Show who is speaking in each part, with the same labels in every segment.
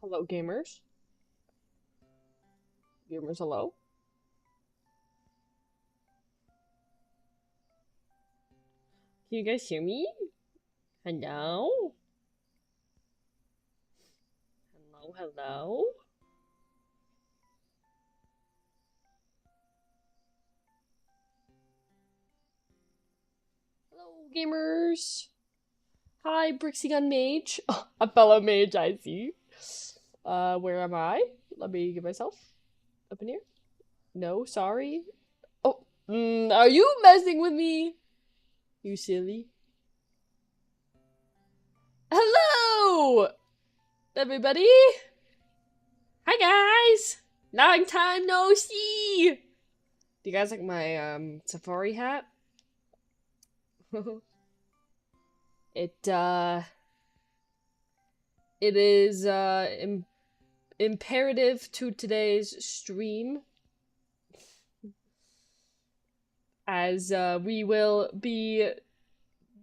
Speaker 1: Hello, gamers. Gamers, hello. Can you guys hear me? Hello? Hello, hello? Hello, gamers. Hi, Brixie Gun Mage. Oh, a fellow mage, I see. Where am I? Let me get myself up in here. No, sorry. Oh, are you messing with me? You silly. Hello, everybody. Hi, guys. Long time no see. Do you guys like my safari hat? It is imperative to today's stream, as we will be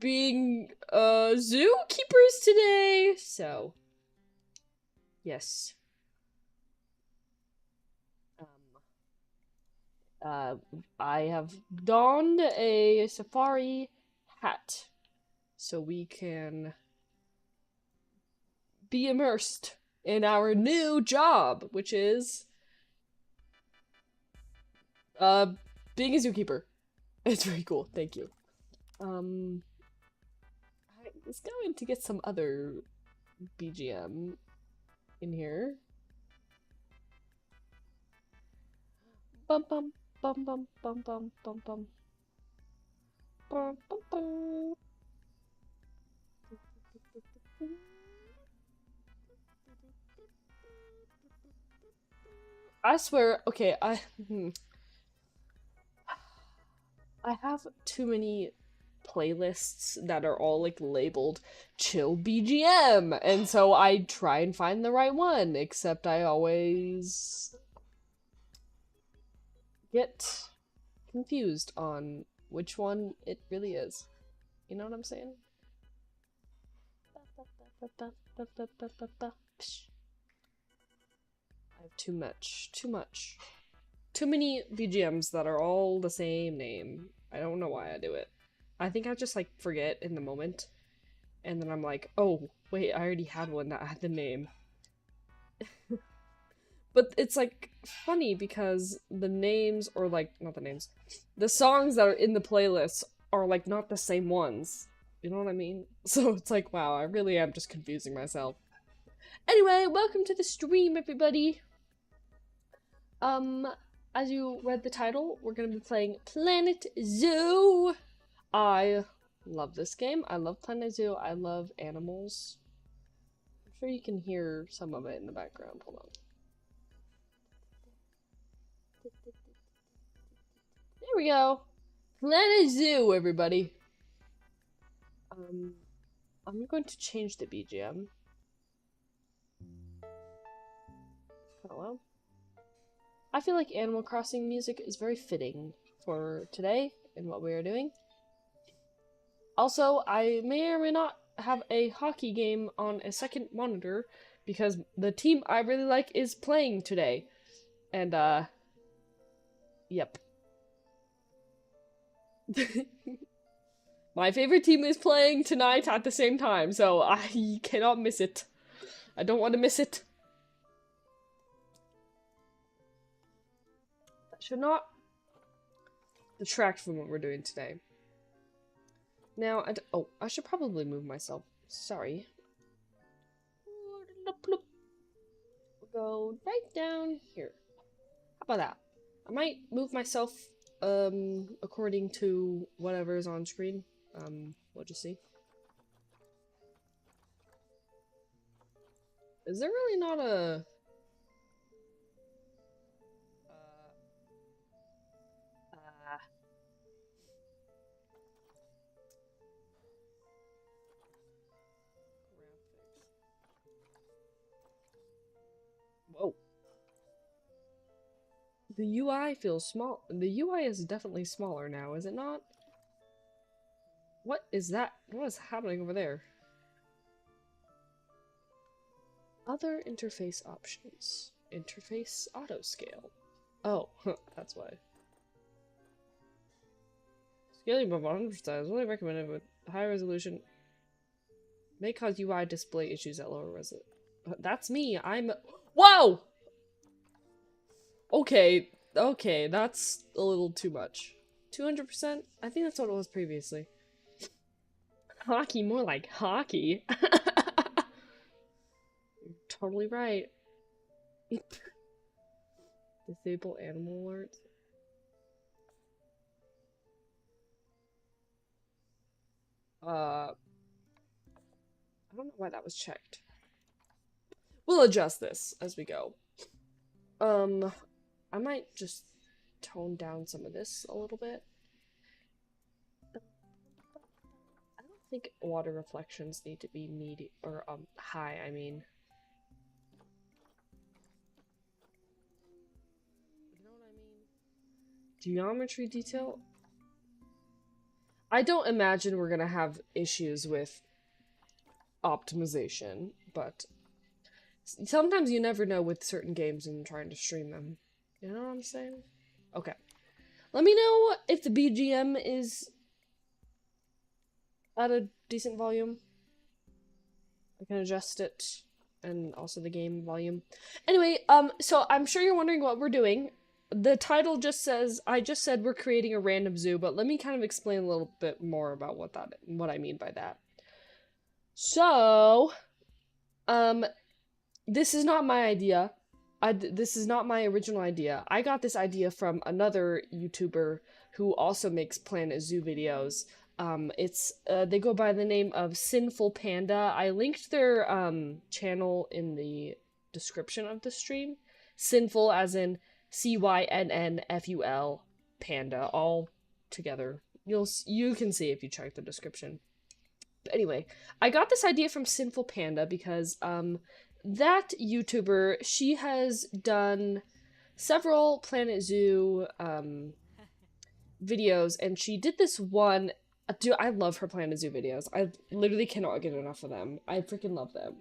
Speaker 1: being zookeepers today. So yes. I have donned a safari hat so we can be immersed in our new job, which is being a zookeeper. It's very cool. Thank you. I was going to get some other BGM in here. Bum bum bum bum bum bum bum bum. Bum bum bum. I swear, okay, I have too many playlists that are all like labeled chill BGM, and so I try and find the right one, except I always get confused on which one it really is. You know what I'm saying? I have too much. Too many BGMs that are all the same name. I don't know why I do it. I think I just like forget in the moment. And then I'm like, oh, wait, I already had one that had the name. But it's like funny because the names, or like, not the names, the songs that are in the playlist are like not the same ones. You know what I mean? So it's like, wow, I really am just confusing myself. Anyway, welcome to the stream, everybody. As you read the title, we're gonna be playing Planet Zoo. I love this game. I love Planet Zoo. I love animals. I'm sure you can hear some of it in the background. Hold on. There we go. Planet Zoo, everybody. I'm going to change the BGM. Hello. I feel like Animal Crossing music is very fitting for today and what we are doing. Also, I may or may not have a hockey game on a second monitor because the team I really like is playing today. And, yep. My favorite team is playing tonight at the same time, so I cannot miss it. I don't want to miss it. That should not detract from what we're doing today. Now, I should probably move myself. Sorry. We'll go right down here. How about that? I might move myself, according to whatever is on screen. We'll just see. Is there really not a... Whoa. The UI feels small. The UI is definitely smaller now, is it not? What is that? What is happening over there? Other interface options. Interface auto scale. Oh, that's why. Scaling above 100% is only recommended with high resolution. May cause UI display issues at lower resolution. That's me. Whoa! Okay, okay, that's a little too much. 200%? I think that's what it was previously. Hockey, more like hockey. You're totally right. Disable animal alerts. I don't know why that was checked. We'll adjust this as we go. I might just tone down some of this a little bit. I don't think water reflections need to be medium or high, I mean. You know what I mean? Geometry detail? I don't imagine we're gonna have issues with optimization, but sometimes you never know with certain games and trying to stream them. You know what I'm saying? Okay. Let me know if the BGM is at a decent volume. I can adjust it, and also the game volume. Anyway, so I'm sure you're wondering what we're doing. The title just says, I just said we're creating a random zoo, but let me kind of explain a little bit more about what I mean by that. So, this is not my idea. This is not my original idea. I got this idea from another YouTuber who also makes Planet Zoo videos. They go by the name of Sinful Panda. I linked their channel in the description of the stream. Sinful as in CYNNFUL Panda, all together. You can see if you check the description. But anyway, I got this idea from Sinful Panda because that YouTuber, she has done several Planet Zoo videos, and she did this one. Dude, I love her Planet Zoo videos. I literally cannot get enough of them. I freaking love them.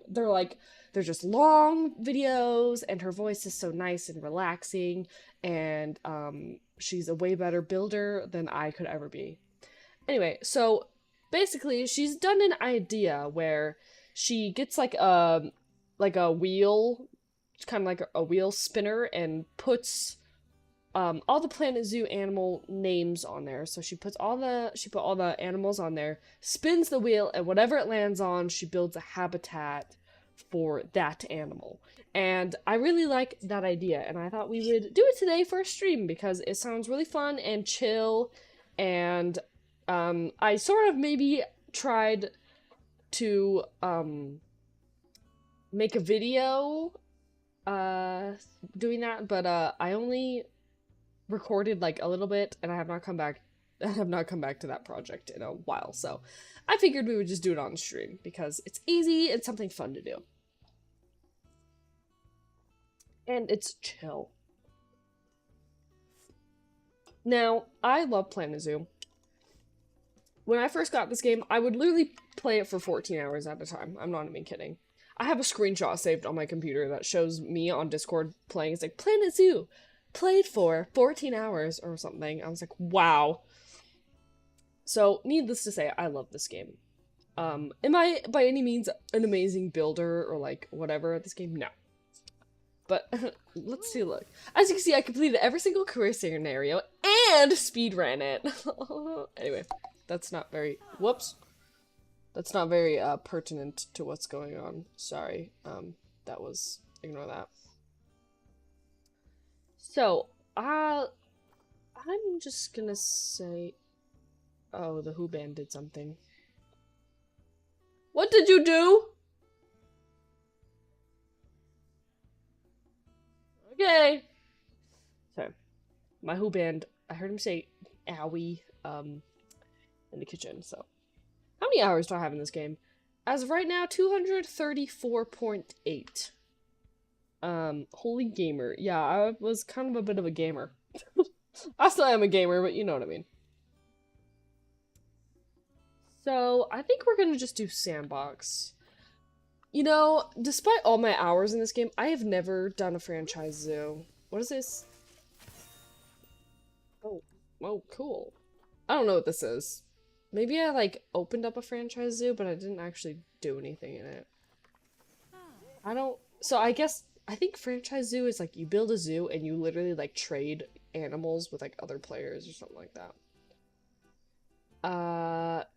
Speaker 1: They're just long videos, and her voice is so nice and relaxing, and she's a way better builder than I could ever be. Anyway, so basically, she's done an idea where she gets like a wheel, kind of like a wheel spinner, and puts all the Planet Zoo animal names on there. So she put all the animals on there, spins the wheel, and whatever it lands on, she builds a habitat for that animal. And I really like that idea, and I thought we would do it today for a stream because it sounds really fun and chill. And I sort of maybe tried to make a video doing that, but I only recorded like a little bit, and I have not come back to that project in a while, so I figured we would just do it on stream because it's easy, it's something fun to do, and it's chill. Now, I love Planet Zoo. When I first got this game, I would literally play it for 14 hours at a time. I'm not even kidding. I have a screenshot saved on my computer that shows me on Discord playing. It's like, Planet Zoo, played for 14 hours or something. I was like, wow. So, needless to say, I love this game. Am I by any means an amazing builder or like whatever at this game? No. But let's see, look. As you can see, I completed every single career scenario and speedran it. Anyway, that's not very, whoops. That's not very pertinent to what's going on. Sorry. Ignore that. So, I'm just gonna say, oh, the Who Band did something. What did you do? Okay. So, my Who Band, I heard him say owie, in the kitchen, so. How many hours do I have in this game? As of right now, 234.8. Holy gamer. Yeah, I was kind of a bit of a gamer. I still am a gamer, but you know what I mean. So, I think we're gonna just do sandbox. You know, despite all my hours in this game, I have never done a franchise zoo. What is this? Oh, cool. I don't know what this is. Maybe I, like, opened up a franchise zoo, but I didn't actually do anything in it. So I guess, I think franchise zoo is, like, you build a zoo and you literally, like, trade animals with, like, other players or something like that.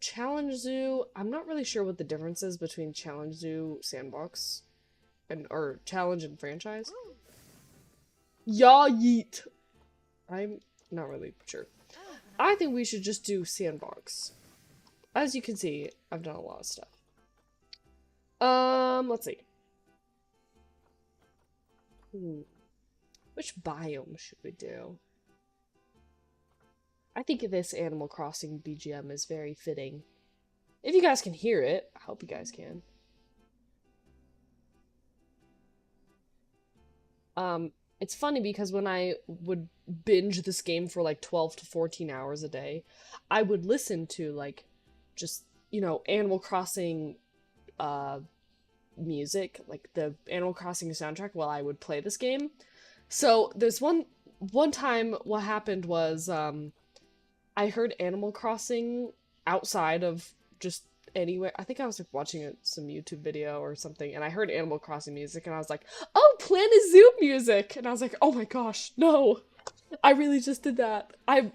Speaker 1: Challenge zoo, I'm not really sure what the difference is between challenge zoo, sandbox, or challenge and franchise. Yeah, yeet! I'm not really sure. I think we should just do sandbox. As you can see, I've done a lot of stuff. Let's see. Which biome should we do? I think this Animal Crossing BGM is very fitting. If you guys can hear it, I hope you guys can. It's funny because when I would binge this game for like 12 to 14 hours a day, I would listen to like just, you know, Animal Crossing music, like the Animal Crossing soundtrack while I would play this game. So there's one time what happened was I heard Animal Crossing outside of just anywhere. I think I was like watching some YouTube video or something, and I heard Animal Crossing music, and I was like, "Oh, Planet Zoo music!" And I was like, "Oh my gosh, no! I really just did that. I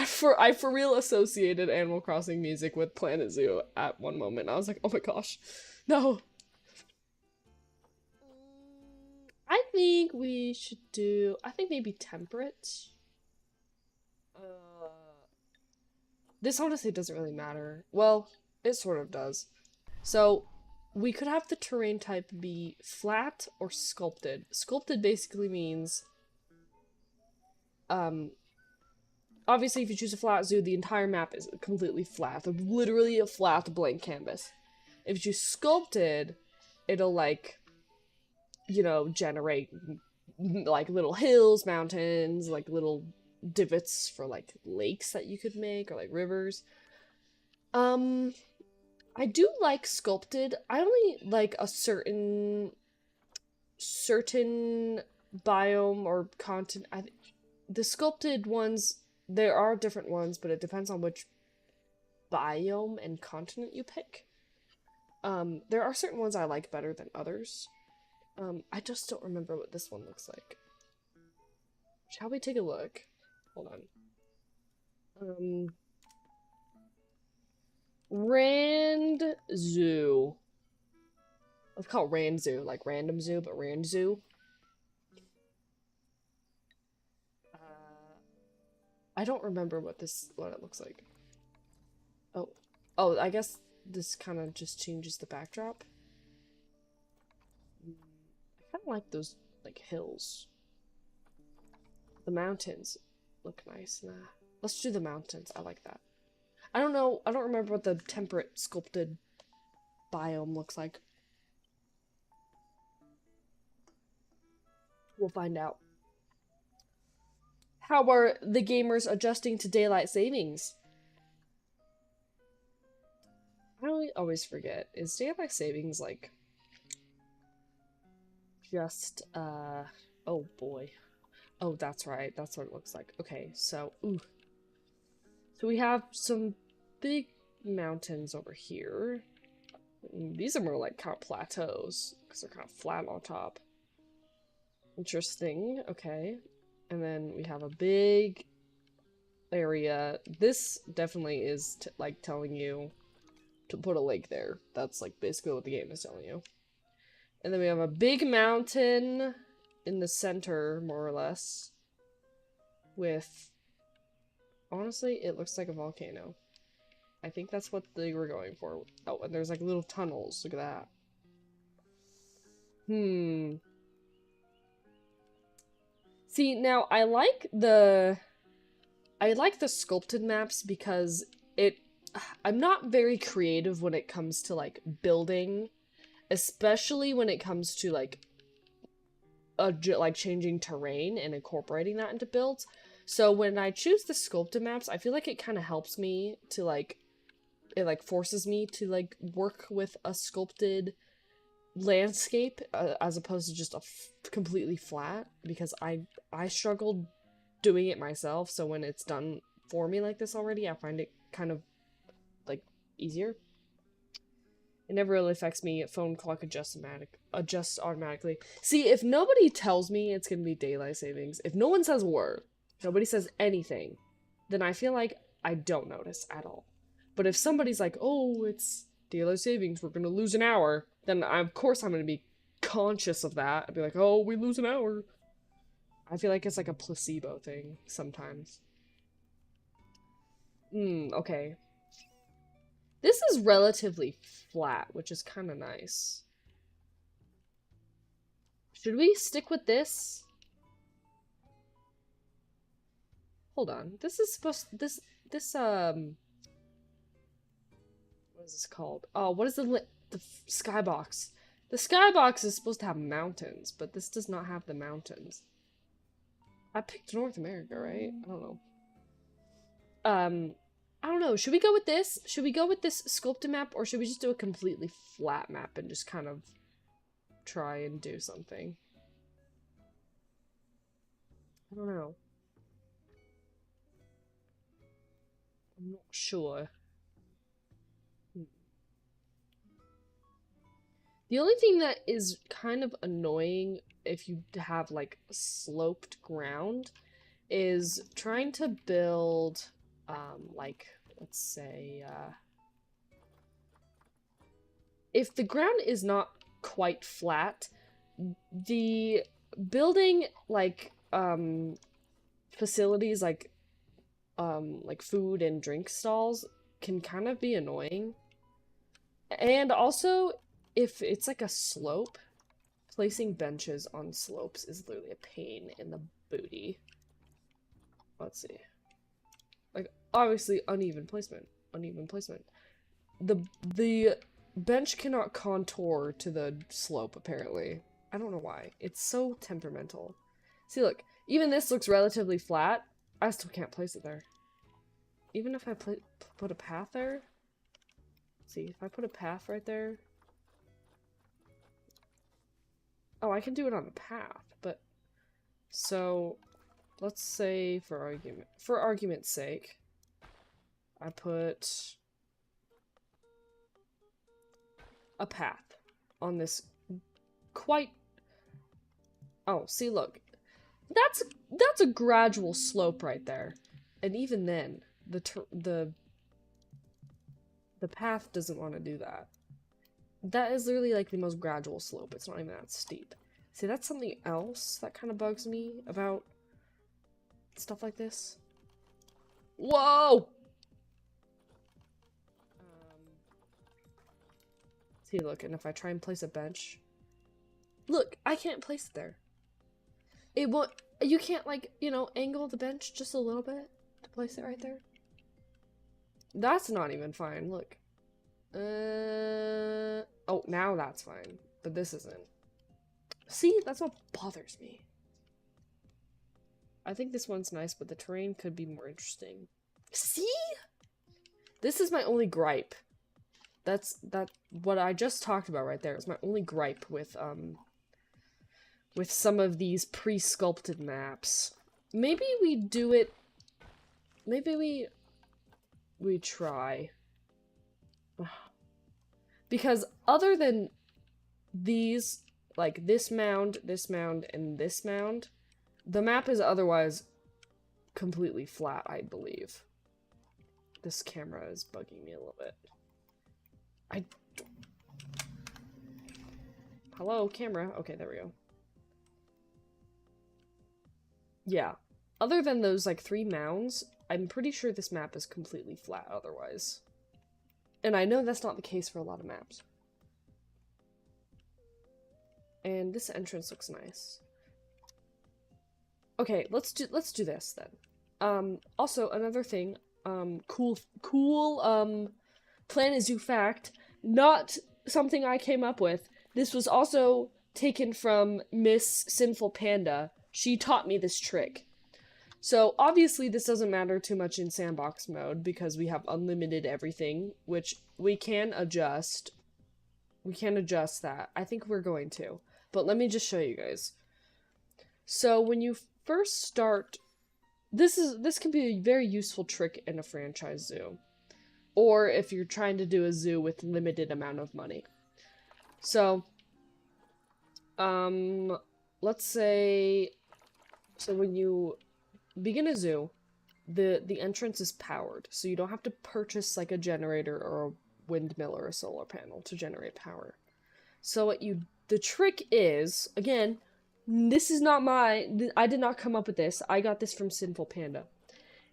Speaker 1: for real associated Animal Crossing music with Planet Zoo at one moment. I was like, oh my gosh, no." I think we should do. I think maybe temperate. This honestly doesn't really matter. Well, it sort of does. So, we could have the terrain type be flat or sculpted. Sculpted basically means, obviously if you choose a flat zoo, the entire map is completely flat. Literally a flat blank canvas. If you choose sculpted, it'll like, you know, generate like little hills, mountains, like little divots for like lakes that you could make, or like rivers. I do like sculpted. I only like a certain biome or continent. The sculpted ones, there are different ones, but it depends on which biome and continent you pick. There are certain ones I like better than others. I just don't remember what this one looks like. Shall we take a look? Hold on. Rand Zoo. Let's call it Rand Zoo, like random zoo, but Rand Zoo. I don't remember what it looks like. Oh, I guess this kind of just changes the backdrop. I kind of like those, like, hills. The mountains look nice. Nah. Let's do the mountains. I like that. I don't know. I don't remember what the temperate sculpted biome looks like. We'll find out. How are the gamers adjusting to daylight savings? I always forget. Is daylight savings like just oh boy. Oh, that's right. That's what it looks like. Okay, so so we have some big mountains over here. These are more like kind of plateaus because they're kind of flat on top. Interesting. Okay. And then we have a big area. This definitely is like telling you to put a lake there. That's like basically what the game is telling you. And then we have a big mountain in the center, more or less, with, honestly, it looks like a volcano. I think that's what they were going for. Oh, and there's like little tunnels. Look at that. See, now I like the sculpted maps because I'm not very creative when it comes to like building, especially when it comes to like changing terrain and incorporating that into builds. So when I choose the sculpted maps, I feel like it kind of helps me to like, it like forces me to like work with a sculpted landscape as opposed to just a completely flat, because I struggled doing it myself, so when it's done for me like this already, I find it kind of like easier. It never really affects me. Phone clock adjusts automatically. See, if nobody tells me it's gonna be daylight savings, if no one says a word, nobody says anything, then I feel like I don't notice at all. But if somebody's like, oh, it's daylight savings, we're gonna lose an hour, then of course I'm gonna be conscious of that. I'd be like, oh, we lose an hour. I feel like it's like a placebo thing sometimes. Okay. This is relatively flat, which is kind of nice. Should we stick with this? Hold on. This is supposed to, what is this called? Oh, what is the skybox? The skybox is supposed to have mountains, but this does not have the mountains. I picked North America, right? I don't know. I don't know. Should we go with this? Should we go with this sculpted map, or should we just do a completely flat map and just kind of try and do something? I don't know. I'm not sure. The only thing that is kind of annoying if you have like sloped ground is trying to build like, let's say, if the ground is not quite flat, the building, like, facilities, like food and drink stalls can kind of be annoying. And also, if it's like a slope, placing benches on slopes is literally a pain in the booty. Let's see. Like, obviously, uneven placement. The bench cannot contour to the slope, apparently. I don't know why. It's so temperamental. See, look. Even this looks relatively flat. I still can't place it there. Even if I put a path there. See, if I put a path right there. Oh, I can do it on a path, but... So... Let's say, for argument's sake, I put a path on this quite... Oh, see, look. That's a gradual slope right there. And even then, the path doesn't want to do that. That is literally like the most gradual slope. It's not even that steep. See, that's something else that kind of bugs me about stuff like this. Whoa! See, look, and if I try and place a bench... Look, I can't place it there. It won't... You can't, like, you know, angle the bench just a little bit to place it right there. That's not even fine, look. Oh, now that's fine. But this isn't. See, that's what bothers me. I think this one's nice, but the terrain could be more interesting. See? This is my only gripe. That's what I just talked about right there is my only gripe with some of these pre-sculpted maps. Maybe we do it. Maybe we try. Because other than these, like this mound, and this mound, the map is otherwise completely flat, I believe. This camera is bugging me a little bit. Hello, camera. Okay, there we go. Yeah. Other than those, like, 3 mounds, I'm pretty sure this map is completely flat otherwise. And I know that's not the case for a lot of maps. And this entrance looks nice. Okay, let's do this then. Also, another thing, cool Plan is you fact, not something I came up with. This was also taken from Miss Sinful Panda. She taught me this trick. So, obviously this doesn't matter too much in sandbox mode because we have unlimited everything, which we can adjust We can't adjust that. I think we're going to. But let me just show you guys. So when you first start, this can be a very useful trick in a franchise zoo. Or if you're trying to do a zoo with limited amount of money. So, let's say, so when you begin a zoo, the entrance is powered. So you don't have to purchase like a generator or a windmill or a solar panel to generate power. So the trick is, again, this is not I did not come up with this. I got this from Sinful Panda.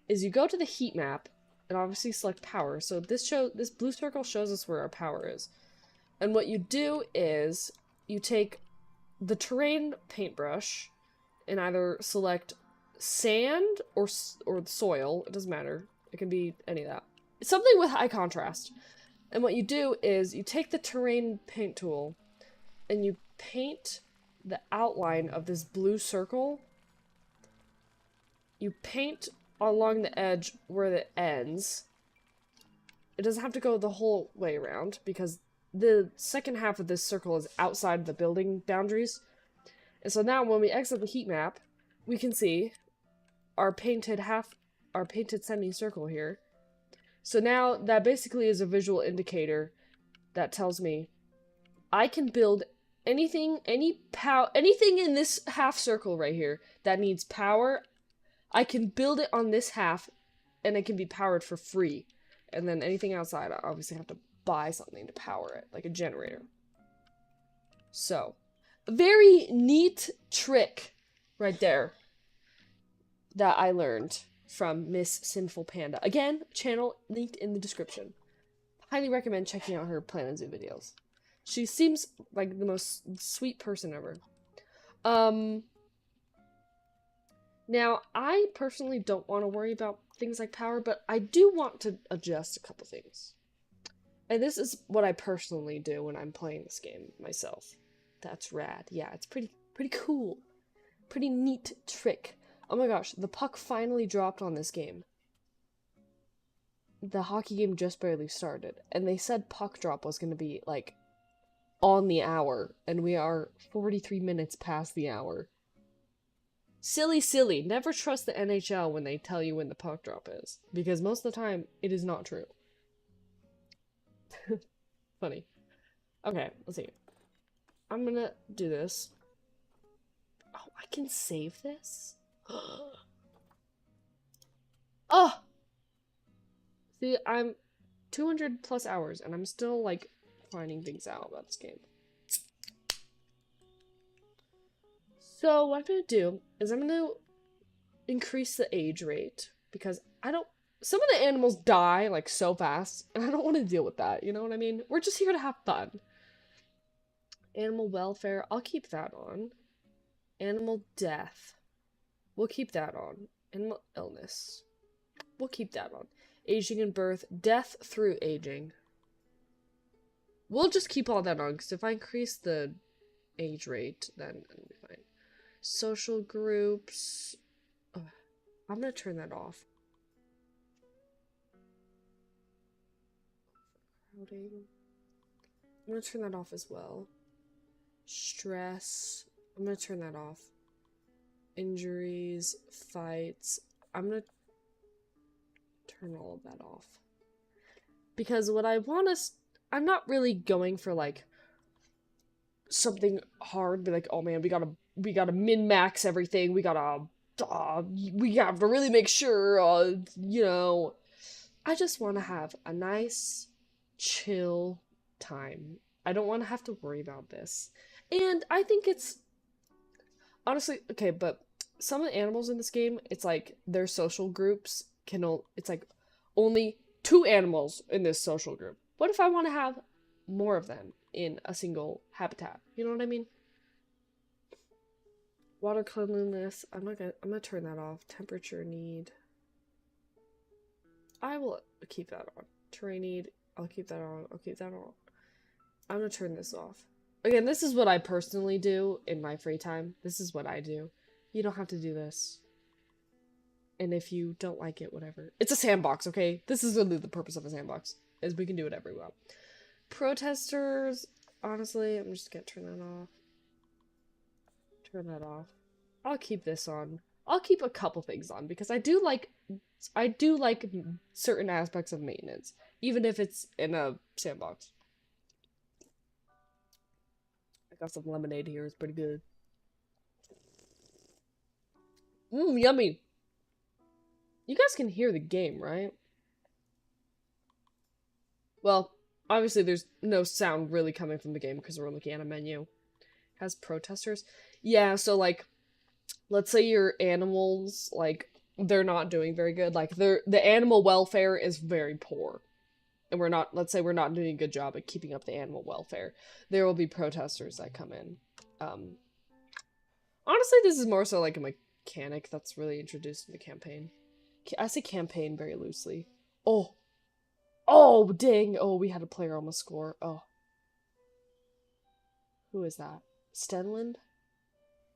Speaker 1: Is you go to the heat map and obviously select power. So this blue circle shows us where our power is. And what you do is you take the terrain paintbrush and either select sand or soil. It doesn't matter. It can be any of that. It's something with high contrast. And what you do is you take the terrain paint tool and you paint the outline of this blue circle. You paint along the edge where it ends. It doesn't have to go the whole way around because the second half of this circle is outside the building boundaries. And so now when we exit the heat map, we can see our painted semicircle here. So now that basically is a visual indicator that tells me I can build anything in this half circle right here that needs power. I can build it on this half and it can be powered for free. And then anything outside, I obviously have to buy something to power it, like a generator. So, a very neat trick right there that I learned from Miss Sinful Panda. Again, channel linked in the description. Highly recommend checking out her Planet Zoo videos. She seems like the most sweet person ever. Now, I personally don't want to worry about things like power, but I do want to adjust a couple things. And this is what I personally do when I'm playing this game myself. That's rad. Yeah, it's pretty cool. Pretty neat trick. Oh my gosh, the puck finally dropped on this game. The hockey game just barely started, and they said puck drop was going to be, like, on the hour, and we are 43 minutes past the hour. Silly. Never trust the NHL when they tell you when the puck drop is, because most of the time, it is not true. Funny. Okay, let's see. I'm gonna do this. Oh, I can save this? Oh! See, I'm 200 plus hours, and I'm still, like, finding things out about this game. So, what I'm gonna do is I'm gonna increase the age rate, because some of the animals die, like, so fast, and I don't want to deal with that, you know what I mean? We're just here to have fun. Animal welfare, I'll keep that on. Animal death, we'll keep that on. Animal illness, we'll keep that on. Aging and birth, death through aging. We'll just keep all that on, because if I increase the age rate, then it'll be fine. Social groups, I'm gonna turn that off. Crowding, I'm gonna turn that off as well. Stress, I'm gonna turn that off. Injuries, fights, I'm gonna turn all of that off. Because what I want to, I'm not really going for like something hard, be like, oh man, we gotta min-max everything, we have to really make sure, you know. I just want to have a nice, chill time. I don't want to have to worry about this. And I think it's, honestly, okay, but some of the animals in this game, it's like, their social groups it's like, only 2 animals in this social group. What if I want to have more of them in a single habitat? You know what I mean? Water cleanliness, I'm gonna turn that off. Temperature need, I will keep that on. Terrain need, I'll keep that on. I'll keep that on. I'm gonna turn this off. Again, this is what I personally do in my free time. This is what I do. You don't have to do this. And if you don't like it, whatever. It's a sandbox, okay? This is really the purpose of a sandbox, is we can do whatever we want. Protesters, honestly, I'm just gonna turn that off. Turn that off. I'll keep this on. I'll keep a couple things on because I do like certain aspects of maintenance, even if it's in a sandbox. I got some lemonade here. It's pretty good. Mmm, yummy. You guys can hear the game, right? Well, obviously there's no sound really coming from the game because we're looking at a menu. It has protesters. Yeah, so like, let's say your animals, like, they're not doing very good. Like, the animal welfare is very poor. And let's say we're not doing a good job at keeping up the animal welfare. There will be protesters that come in. Honestly, this is more so like a mechanic that's really introduced in the campaign. I say campaign very loosely. Oh. Oh, dang. Oh, we had a player almost score. Oh. Who is that? Stenland?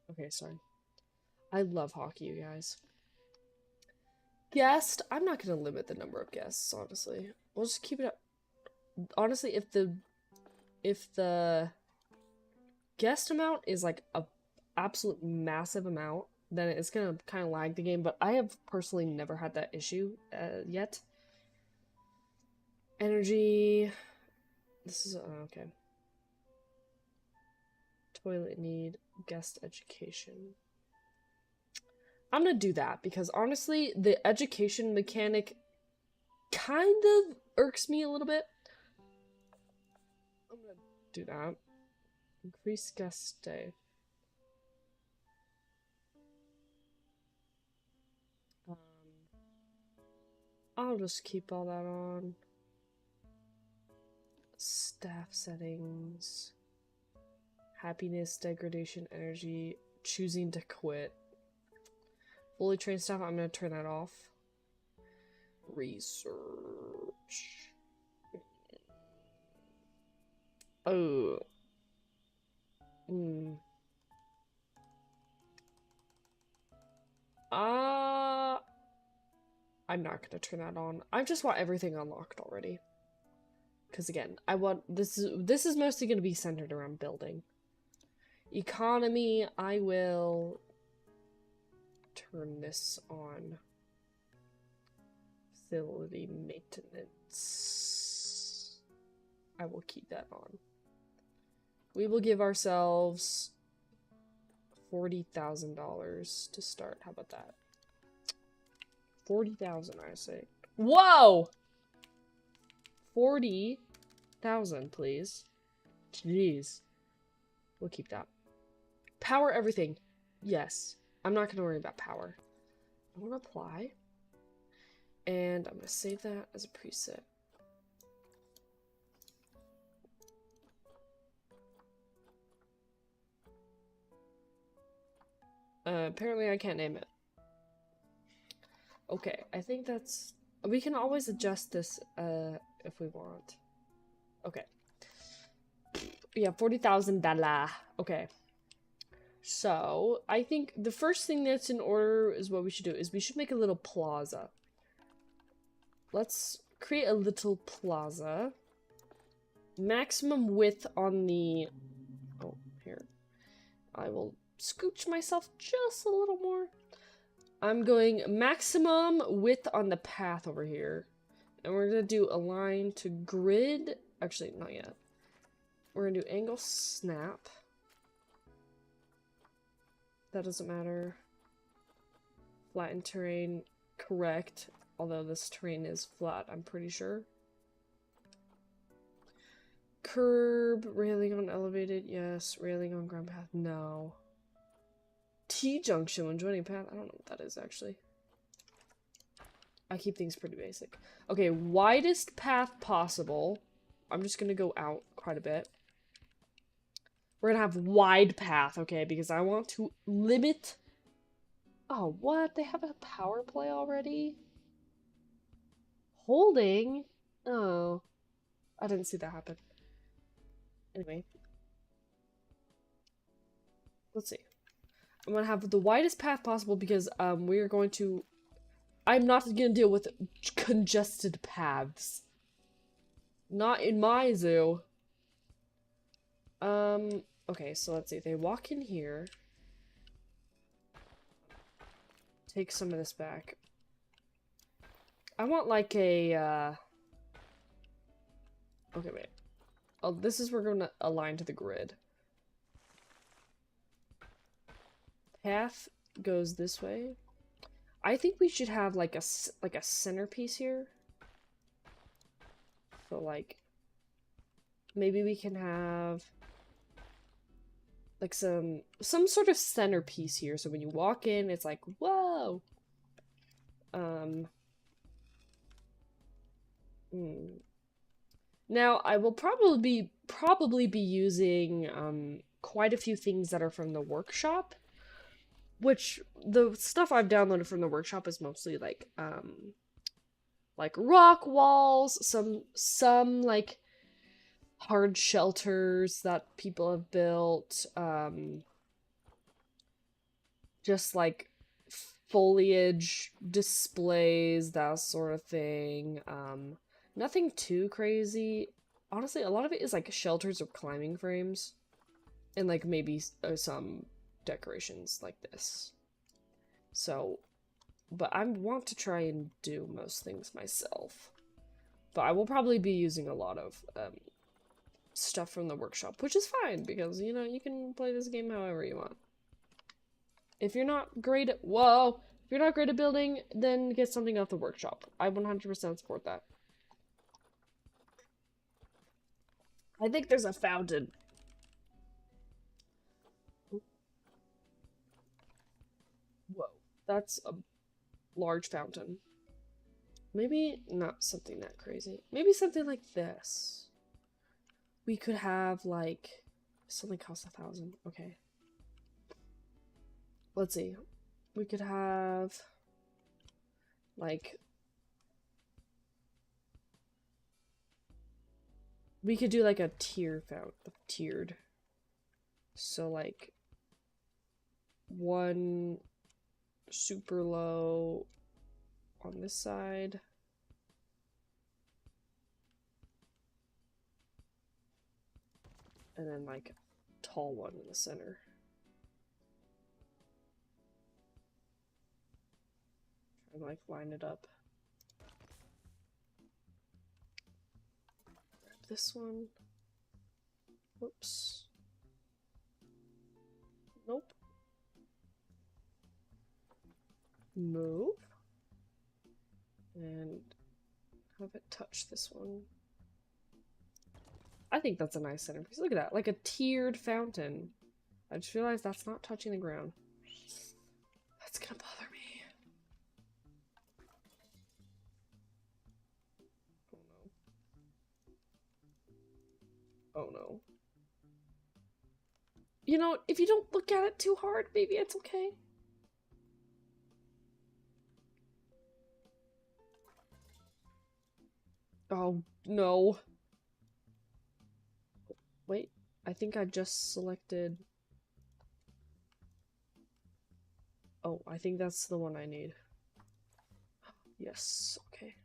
Speaker 1: Okay, sorry. I love hockey, you guys. Guest? I'm not going to limit the number of guests, honestly. We'll just keep it up. Honestly, if the guest amount is like a absolute massive amount, then it's gonna kind of lag the game, but I have personally never had that issue yet. Energy. This is okay. Toilet need, guest education. I'm gonna do that because honestly, the education mechanic kind of irks me a little bit. I'm gonna do that. Increase guest stay. I'll just keep all that on. Staff settings. Happiness, degradation, energy, choosing to quit. Fully trained staff, I'm gonna turn that off. Research. Oh. I'm not gonna turn that on. I just want everything unlocked already. Because again, I want this is mostly gonna be centered around building. Economy, I will turn this on. Facility maintenance. I will keep that on. We will give ourselves $40,000 to start. How about that? 40,000, I say. Whoa! 40,000, please. Jeez. We'll keep that. Power everything. Yes. I'm not gonna worry about power. I want to apply. And I'm gonna save that as a preset. Apparently I can't name it. Okay, I think that's... We can always adjust this, if we want. Okay. Yeah, $40,000. Okay. So, I think the first thing that's in order is what we should do, is we should make a little plaza. Let's create a little plaza. Maximum width on the... Oh, here. I will scooch myself just a little more. I'm going maximum width on the path over here. And we're going to do align to grid. Actually, not yet. We're going to do angle snap. That doesn't matter. Flatten terrain, correct. Although this terrain is flat, I'm pretty sure. Curb, railing on elevated, yes. Railing on ground path, no. T-junction when joining path, I don't know what that is actually. I keep things pretty basic. Okay, widest path possible. I'm just gonna go out quite a bit. We're gonna have wide path, okay, because I want to limit... Oh, what? They have a power play already? Holding? Oh. I didn't see that happen. Anyway. Let's see. I'm gonna have the widest path possible because we're going to... I'm not gonna deal with congested paths. Not in my zoo. Okay, so let's see. They walk in here. Take some of this back. I want like a, okay, wait. Oh, this is where we're gonna align to the grid. Path goes this way. I think we should have like a centerpiece here. So like, maybe we can have like some sort of centerpiece here. So when you walk in, it's like, whoa. Now I will probably be using quite a few things that are from the workshop, which the stuff I've downloaded from the workshop is mostly like rock walls, some like hard shelters that people have built, just like foliage displays, that sort of thing. Nothing too crazy. Honestly, a lot of it is like shelters or climbing frames. And like maybe some decorations like this. So, but I want to try and do most things myself. But I will probably be using a lot of stuff from the workshop, which is fine because, you know, you can play this game however you want. If you're not great at, whoa, if you're not great at building, then get something off the workshop. I 100% support that. I think there's a fountain. Whoa, that's a large fountain. Maybe not something that crazy. Maybe something like this. We could have like something costs 1,000. Okay. Let's see. We could have like we could do like a tiered. So like one super low on this side. And then like a tall one in the center. Try and like line it up. Grab this one. Whoops. Nope. Move. And have it touch this one. I think that's a nice centerpiece. Look at that, like a tiered fountain. I just realized that's not touching the ground. That's gonna bother me. Oh no. Oh no. You know, if you don't look at it too hard, maybe it's okay. Oh no. Wait, I think I just selected... Oh, I think that's the one I need. Yes, okay.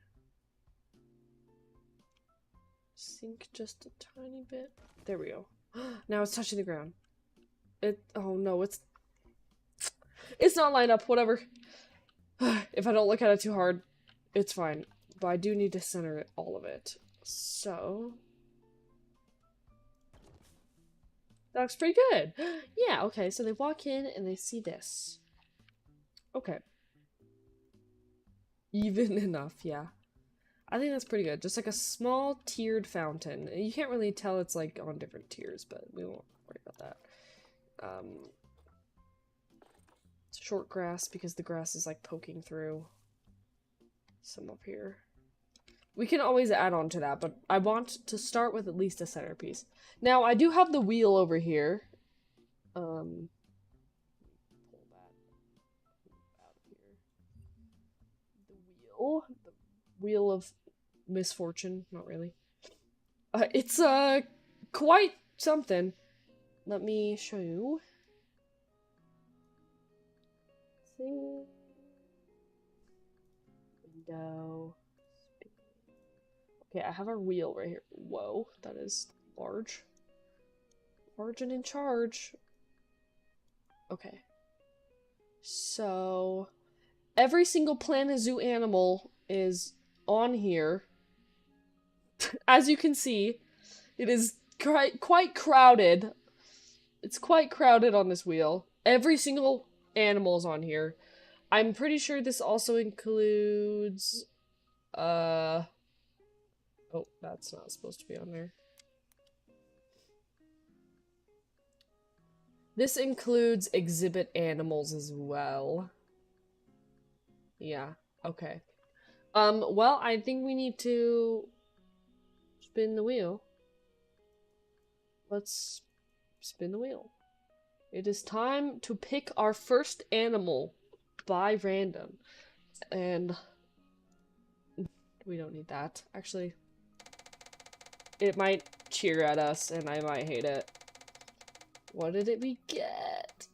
Speaker 1: Sink just a tiny bit. There we go. Now it's touching the ground. Oh no, it's not lined up, whatever. If I don't look at it too hard, it's fine. But I do need to center it, all of it. So... that looks pretty good. Yeah, okay, so they walk in and they see this. Okay. Even enough, yeah. I think that's pretty good. Just like a small tiered fountain. You can't really tell it's like on different tiers, but we won't worry about that. Short grass because the grass is like poking through. Some up here. We can always add on to that, but I want to start with at least a centerpiece. Now, I do have the wheel over here. Pull that out of here. The wheel of misfortune. Not really. It's quite something. Let me show you. See? Window. Okay, I have our wheel right here. Whoa, that is large. Origin in charge. Okay. So, every single Planet Zoo animal is on here. As you can see, it is quite crowded. It's quite crowded on this wheel. Every single animal is on here. I'm pretty sure this also includes, oh, that's not supposed to be on there. This includes exhibit animals as well. Yeah, okay. Well, I think we need to spin the wheel. Let's spin the wheel. It is time to pick our first animal by random. And we don't need that. Actually, it might cheer at us and I might hate it. What did we get?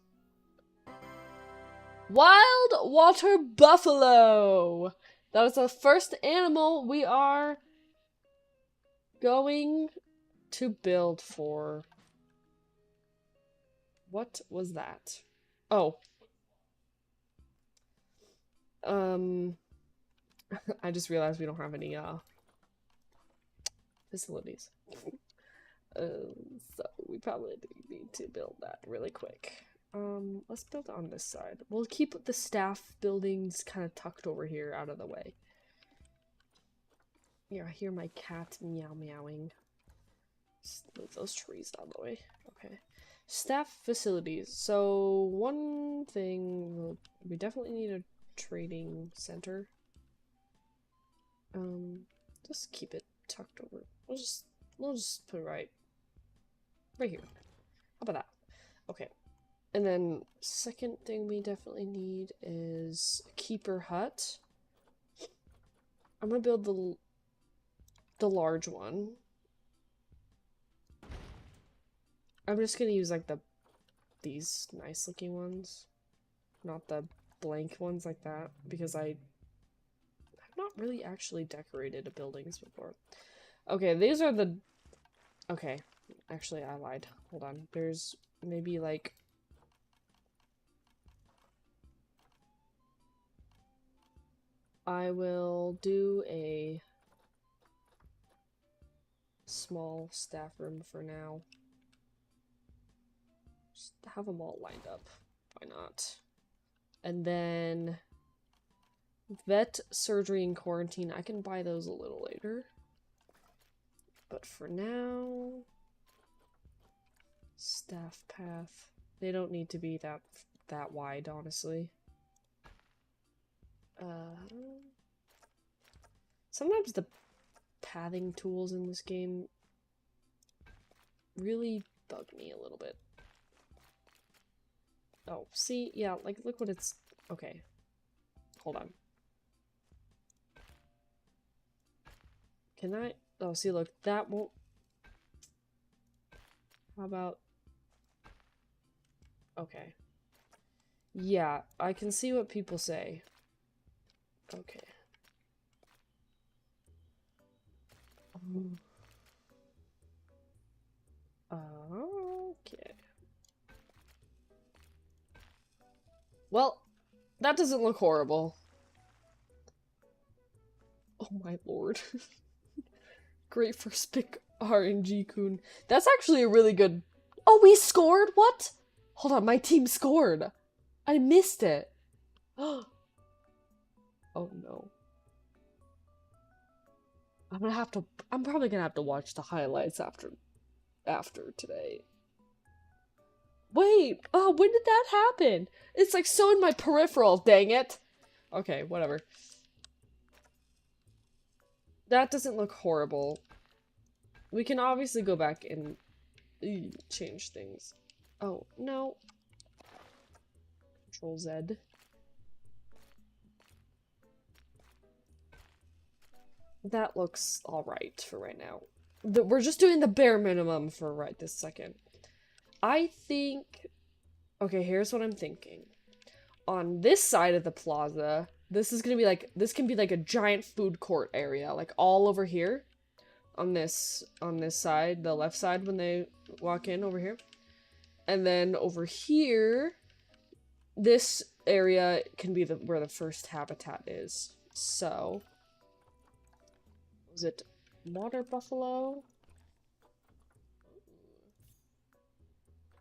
Speaker 1: Wild water buffalo! That was the first animal we are going to build for. What was that? Oh. I just realized we don't have any, facilities. So we probably need to build that really quick. Let's build on this side. We'll keep the staff buildings kind of tucked over here out of the way. Yeah, I hear my cat meowing. Just move those trees out of the way. Okay. Staff facilities. So, one thing, we definitely need a trading center. Just keep it tucked over. We'll just put it right here. How about that? Okay. And then, second thing we definitely need is a keeper hut. I'm gonna build the large one. I'm just gonna use like these nice looking ones, not the blank ones like that, because I've not really actually decorated buildings before. Okay, these are the. Okay, actually I lied. Hold on. There's maybe like. I will do a small staff room for now. Just have them all lined up. Why not? And then vet, surgery, and quarantine. I can buy those a little later. But for now, staff path. They don't need to be that wide, honestly. Sometimes the pathing tools in this game really bug me a little bit. Oh, see? Yeah, like, look what it's... Okay. Hold on. Can I... Oh, see, look, that won't... How about... Okay. Yeah, I can see what people say. Okay. Okay. Well, that doesn't look horrible. Oh my lord. Great first pick, RNG Kun. That's actually a really good... Oh, we scored? What? Hold on, my team scored. I missed it. Oh no. I'm probably gonna have to watch the highlights after today. Wait, oh, when did that happen? It's like so in my peripheral, dang it. Okay, whatever. That doesn't look horrible. We can obviously go back and change things. Oh, no. Control Z. That looks alright for right now. We're just doing the bare minimum for right this second. I think... Okay, here's what I'm thinking. On this side of the plaza, this is gonna be like... This can be like a giant food court area. Like all over here. On this side, the left side when they walk in over here. And then over here, this area can be where the first habitat is. So, was it water buffalo?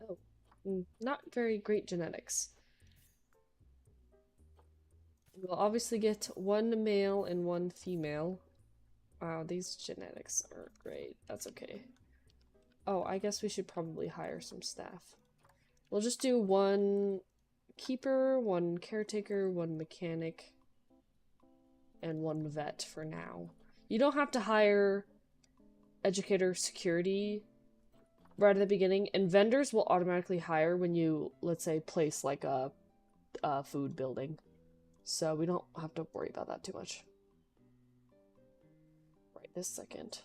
Speaker 1: Oh, not very great genetics. We'll obviously get one male and one female. Wow, these genetics aren't great. That's okay. Oh, I guess we should probably hire some staff. We'll just do one keeper, one caretaker, one mechanic, and one vet for now. You don't have to hire educator security right at the beginning, and vendors will automatically hire when you, let's say, place like a food building. So we don't have to worry about that too much. Right this second.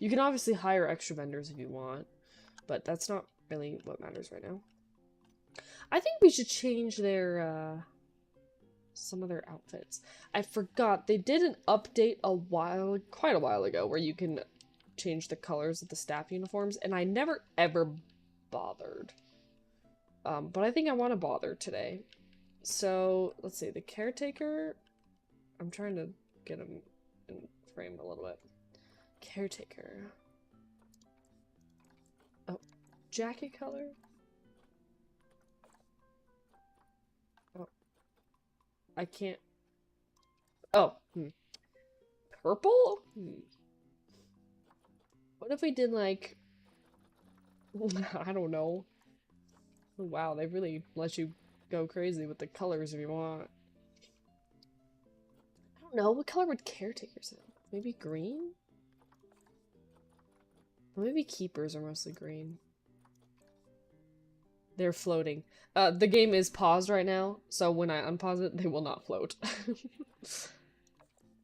Speaker 1: You can obviously hire extra vendors if you want, but that's not really what matters right now. I think we should change their, some of their outfits. I forgot, they did an update quite a while ago, where you can change the colors of the staff uniforms, and I never ever bothered. But I think I want to bother today. So, let's see, the caretaker, I'm trying to get him in frame a little bit. Caretaker. Oh, jacket color? Oh. I can't. Oh, Purple? What if we did like, I don't know. Oh, wow, they really let you go crazy with the colors if you want. I don't know, what color would caretakers have? Maybe green? Well, maybe keepers are mostly green. They're floating. The game is paused right now, so when I unpause it, they will not float.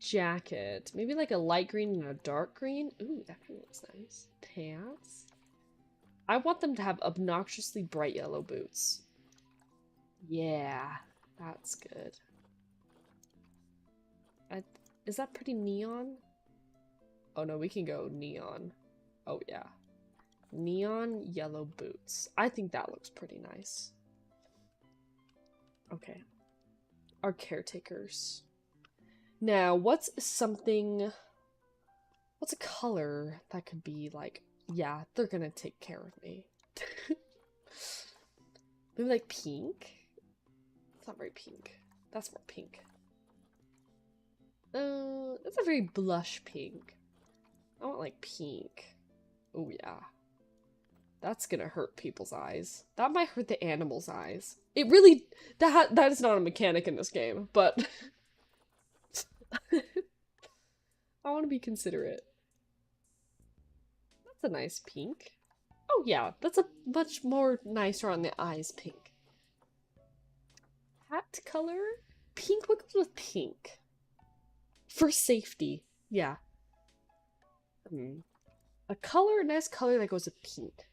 Speaker 1: Jacket. Maybe like a light green and a dark green. Ooh, that kind of looks nice. Pants. I want them to have obnoxiously bright yellow boots. Yeah, that's good. Is that pretty neon? Oh no, we can go neon. Oh yeah. Neon yellow boots. I think that looks pretty nice. Okay. Our caretakers. Now, what's a color that could be like, yeah, they're gonna take care of me. Maybe like pink? It's not very pink. That's more pink. That's a very blush pink. I want like pink. Oh yeah. That's gonna hurt people's eyes. That might hurt the animal's eyes. It really, that is not a mechanic in this game, but I want to be considerate. That's a nice pink. Oh yeah, that's a much more nicer on the eyes pink. Hat color? Pink? What goes with pink? For safety. Yeah. A color, a nice color that goes with pink.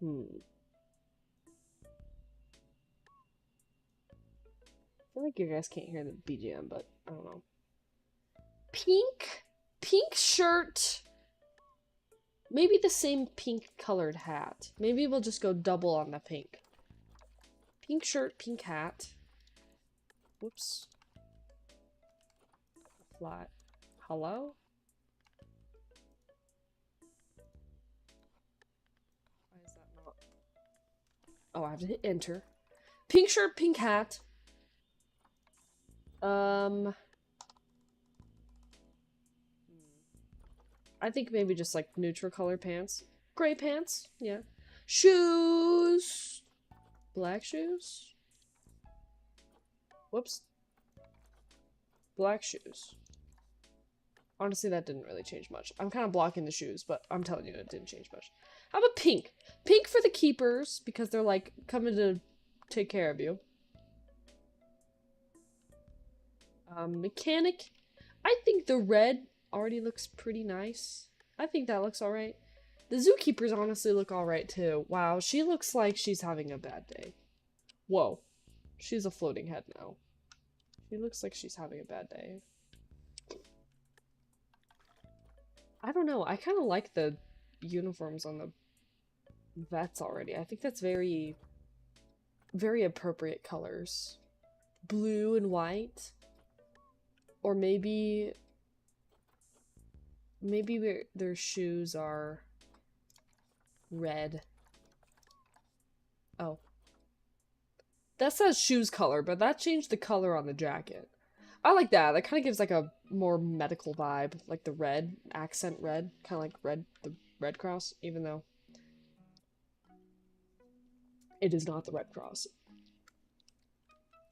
Speaker 1: I feel like you guys can't hear the BGM, but I don't know. Pink? Pink shirt. Maybe the same pink colored hat. Maybe we'll just go double on the pink. Pink shirt, pink hat. Whoops. Flat. Hello? Why is that not? Oh, I have to hit enter. Pink shirt, pink hat. I think maybe just like neutral color pants. Gray pants, yeah. Shoes! Black shoes? Whoops. Black shoes. Honestly, that didn't really change much. I'm kind of blocking the shoes, but I'm telling you, it didn't change much. How about pink? Pink for the keepers, because they're like coming to take care of you. Mechanic. I think the red already looks pretty nice. I think that looks alright. The zookeepers honestly look alright too. Wow, she looks like she's having a bad day. Whoa. She's a floating head now. She looks like she's having a bad day. I don't know. I kind of like the uniforms on the vets already. I think that's very, very appropriate colors. Blue and white. Or maybe their shoes are red. Oh. That says shoes color, but that changed the color on the jacket. I like that. That kind of gives like a more medical vibe, like the red, accent red, kind of like red, the Red Cross, even though it is not the Red Cross.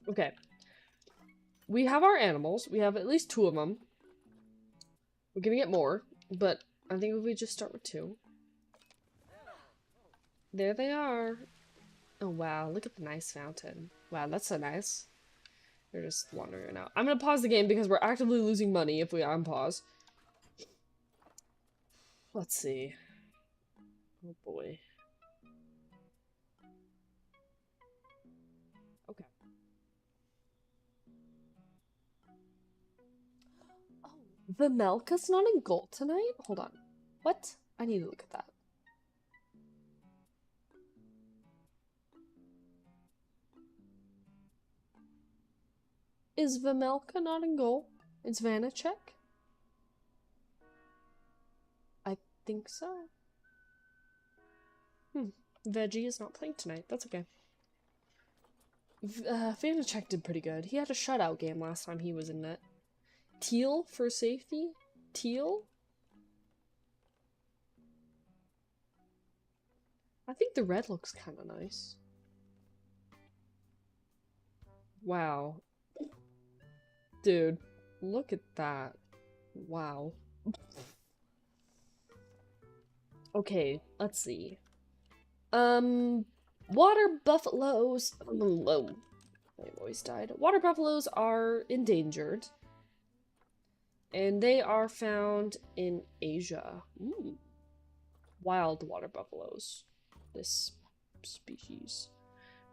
Speaker 1: Okay. We have our animals. We have at least 2 of them. We're gonna get more, but I think if we just start with 2. There they are. Oh wow, look at the nice fountain. Wow, that's so nice. They're just wandering out. I'm gonna pause the game because we're actively losing money if we unpause. Let's see. Oh boy. Okay. Oh, Vimelka's not in gold tonight? Hold on. What? I need to look at that. Is Vimelka not in goal? Is Vanacek? I think so. Veggie is not playing tonight. That's okay. Vanacek did pretty good. He had a shutout game last time he was in net. Teal for safety? Teal? I think the red looks kind of nice. Wow. Dude, look at that. Wow. Okay, let's see. Water buffaloes. My voice died. Water buffaloes are endangered. And they are found in Asia. Ooh. Wild water buffaloes. This species.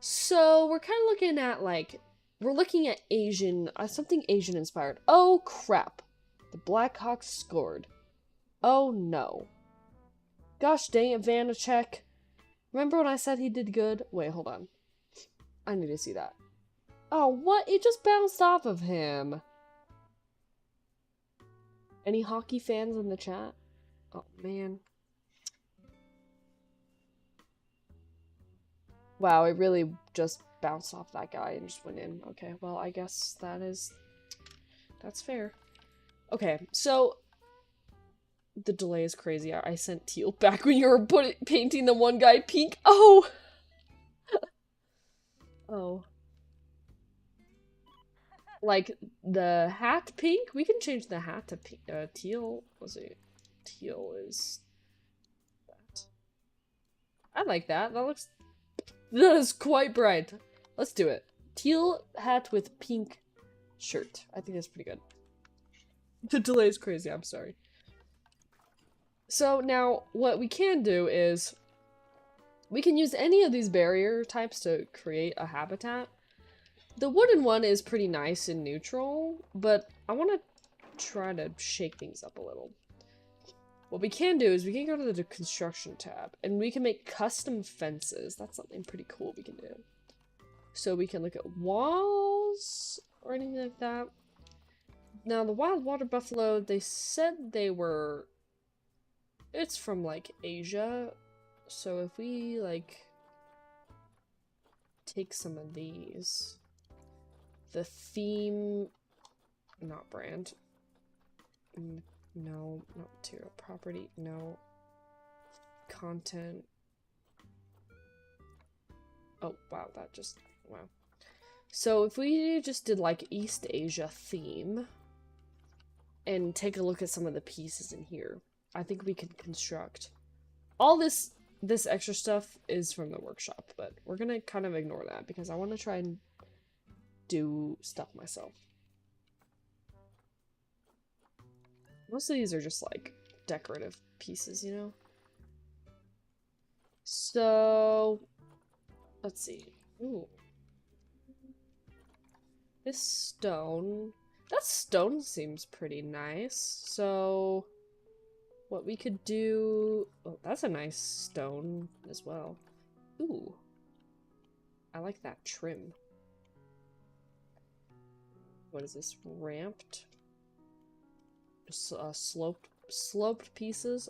Speaker 1: So we're kind of looking at like, we're looking at Asian, something Asian inspired. Oh crap. The Blackhawks scored. Oh no. Gosh dang it, Vanacek. Remember when I said he did good? Wait, hold on. I need to see that. Oh, what? It just bounced off of him. Any hockey fans in the chat? Oh, man. Wow, it really just bounced off that guy and just went in. Okay, well, I guess that's fair. Okay, so the delay is crazy. I sent teal back when you were painting the one guy pink. Oh! Oh. Like, the hat pink? We can change the hat to teal. Let's see. Teal is that. I like that. That is quite bright. Let's do it. Teal hat with pink shirt. I think that's pretty good. The delay is crazy. I'm sorry. So now, what we can do is we can use any of these barrier types to create a habitat. The wooden one is pretty nice and neutral, but I want to try to shake things up a little. What we can do is we can go to the construction tab and we can make custom fences. That's something pretty cool we can do. So we can look at walls or anything like that. Now the wild water buffalo, they said they were, it's from like Asia. So if we like take some of these, the theme, not brand, no, not material property, no, content. Oh, wow, that just, wow. So if we just did like East Asia theme and take a look at some of the pieces in here, I think we can construct. All this extra stuff is from the workshop, but we're gonna kind of ignore that because I want to try and do stuff myself. Most of these are just like decorative pieces, you know? So, let's see. Ooh. This stone, that stone seems pretty nice. So, what we could do... Oh, that's a nice stone as well. Ooh. I like that trim. What is this? Ramped? Sloped pieces.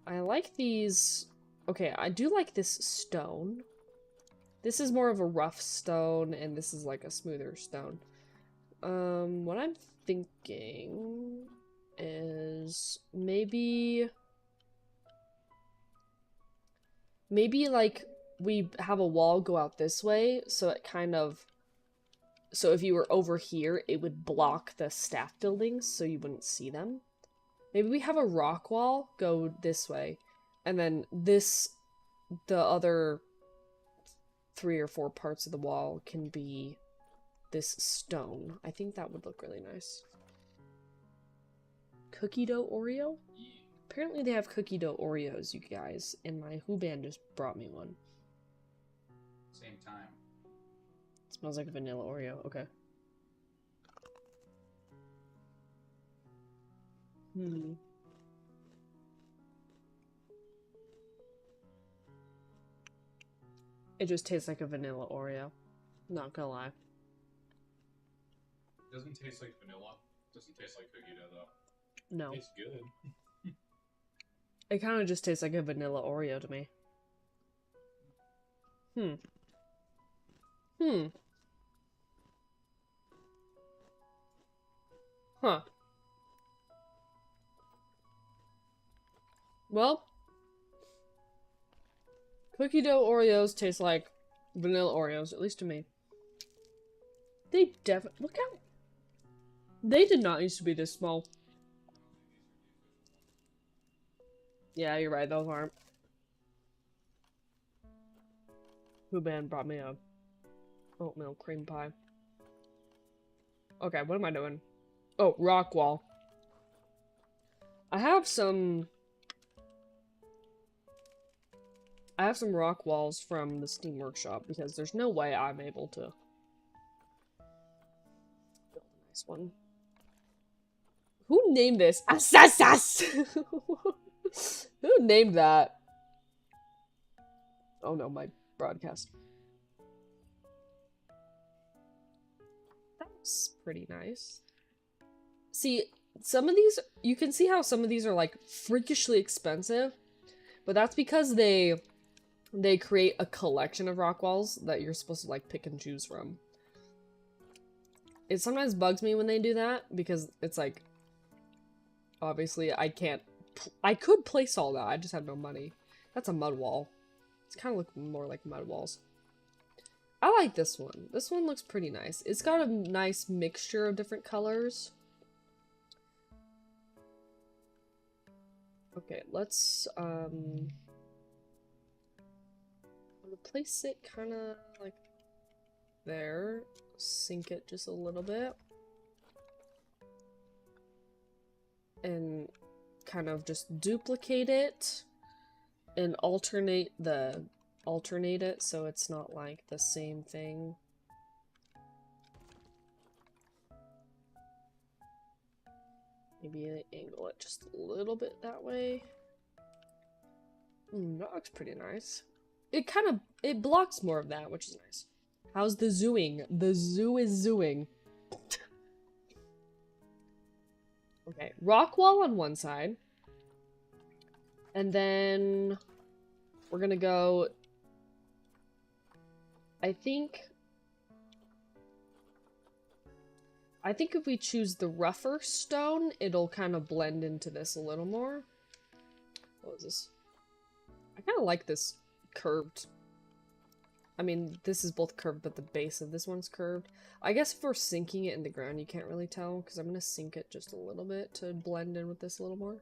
Speaker 1: I like these. Okay, I do like this stone. This is more of a rough stone, and this is like a smoother stone. What I'm thinking is maybe like we have a wall go out this way, so it kind of, so if you were over here, it would block the staff buildings so you wouldn't see them. Maybe we have a rock wall go this way, and then this, the other 3 or 4 parts of the wall can be this stone. I think that would look really nice. Cookie dough Oreo? Apparently they have cookie dough Oreos, you guys, and my Who Band just brought me one.
Speaker 2: Same time.
Speaker 1: It smells like a vanilla Oreo. Okay. It just tastes like a vanilla Oreo. Not gonna lie.
Speaker 2: It doesn't taste like vanilla. It doesn't taste like cookie dough though.
Speaker 1: No.
Speaker 2: It tastes good.
Speaker 1: It kind of just tastes like a vanilla Oreo to me. Huh. Well, cookie dough Oreos taste like vanilla Oreos, at least to me. They definitely, look how, they did not used to be this small. Yeah, you're right, those aren't. Who Band brought me a oatmeal cream pie. Okay, what am I doing? Oh, rock wall. I have some rock walls from the Steam Workshop because there's no way I'm able to build a nice one. Who named this? Assasas! Who named that? Oh no, my broadcast. That's pretty nice. See, some of these, you can see how some of these are like freakishly expensive, but that's because they create a collection of rock walls that you're supposed to like pick and choose from. It sometimes bugs me when they do that because it's like, obviously I could place all that, I just have no money. That's a mud wall. It's kind of look more like mud walls. I like this one. This one looks pretty nice. It's got a nice mixture of different colors. Okay, let's I'm gonna place it kind of like there. Sink it just a little bit. And kind of just duplicate it and alternate it so it's not like the same thing. Maybe I angle it just a little bit that way. That looks pretty nice. It blocks more of that, which is nice. How's the zooing? The zoo is zooing. Okay, rock wall on one side. And then we're gonna go, I think if we choose the rougher stone, it'll kind of blend into this a little more. What is this? I kind of like this curved. I mean, this is both curved, but the base of this one's curved. I guess if we're sinking it in the ground, you can't really tell, because I'm going to sink it just a little bit to blend in with this a little more.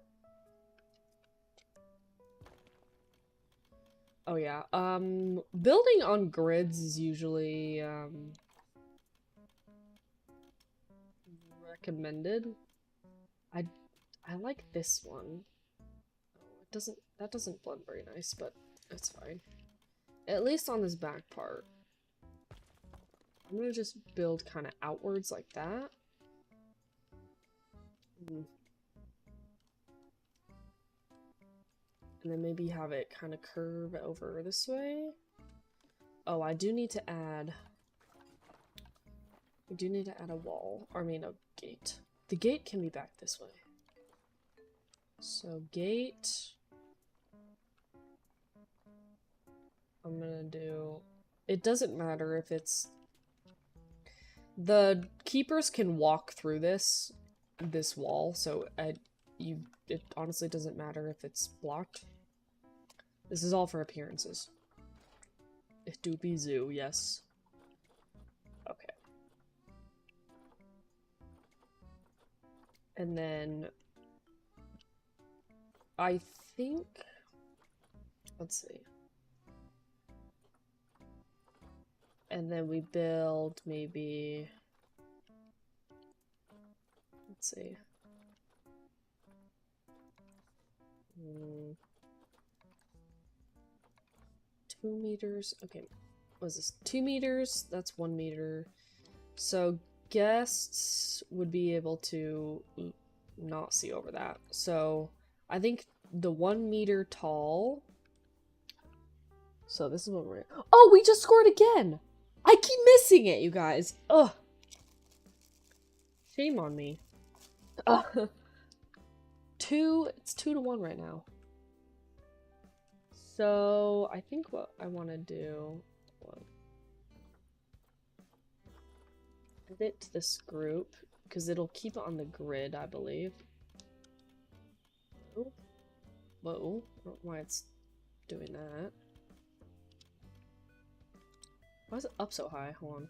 Speaker 1: Oh yeah, building on grids is usually, recommended. I like this one. Oh, that doesn't blend very nice, but it's fine. At least on this back part. I'm gonna just build kind of outwards like that. And then maybe have it kind of curve over this way. Oh, I do need to add... We do need to add a wall. Or I mean a gate. The gate can be back this way. So gate... I'm gonna do... It doesn't matter if it's... The keepers can walk through this wall, so it honestly doesn't matter if it's blocked. This is all for appearances. Doopy zoo, yes. Okay. And then I think, let's see. And then we build maybe, let's see. 2 meters. Okay, what is this? 2 meters? That's 1 meter. So guests would be able to not see over that. So I think the 1 meter tall. So this is what we're. Oh, we just scored again! I keep missing it, you guys. Ugh. Shame on me. It's 2-1 right now. So I think what I want to do, edit this group because it'll keep it on the grid, I believe. Oh. Whoa, I don't know why it's doing that. Why is it up so high? Hold on.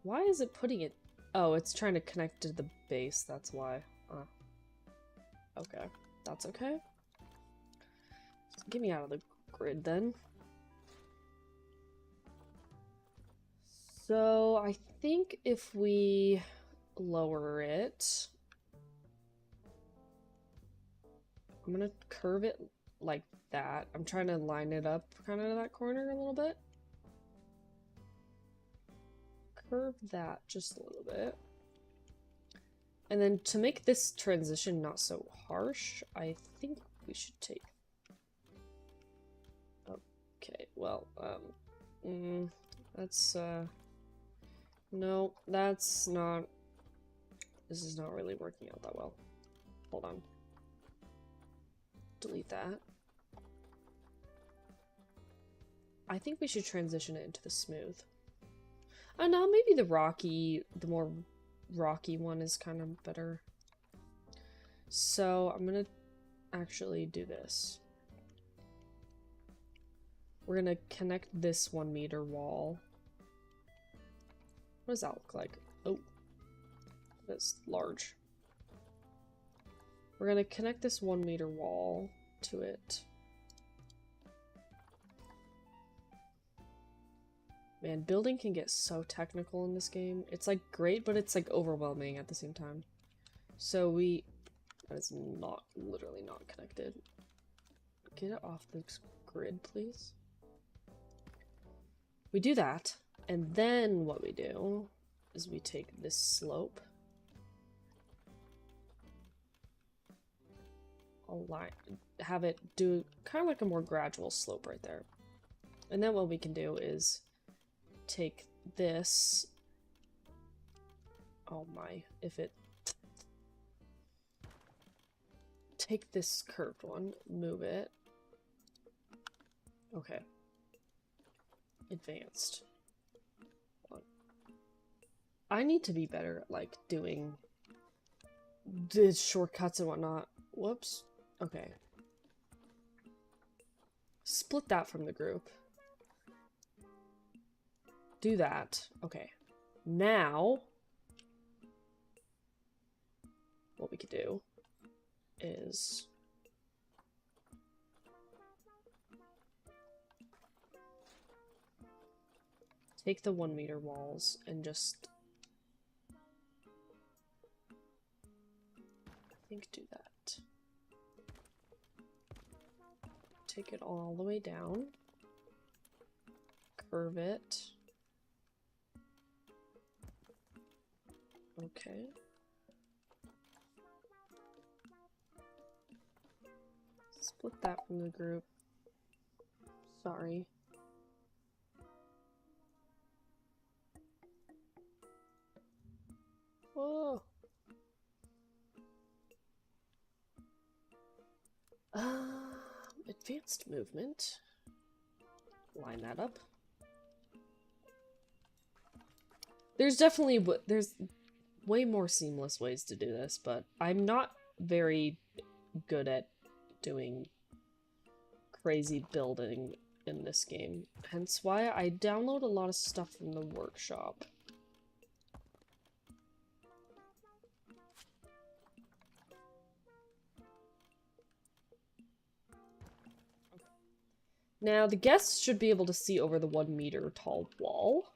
Speaker 1: Why is it putting it? Oh, it's trying to connect to the base, that's why. Okay, that's okay. Just get me out of the grid then. So I think if we lower it, I'm gonna curve it like that. I'm trying to line it up kind of to that corner a little bit. Curve that just a little bit. And then to make this transition not so harsh, I think we should take... Okay, well, that's, no, that's not... This is not really working out that well. Hold on. Delete that. I think we should transition it into the smooth. No, maybe the more rocky one is kind of better. So I'm gonna actually do this. We're gonna connect this 1 meter wall. What does that look like? Oh, that's large. We're gonna connect this 1 meter wall to it. Man, building can get so technical in this game. It's like great, but it's like overwhelming at the same time. So that is not, literally not connected. Get it off the grid, please. We do that, and then what we do is we take this slope. Have it do kind of like a more gradual slope right there. And then what we can do is take this. Oh my, take this curved one, move it. Okay. Advanced. Hold on. I need to be better at like doing the shortcuts and whatnot. Whoops. Okay. Split that from the group. Do that. Okay. Now, what we could do is take the 1 meter walls and just, I think, do that. Take it all the way down. Curve it. Okay. split that from the group. Sorry. Whoa. Advanced movement. Line that up. There's definitely there's way more seamless ways to do this, but I'm not very good at doing crazy building in this game. Hence why I download a lot of stuff from the workshop. Now, the guests should be able to see over the 1 meter tall wall.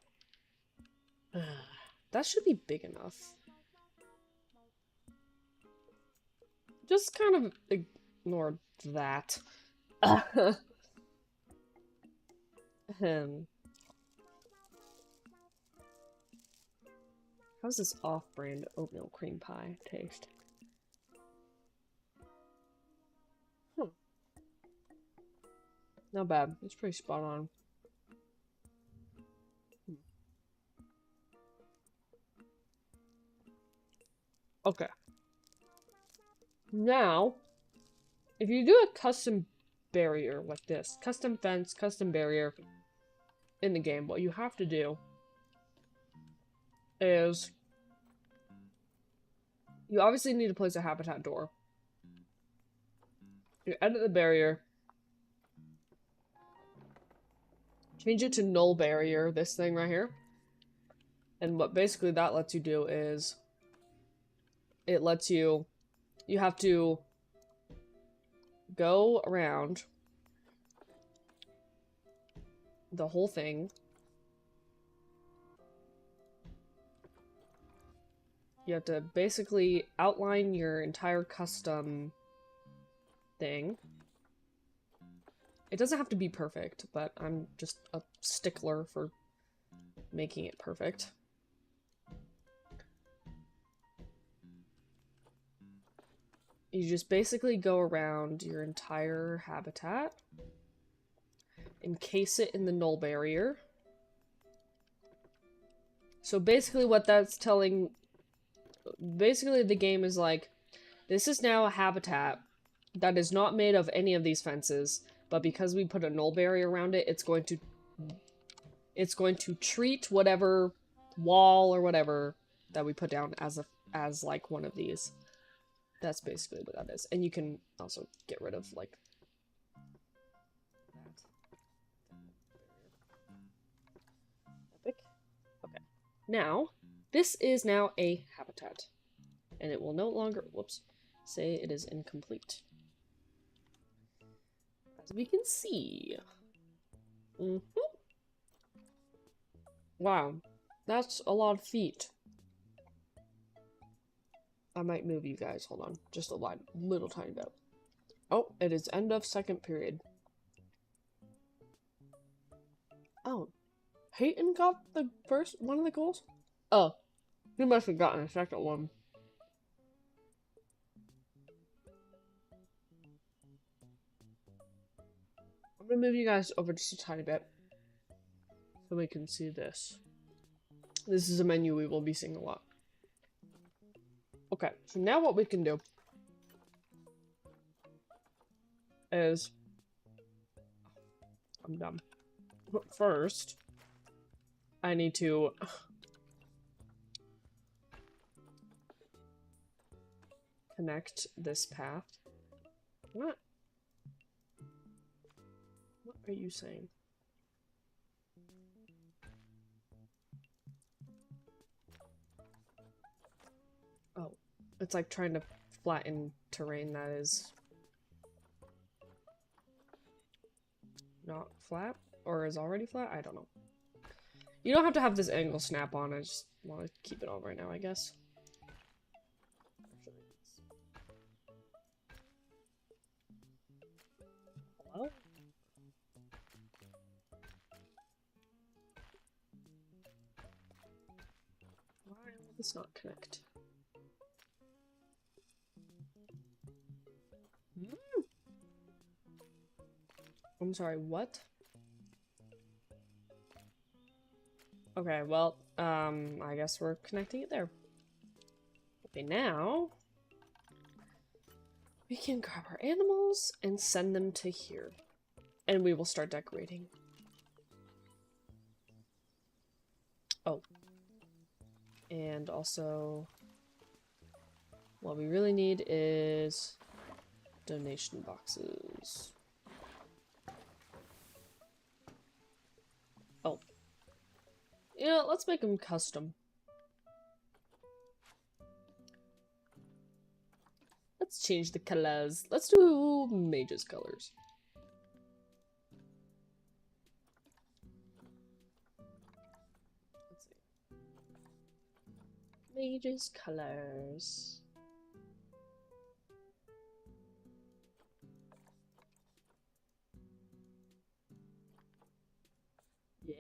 Speaker 1: That should be big enough. Just kind of ignore that. How's this off-brand oatmeal cream pie taste? Not bad. It's pretty spot on. Okay. Now, if you do a custom barrier like this, custom fence, custom barrier in the game, what you have to do is you obviously need to place a habitat door. You edit the barrier. Change it to null barrier, this thing right here. And what basically that lets you do is it lets you have to go around the whole thing. You have to basically outline your entire custom thing. It doesn't have to be perfect, but I'm just a stickler for making it perfect. You just basically go around your entire habitat, encase it in the null barrier. So basically what that's telling... Basically the game is like, this is now a habitat that is not made of any of these fences, but because we put a null barrier around it, it's going to treat whatever wall or whatever that we put down as like one of these. That's basically what that is. And you can also get rid of like that. Epic. Okay. Now, this is now a habitat. And it will no longer, whoops, say it is incomplete. As we can see. Wow. That's a lot of feet. I might move you guys. Hold on. Just a little tiny bit. Oh, it is end of second period. Oh. Hayton got the first one of the goals? Oh. He must have gotten a second one. I'm gonna move you guys over just a tiny bit so we can see this. This is a menu we will be seeing a lot. Okay, so now what we can do is... I'm done. First, I need to... connect this path. What? What are you saying? Oh, it's like trying to flatten terrain that is not flat or is already flat. I don't know. You don't have to have this angle snap on. I just want to keep it on right now, I guess. Hello? Why will this not connect? I'm sorry, what? Okay, well, I guess we're connecting it there. Okay, now we can grab our animals and send them to here. And we will start decorating. Oh. And also, what we really need is donation boxes. Oh. You know, let's make them custom. Let's change the colors. Let's do Mage's colors. Let's see. Mage's colors. Yeah,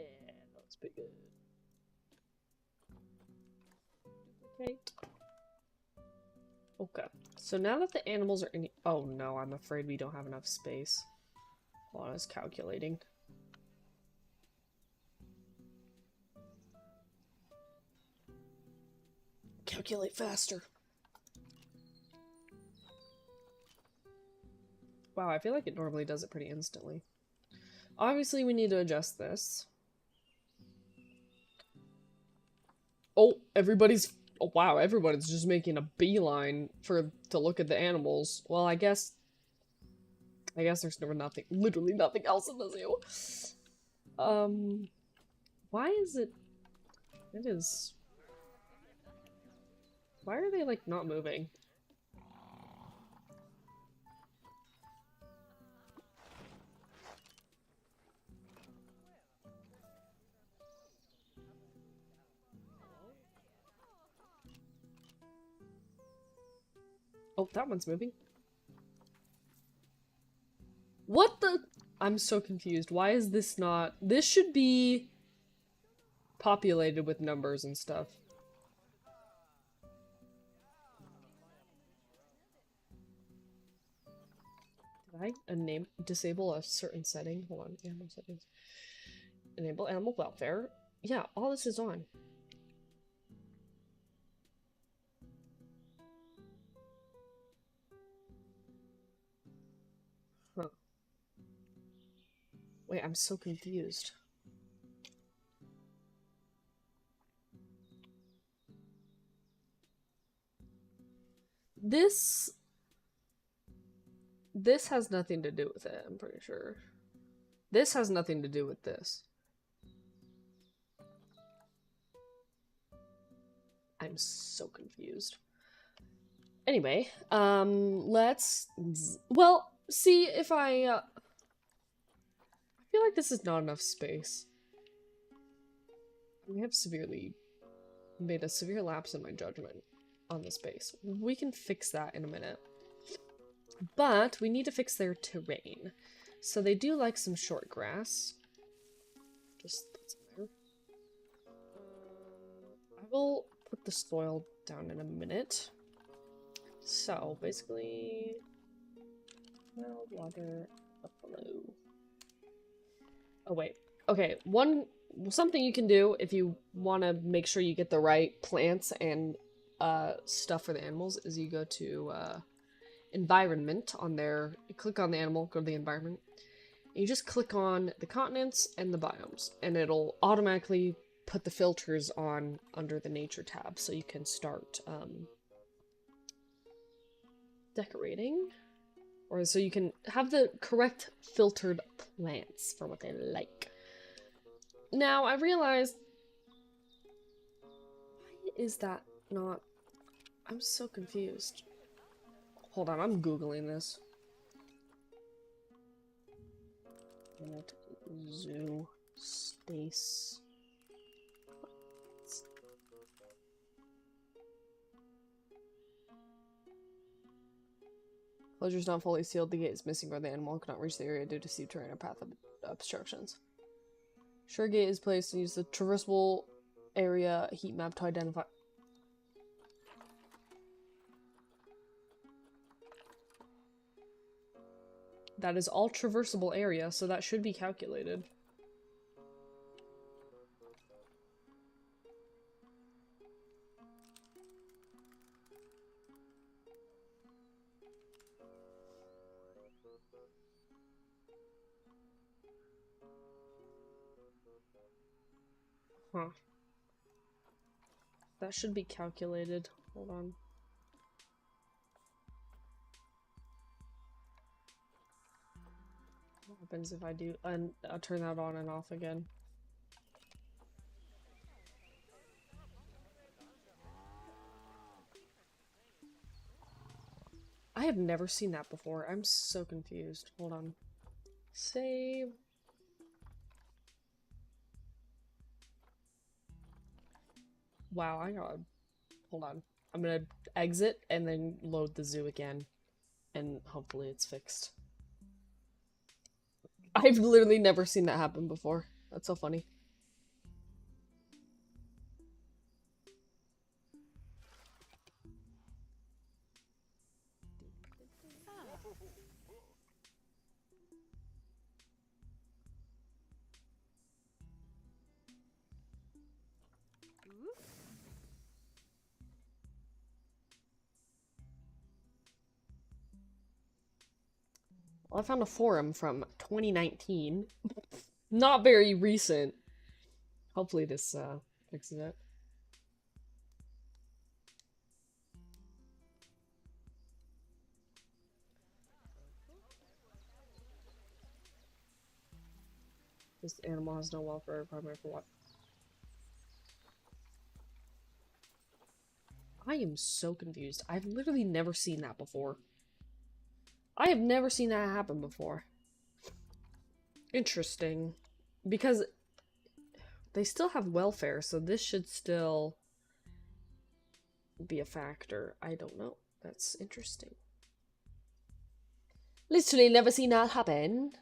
Speaker 1: that's pretty good. Duplicate. Okay, so now that the animals are in— oh no, I'm afraid we don't have enough space. Hold on, I was calculating. Calculate faster. Wow, I feel like it normally does it pretty instantly. Obviously, we need to adjust this. Oh, everybody's— oh wow, everybody's just making a beeline to look at the animals. Well, I guess there's nothing, literally nothing else in the zoo. Why is it? It is. Why are they like not moving? Oh, that one's moving. What the? I'm so confused. Why is this not— this should be populated with numbers and stuff. Did I disable a certain setting? Hold on, animal settings. Enable animal welfare. Yeah, all this is on. Huh. Wait, I'm so confused. This has nothing to do with it, I'm pretty sure. This has nothing to do with this. I'm so confused. Anyway, let's— well, see if I feel like this is not enough space. We have made a severe lapse in my judgment on the space. We can fix that in a minute. But we need to fix their terrain. So they do like some short grass. Just put some there. I will put the soil down in a minute. So basically, well, water, buffalo. Oh wait. Okay, something you can do if you want to make sure you get the right plants and stuff for the animals is you go to environment on there, you click on the animal, go to the environment, and you just click on the continents and the biomes, and it'll automatically put the filters on under the nature tab so you can start decorating, or so you can have the correct filtered plants for what they like. Now I realized, why is that not— I'm so confused. Hold on, I'm googling this. Zoo space. Closure is not fully sealed. The gate is missing or the animal cannot reach the area due to steep terrain or path obstructions. Sure gate is placed and use the traversable area heat map to identify. That is all traversable area, so that should be calculated. Huh. That should be calculated. Hold on. What happens if I do and I'll turn that on and off again? I have never seen that before. I'm so confused. Hold on. Save. Wow, I gotta... Hold on. I'm gonna exit and then load the zoo again. And hopefully it's fixed. I've literally never seen that happen before. That's so funny. Well, I found a forum from 2019. Not very recent. Hopefully this fixes it. This animal has no welfare requirement for what? I am so confused. I've literally never seen that before. I have never seen that happen before. Interesting. Because they still have welfare, so this should still be a factor. I don't know. That's interesting. Literally never seen that happen.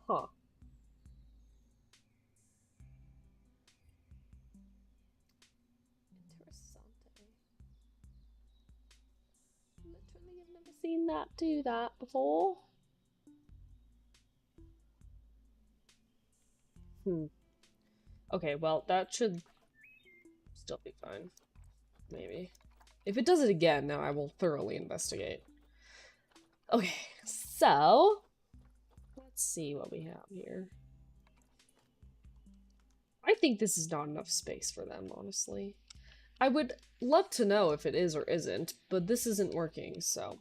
Speaker 1: Huh. Interessante. Literally, I've never seen that do that before. Okay, well, that should still be fine. Maybe. If it does it again, now I will thoroughly investigate. Okay, so... let's see what we have here. I think this is not enough space for them, honestly. I would love to know if it is or isn't, but this isn't working, so...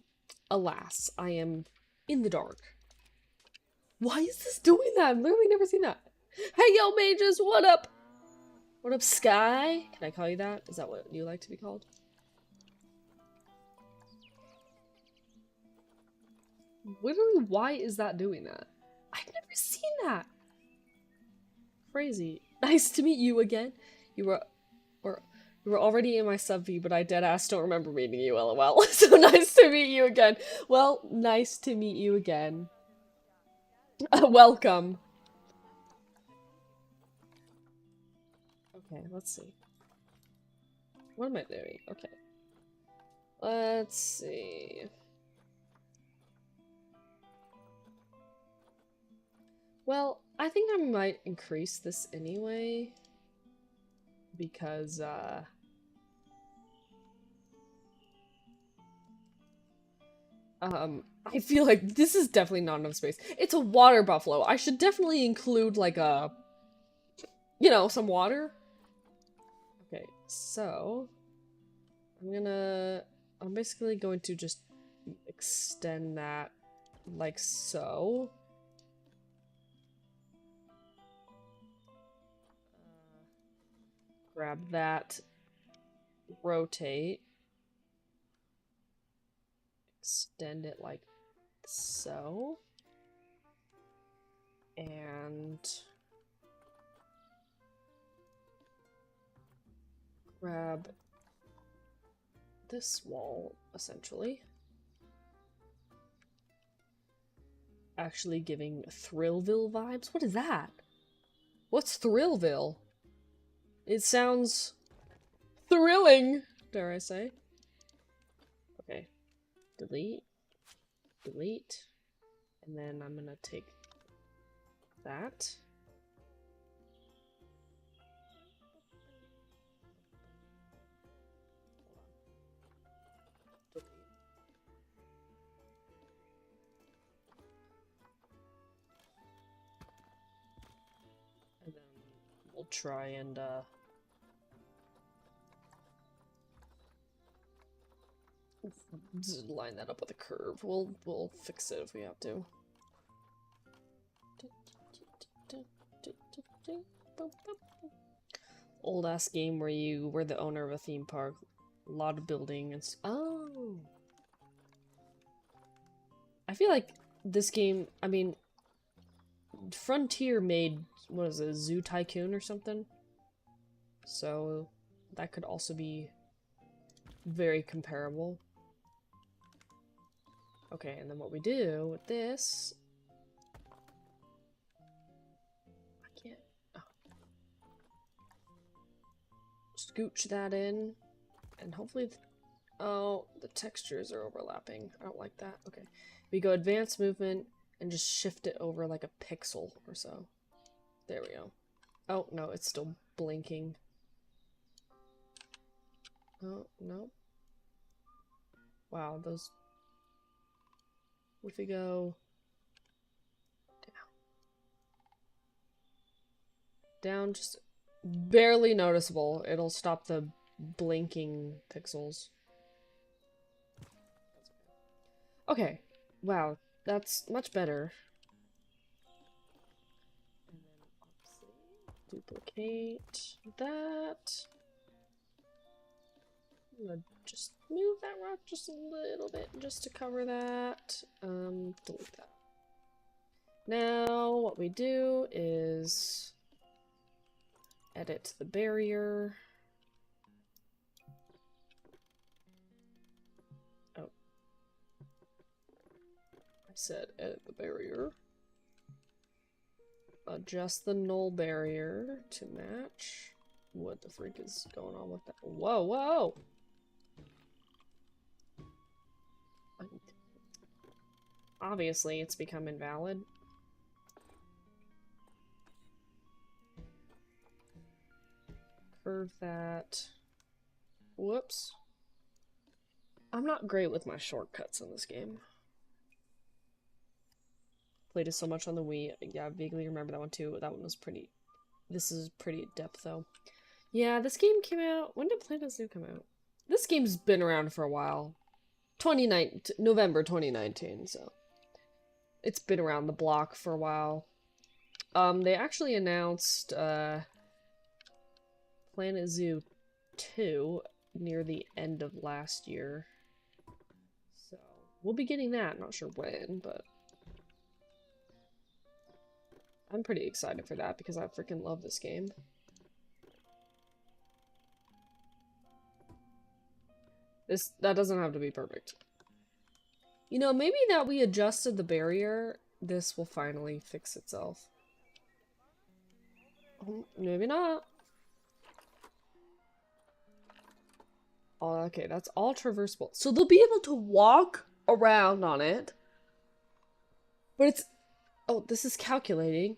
Speaker 1: alas, I am in the dark. Why is this doing that? I've literally never seen that. Hey, yo, mages, what up? What up, Sky? Can I call you that? Is that what you like to be called? Literally, why is that doing that? I've never seen that. Crazy. Nice to meet you again. You were already in my sub feed, but I deadass don't remember meeting you, lol. So nice to meet you again. Well, nice to meet you again. Welcome. Okay, let's see. What am I doing? Okay. Let's see. Well, I think I might increase this anyway. Because, I feel like this is definitely not enough space. It's a water buffalo. I should definitely include, like, you know, some water. Okay, so... I'm basically going to just extend that like so. Grab that, rotate, extend it like so, and grab this wall, essentially. Actually giving Thrillville vibes? What is that? What's Thrillville? It sounds thrilling, dare I say. Okay. Delete. delete. And then I'm gonna take that. Delete. And then we'll try and line that up with a curve. We'll fix it if we have to. Old ass game where you were the owner of a theme park, a lot of building and oh. I feel like this game, I mean, Frontier made, what is it, Zoo Tycoon or something? So that could also be very comparable. Okay, and then what we do with this... I can't... Oh. Scooch that in, and hopefully... Oh, the textures are overlapping. I don't like that. Okay. We go advanced movement, and just shift it over like a pixel or so. There we go. Oh, no, it's still blinking. Oh, no. Wow, those... If we go... Down, just barely noticeable. It'll stop the blinking pixels. Okay. Wow, that's much better. And then duplicate that. I'm gonna just move that rock just a little bit just to cover that. Delete that. Now what we do is edit the barrier. Oh. I said edit the barrier. Adjust the null barrier to match. What the freak is going on with that? Whoa, whoa! Obviously, it's become invalid. Curve that. Whoops. I'm not great with my shortcuts in this game. Played it so much on the Wii. Yeah, I vaguely remember that one too. That one was pretty... This is pretty depth though. Yeah, this game came out... When did Planet Zoo come out? This game's been around for a while. November 2019, so... It's been around the block for a while. They actually announced, Planet Zoo 2 near the end of last year. So, we'll be getting that. Not sure when, but... I'm pretty excited for that because I freaking love this game. That doesn't have to be perfect. You know, maybe that we adjusted the barrier, this will finally fix itself. Maybe not. Oh, okay, that's all traversable. So they'll be able to walk around on it. But it's... Oh, this is calculating.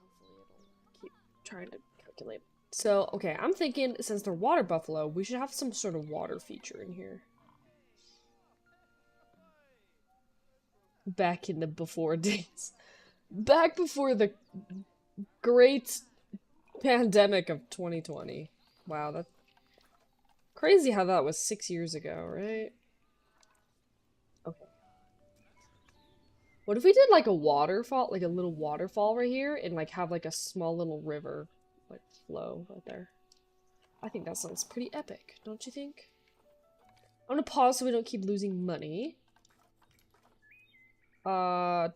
Speaker 1: Hopefully it'll keep trying to calculate. So, okay, I'm thinking, since they're water buffalo, we should have some sort of water feature in here. Back in the before days. Back before the great pandemic of 2020. Wow, that's crazy how that was 6 years ago, right? Okay. What if we did like a waterfall, like a little waterfall right here, and like have like a small little river, like flow right there? I think that sounds pretty epic, don't you think? I'm gonna pause so we don't keep losing money. Where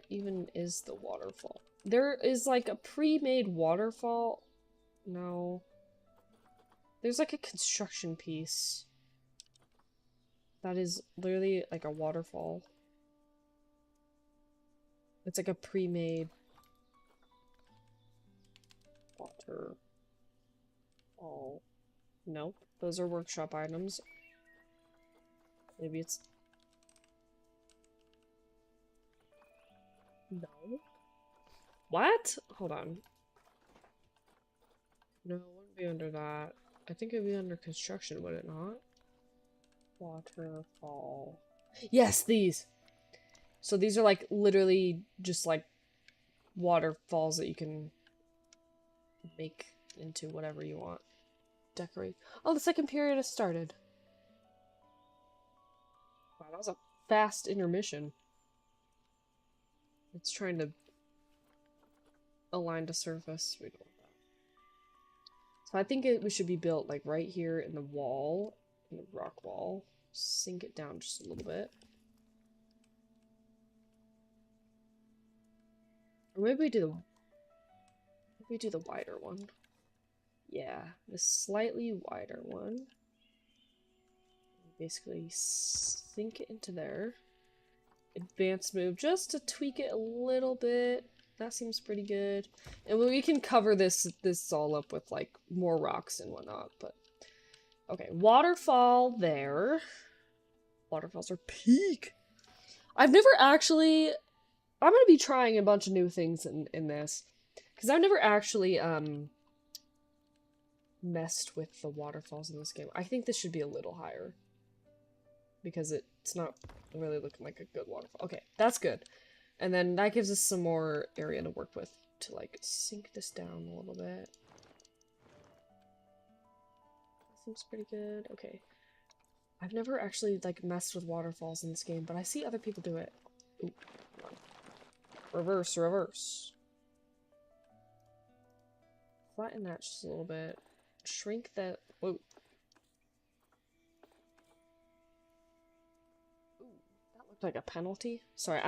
Speaker 1: even is the waterfall? There is like a pre-made waterfall. No. There's like a construction piece. That is literally like a waterfall. It's like a pre-made waterfall. Nope. Those are workshop items. Maybe it's... No. What? Hold on. No, it wouldn't be under that. I think it'd be under construction, would it not? Waterfall. Yes, these! So these are like literally just like waterfalls that you can make into whatever you want. Decorate. Oh, the second period has started. Wow, that was a fast intermission. It's trying to align to surface. We don't want that. So I think we should be built like right here in the wall, in the rock wall. Sink it down just a little bit. Or maybe we do the wider one. Yeah, the slightly wider one. Basically sink it into there. Advanced move just to tweak it a little bit. That seems pretty good. And we can cover this all up with like more rocks and whatnot, but okay, waterfall there. Waterfalls are peak. I've never actually I'm gonna be trying a bunch of new things in this. Because I've never actually messed with the waterfalls in this game. I think this should be a little higher. Because it's not really looking like a good waterfall. Okay, that's good. And then that gives us some more area to work with to like sink this down a little bit. That seems pretty good. Okay. I've never actually like messed with waterfalls in this game, but I see other people do it. Ooh. Reverse, reverse. Flatten that just a little bit. Shrink that. Whoa. That looked like a penalty. Sorry,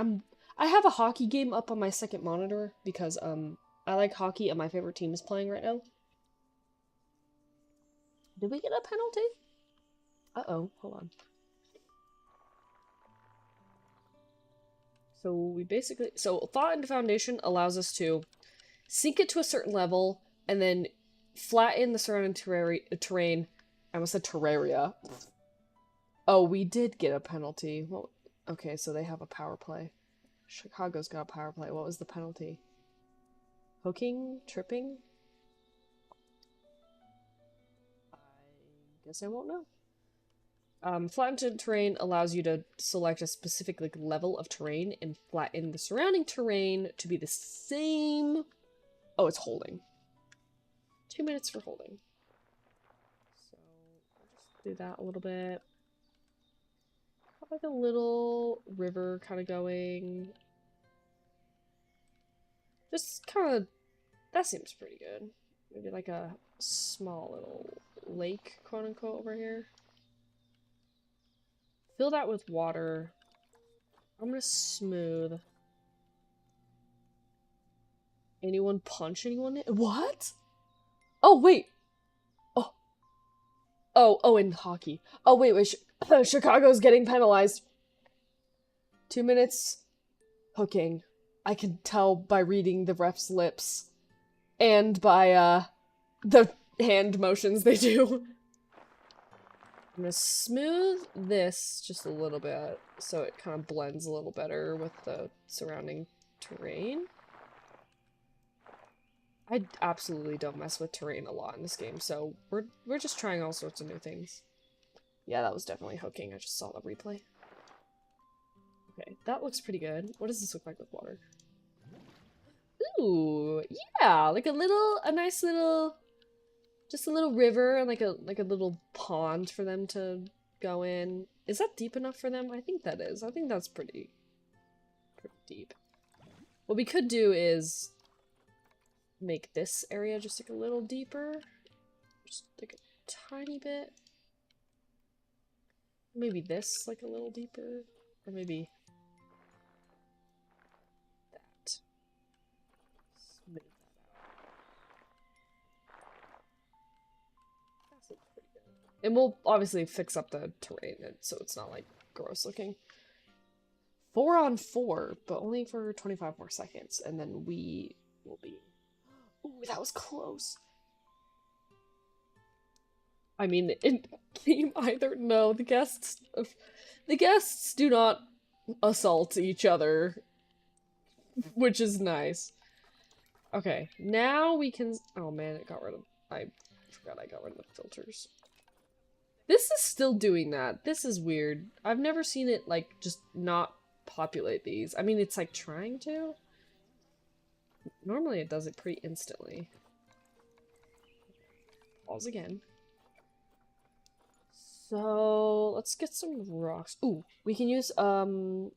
Speaker 1: I have a hockey game up on my second monitor because I like hockey and my favorite team is playing right now. Did we get a penalty? Uh-oh, hold on. So we basically Thought into Foundation allows us to sink it to a certain level and then flatten the surrounding terrain. I almost said terraria. Oh, we did get a penalty. Well, okay, so they have a power play. Chicago's got a power play. What was the penalty? Hooking? Tripping? I guess I won't know. Flattened terrain allows you to select a specific like level of terrain and flatten the surrounding terrain to be the same. Oh, it's holding. 2 minutes for holding. So I'll just do that a little bit. Have like a little river kind of going. Just kind of, that seems pretty good. Maybe like a small little lake, quote unquote, over here. Fill that with water. I'm gonna smooth. Anyone punch anyone? What? Oh, wait. Oh. Oh, in hockey. Oh, wait. Chicago's getting penalized. 2 minutes. Hooking. I can tell by reading the ref's lips. And by, the hand motions they do. I'm gonna smooth this just a little bit so it kind of blends a little better with the surrounding terrain. I absolutely don't mess with terrain a lot in this game, so we're just trying all sorts of new things. Yeah, that was definitely hooking. I just saw the replay. Okay, that looks pretty good. What does this look like with water? Ooh, yeah, like a nice little, just a little river and like a little pond for them to go in. Is that deep enough for them? I think that is. I think that's pretty deep. What we could do is make this area just like a little deeper. Just like a tiny bit. Maybe this like a little deeper. Or maybe that. Smooth that out. That looks pretty good. And we'll obviously fix up the terrain so it's not like gross looking. 4 on 4, but only for 25 more seconds, and then we will be... Ooh, that was close. I mean, in game either. No, the guests... The guests do not assault each other, which is nice. Okay, now we can... Oh man, it got rid of... I forgot I got rid of the filters. This is still doing that. This is weird. I've never seen it, like, just not populate these. I mean, it's, like, trying to. Normally it does it pretty instantly. Pause again. So, let's get some rocks. Ooh, we can use, oh,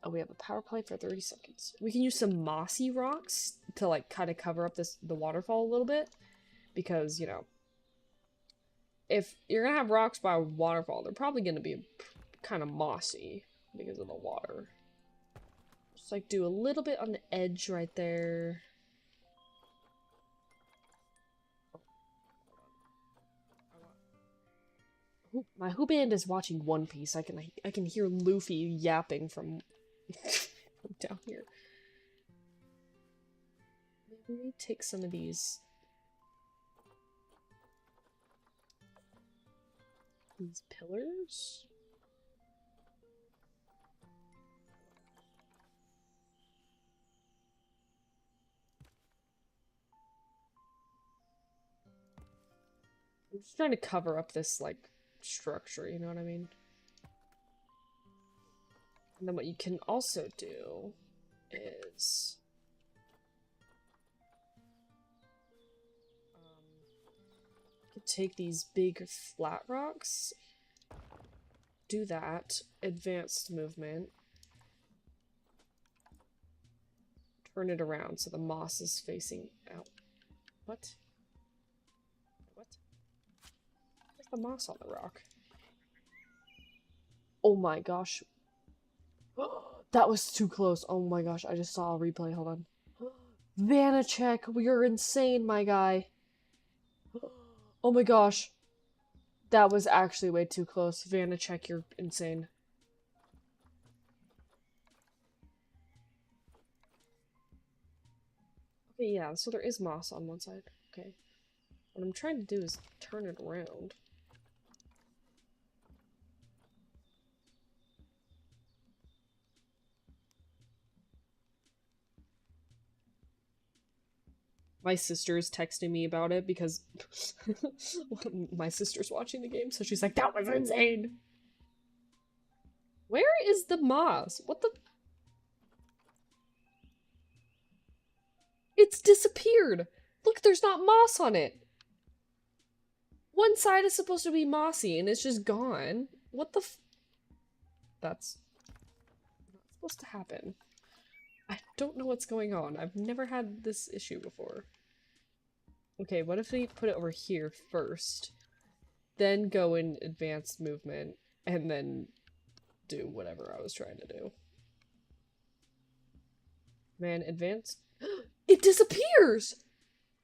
Speaker 1: we have a power play for 30 seconds. We can use some mossy rocks to, like, kind of cover up the waterfall a little bit. Because, you know, if you're gonna have rocks by a waterfall, they're probably gonna be kind of mossy because of the water. Just, like, do a little bit on the edge right there. My who band is watching One Piece. I can hear Luffy yapping from down here. Maybe we take some of these pillars. I'm just trying to cover up this, like, structure, you know what I mean? And then what you can also do is you can take these big flat rocks, do that, advanced movement, turn it around so the moss is facing out. What? The moss on the rock. Oh my gosh. That was too close. Oh my gosh, I just saw a replay. Hold on. Vanacek, you're insane, my guy. Oh my gosh. That was actually way too close. Vanacek, you're insane. Okay, yeah, so there is moss on one side. Okay. What I'm trying to do is turn it around. My sister's texting me about it because my sister's watching the game, so she's like, that was insane! Where is the moss? What the... It's disappeared! Look, there's not moss on it! One side is supposed to be mossy, and it's just gone. What the f... That's not supposed to happen. I don't know what's going on. I've never had this issue before. Okay, what if we put it over here first, then go in advanced movement, and then do whatever I was trying to do. Man, advanced... It disappears!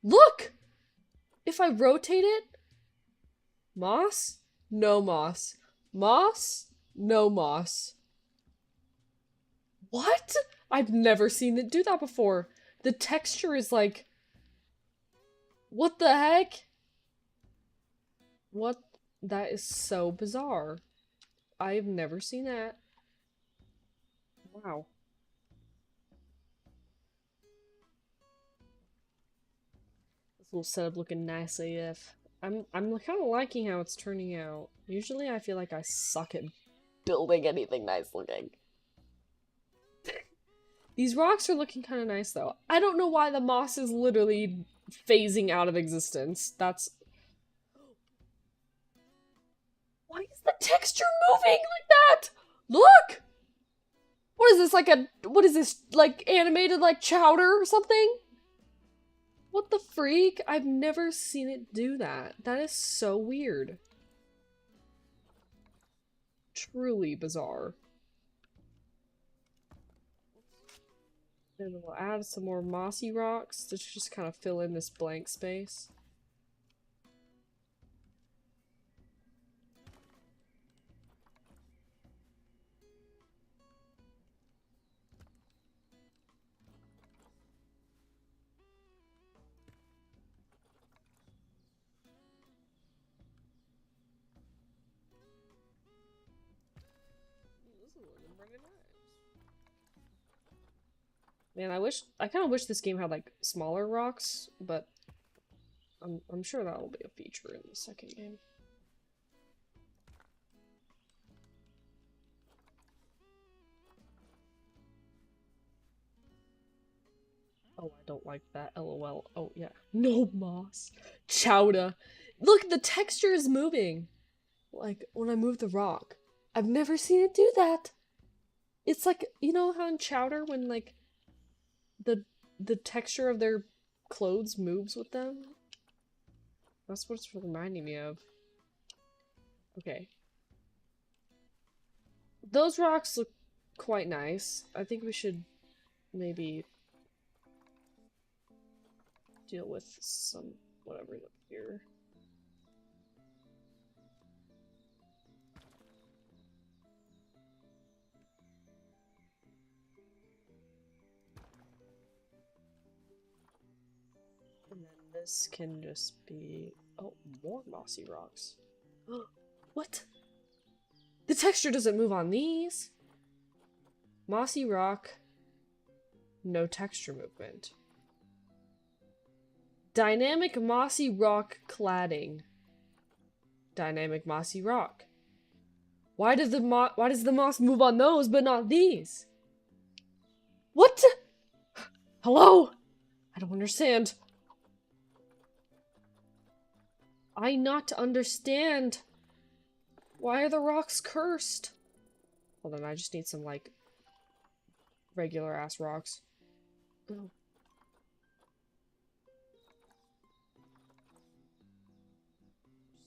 Speaker 1: Look! If I rotate it... Moss? No moss. Moss? No moss. What? I've never seen it do that before. The texture is like... What the heck? What? That is so bizarre. I've never seen that. Wow. This little setup looking nice AF. I'm kind of liking how it's turning out. Usually I feel like I suck at building anything nice looking. These rocks are looking kind of nice though. I don't know why the moss is literally phasing out of existence. That's... Why is the texture moving like that? Look! What is this, like a... What is this, like, animated, like, chowder or something? What the freak? I've never seen it do that. That is so weird. Truly bizarre. And we'll add some more mossy rocks to just kind of fill in this blank space. This is looking pretty nice. Man, I kind of wish this game had like smaller rocks, but I'm sure that'll be a feature in the second game. Oh, I don't like that. LOL. Oh, yeah. No moss. Chowder. Look, the texture is moving. Like, when I move the rock. I've never seen it do that. It's like, you know how in Chowder when, like, the texture of their clothes moves with them? That's what it's reminding me of. Okay. Those rocks look quite nice. I think we should maybe deal with some whatever up here. And then this can just be... Oh, more mossy rocks. What? The texture doesn't move on these. Mossy rock. No texture movement. Dynamic mossy rock cladding. Dynamic mossy rock. Why does the moss move on those but not these? What? Hello? I don't understand. I not understand. Why are the rocks cursed? Hold on, I just need some, like, regular ass rocks. Oh.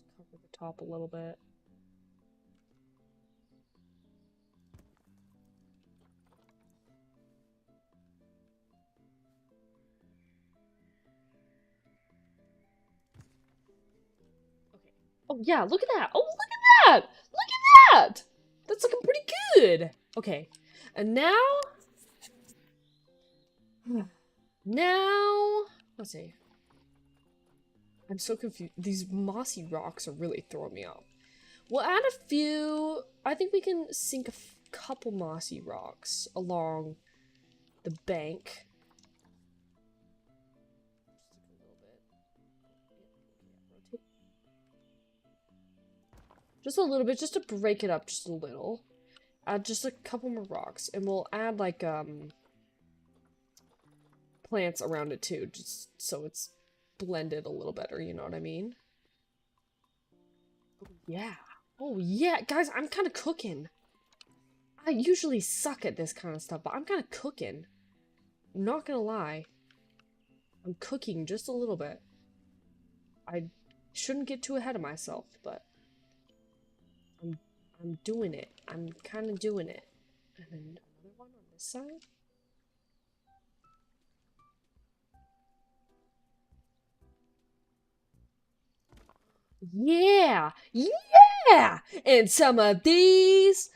Speaker 1: Just cover the top a little bit. Oh yeah, look at that! Oh, look at that! Look at that! That's looking pretty good! Okay, and now... Now... Let's see. I'm so confused. These mossy rocks are really throwing me off. We'll add a few... I think we can sink a couple mossy rocks along the bank. Just a little bit, just to break it up just a little. Add just a couple more rocks, and we'll add, like, plants around it, too, just so it's blended a little better, you know what I mean? Oh, yeah. Oh, yeah. Guys, I'm kind of cooking. I usually suck at this kind of stuff, but I'm kind of cooking. I'm not gonna lie. I'm cooking just a little bit. I shouldn't get too ahead of myself, but... I'm doing it. I'm kind of doing it. And then another one on this side. Yeah! Yeah! And some of these.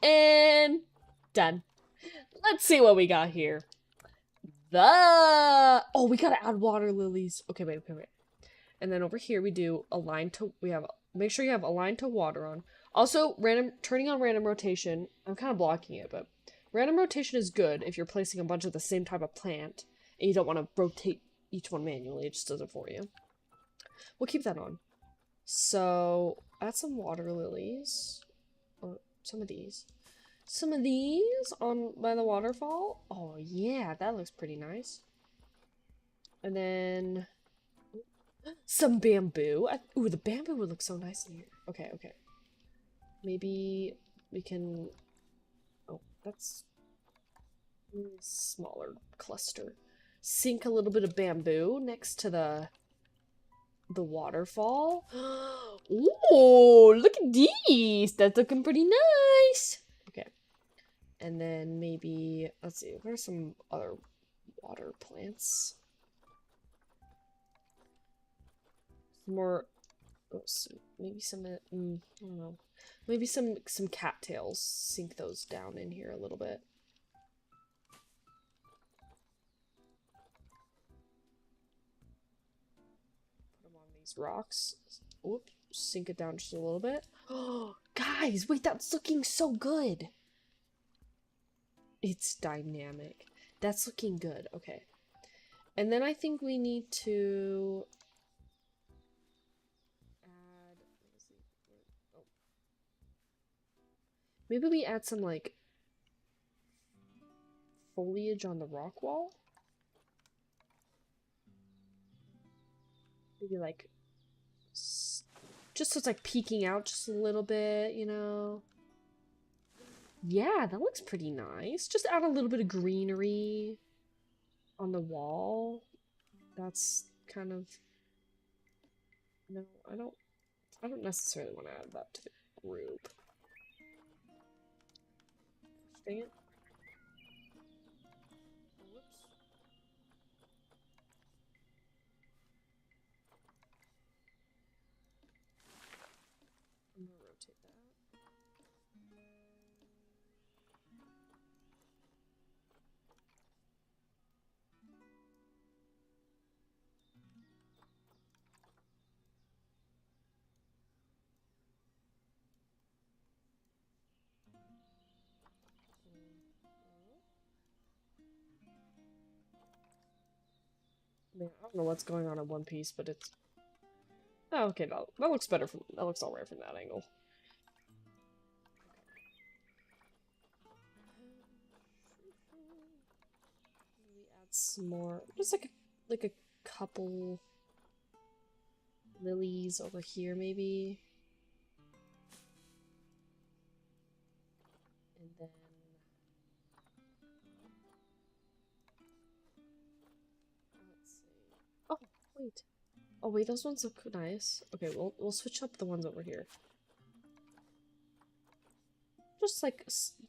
Speaker 1: And done. Let's see what we got here. Oh, we gotta add water lilies. Okay, wait. And then over here we do align to... Make sure you have align to water on. Also, turning on random rotation. I'm kind of blocking it, but random rotation is good if you're placing a bunch of the same type of plant and you don't want to rotate each one manually. It just does it for you. We'll keep that on. So, add some water lilies. Or some of these. Some of these on by the waterfall. Oh, yeah, that looks pretty nice. And then... some bamboo. Ooh, the bamboo would look so nice in here. Okay. Maybe we can... Oh, that's... smaller cluster. Sink a little bit of bamboo next to the waterfall. Ooh, look at these! That's looking pretty nice! Okay. And then maybe... Let's see, what are some other water plants? More, maybe some, I don't know, maybe some cattails. Sink those down in here a little bit. Put them on these rocks. Whoop, sink it down just a little bit. Oh, guys, wait, that's looking so good. It's dynamic. That's looking good. Okay. And then I think we need to add, let's see, oh. Maybe we add some like foliage on the rock wall. Maybe like just so it's like peeking out just a little bit, you know. Yeah, that looks pretty nice. Just add a little bit of greenery on the wall. That's kind of, no, I don't necessarily want to add that to the group. Dang it. Whoops. I'm gonna rotate that. Man, I don't know what's going on in One Piece, but it's... Oh, okay, that looks better from... That looks alright from that angle. Maybe add some more... Just like a couple... lilies over here, maybe. And then... Let's see... Oh, wait. Oh wait, those ones look nice. Okay, we'll switch up the ones over here. Just like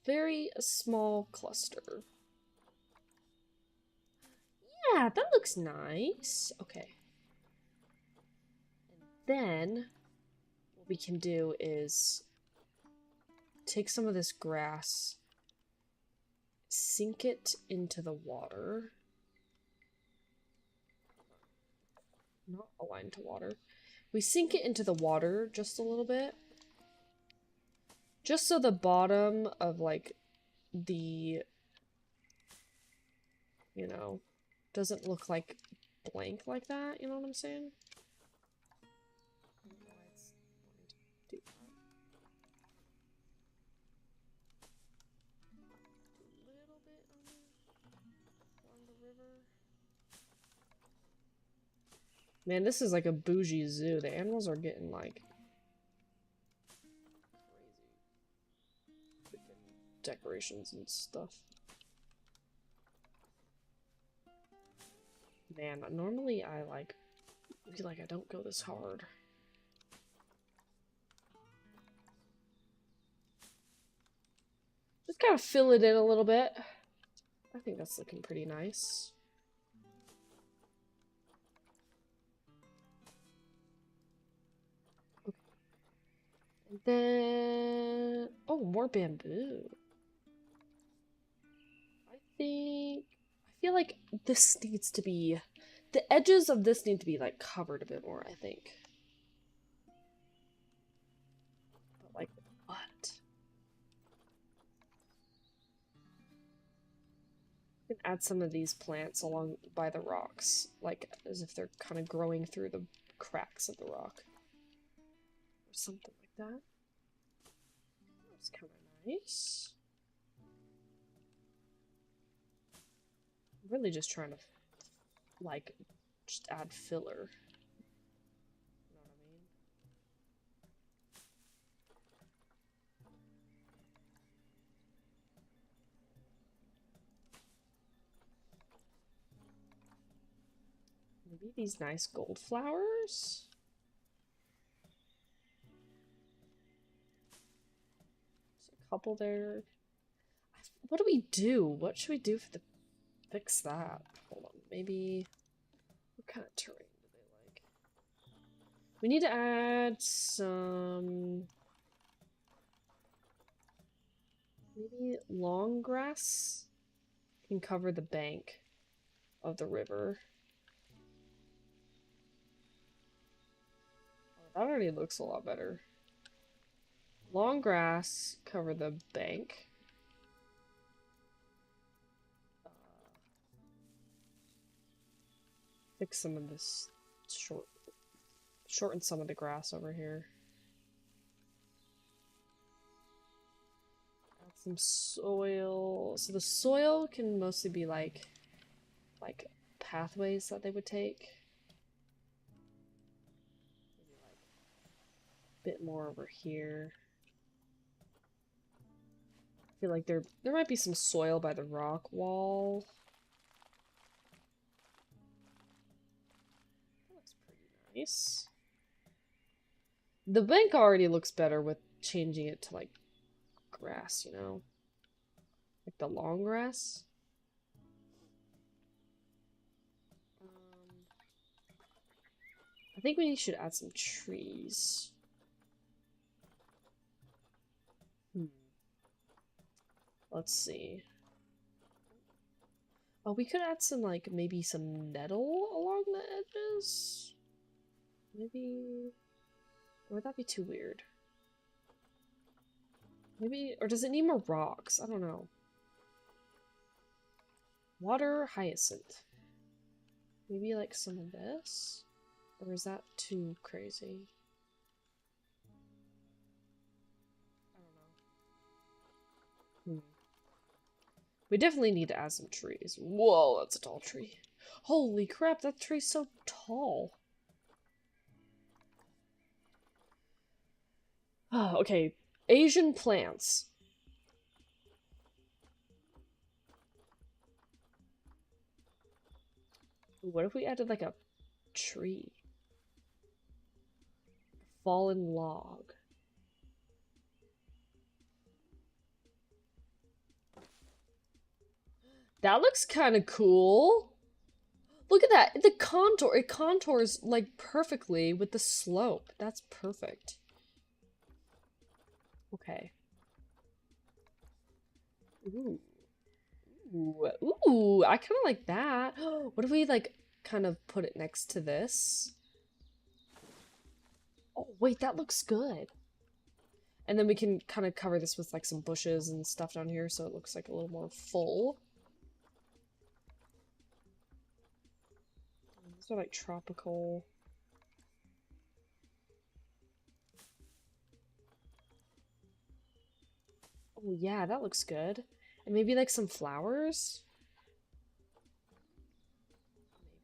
Speaker 1: very small cluster. Yeah, that looks nice. Okay. And then what we can do is take some of this grass, sink it into the water. Not aligned to water. We sink it into the water just a little bit. Just so the bottom of, like, the, you know, doesn't look like blank like that, you know what I'm saying? I don't know why it's wanting to do that. A little bit on the river. Man, this is like a bougie zoo. The animals are getting like crazy freaking decorations and stuff. Man, normally I feel like I don't go this hard. Just kind of fill it in a little bit. I think that's looking pretty nice. And then, oh, more bamboo. I feel like this needs to be, the edges of this need to be like covered a bit more, I think. But like what? You can add some of these plants along by the rocks, like as if they're kind of growing through the cracks of the rock. Or something like that. That's kind of nice. I'm really just trying to, like, just add filler. You know what I mean? Maybe these nice gold flowers? Couple there. What do we do? What should we do for the fix that? Hold on, maybe what kind of terrain do they like? We need to add some maybe long grass can cover the bank of the river. That already looks a lot better. Long grass cover the bank. Fix some of this shorten some of the grass over here. Add some soil. So the soil can mostly be like pathways that they would take. Maybe like a bit more over here. I feel like there might be some soil by the rock wall. That looks pretty nice. The bank already looks better with changing it to like grass, you know? Like the long grass. I think we should add some trees. Let's see. Oh, we could add some, like, maybe some nettle along the edges? Maybe... Or would that be too weird? Maybe... Or does it need more rocks? I don't know. Water hyacinth. Maybe, like, some of this? Or is that too crazy? I don't know. We definitely need to add some trees. Whoa, that's a tall tree. Holy crap, that tree's so tall. Oh, okay, Asian plants. What if we added like a tree? Fallen log. That looks kind of cool. Look at that. The contour. It contours like perfectly with the slope. That's perfect. Okay. Ooh. Ooh. Ooh. I kind of like that. What if we like kind of put it next to this? Oh, wait, that looks good. And then we can kind of cover this with like some bushes and stuff down here so it looks like a little more full. These are like tropical. Oh yeah, that looks good. And maybe like some flowers?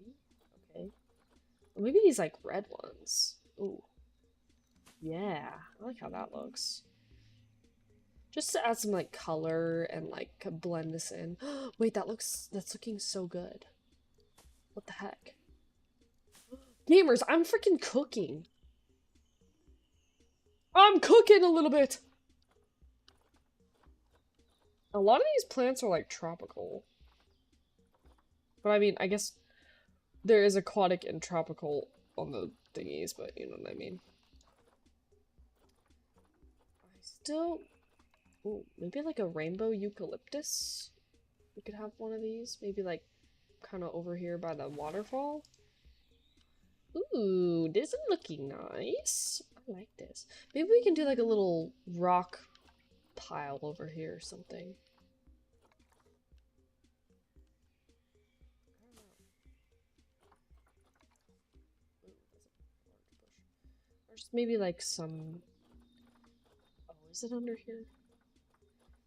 Speaker 1: Maybe? Okay. Or maybe these like red ones. Ooh. Yeah, I like how that looks. Just to add some like color and like blend this in. Wait, that's looking so good. What the heck? Gamers, I'm freaking cooking. I'm cooking a little bit. A lot of these plants are like tropical. But I mean, I guess there is aquatic and tropical on the thingies, but you know what I mean. I still... Ooh, maybe like a rainbow eucalyptus? We could have one of these. Maybe like kind of over here by the waterfall. Ooh, this is looking nice. I like this. Maybe we can do like a little rock pile over here or something. Or just maybe like some... Oh, is it under here?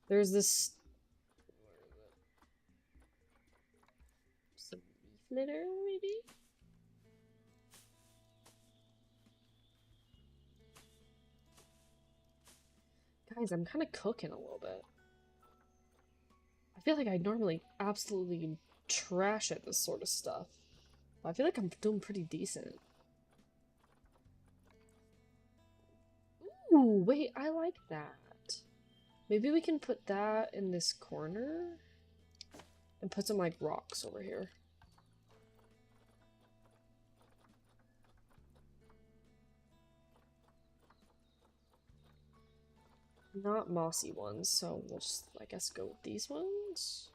Speaker 1: There's this... Some leaf litter, maybe? Guys, I'm kind of cooking a little bit. I feel like I normally absolutely trash at this sort of stuff. I feel like I'm doing pretty decent. Ooh, wait, I like that. Maybe we can put that in this corner and put some like rocks over here. Not mossy ones, so we'll just, I guess, go with these ones.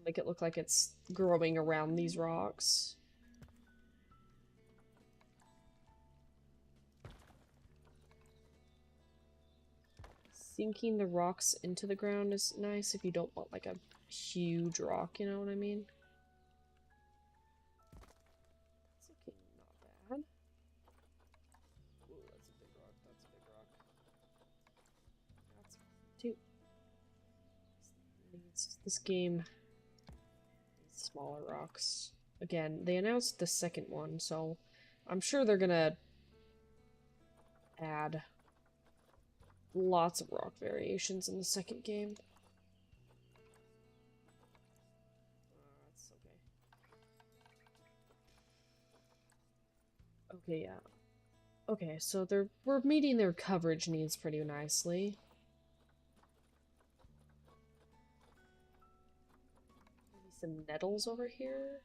Speaker 1: Make it look like it's growing around these rocks. Sinking the rocks into the ground is nice if you don't want like a huge rock, you know what I mean? That's looking not bad. Ooh, that's a big rock, that's a big rock. That's too. This game needs smaller rocks. Again, they announced the second one, so I'm sure they're gonna add lots of rock variations in the second game. That's okay. Okay, yeah. Okay, so we're meeting their coverage needs pretty nicely. Maybe some nettles over here.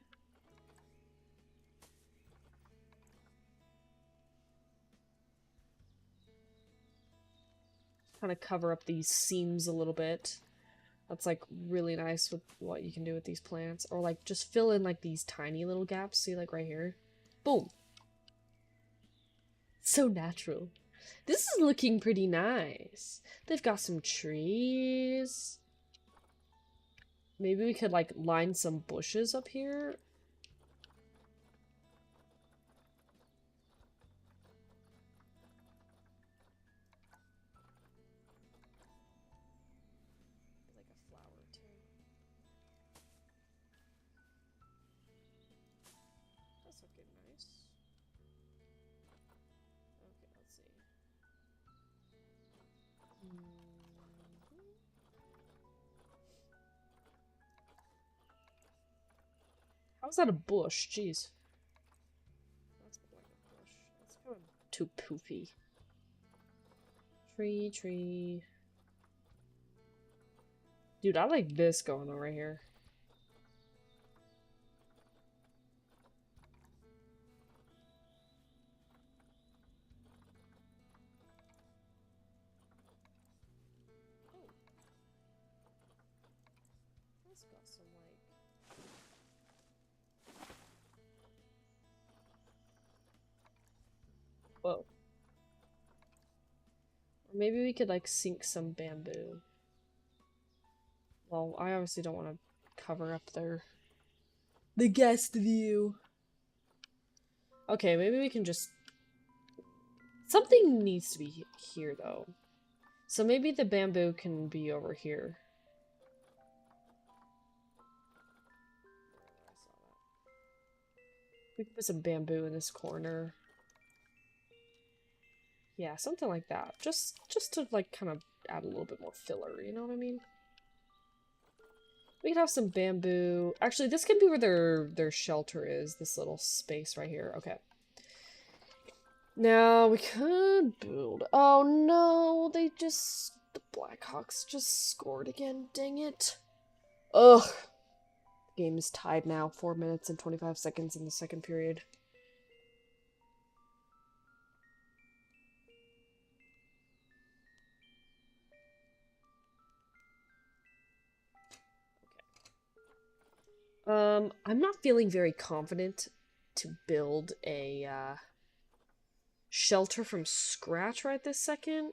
Speaker 1: Kind of cover up these seams a little bit. That's like really nice with what you can do with these plants. Or like just fill in like these tiny little gaps. See, like right here. Boom. So natural. This is looking pretty nice. They've got some trees. Maybe we could like line some bushes up here. Like a flower too. That's looking nice. Okay, let's see. How's that a bush? Jeez. That's more like a bush. That's kind of too poofy. Tree. Dude, I like this going on right here. Oh. That's got some like... Whoa. Or maybe we could like sink some bamboo. Well, I obviously don't want to cover up the guest view. Okay, maybe we can just... Something needs to be here, though. So maybe the bamboo can be over here. We can put some bamboo in this corner. Yeah, something like that. Just to, like, kind of add a little bit more filler, you know what I mean? We could have some bamboo. Actually, this could be where their shelter is. This little space right here. Okay. Now, we could build... Oh, no! The Blackhawks just scored again. Dang it. Ugh. The game is tied now. 4 minutes and 25 seconds in the second period. I'm not feeling very confident to build a, shelter from scratch right this second.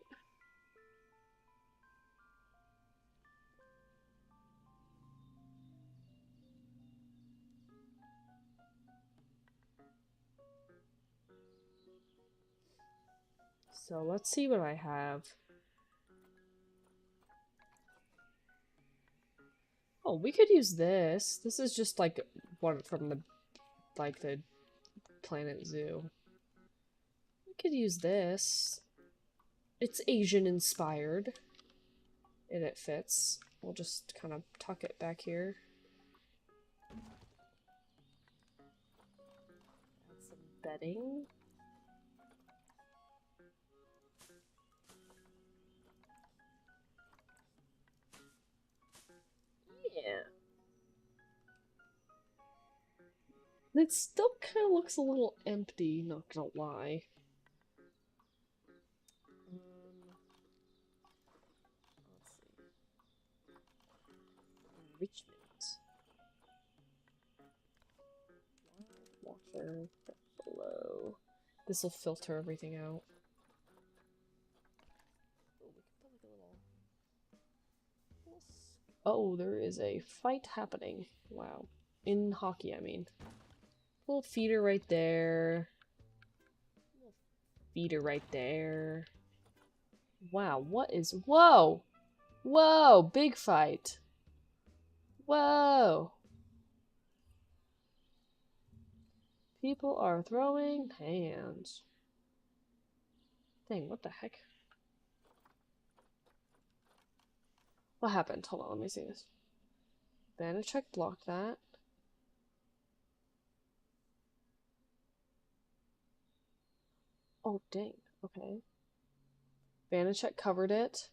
Speaker 1: So let's see what I have. Oh, we could use this. This is just like one from the Planet Zoo. We could use this. It's Asian inspired. And it fits. We'll just kind of tuck it back here. Add some bedding. Yeah. It still kind of looks a little empty, not gonna lie. Let's see. Enrichment. Filter below. This will filter everything out. Oh, there is a fight happening. Wow. In hockey, I mean. Little feeder right there. Feeder right there. Wow, what is... Whoa! Whoa! Big fight. Whoa! People are throwing hands. Dang, what the heck? What happened? Hold on, let me see this. Banachek blocked that. Oh, dang. Okay. Banachek covered it.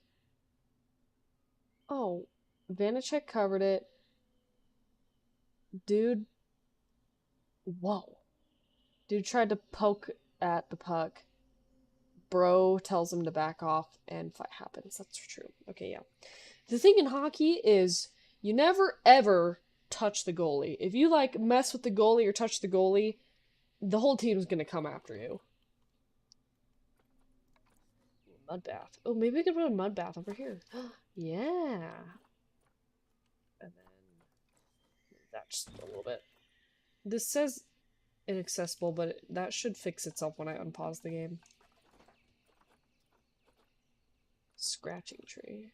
Speaker 1: Oh, Vanacek covered it. Dude. Whoa. Dude tried to poke at the puck. Bro tells him to back off and fight happens. That's true. Okay, yeah. The thing in hockey is you never ever touch the goalie. If you like mess with the goalie or touch the goalie, the whole team's gonna come after you. Mud bath. Oh, maybe we could put a mud bath over here. Yeah. And then that just a little bit. This says inaccessible, but that should fix itself when I unpause the game. Scratching tree.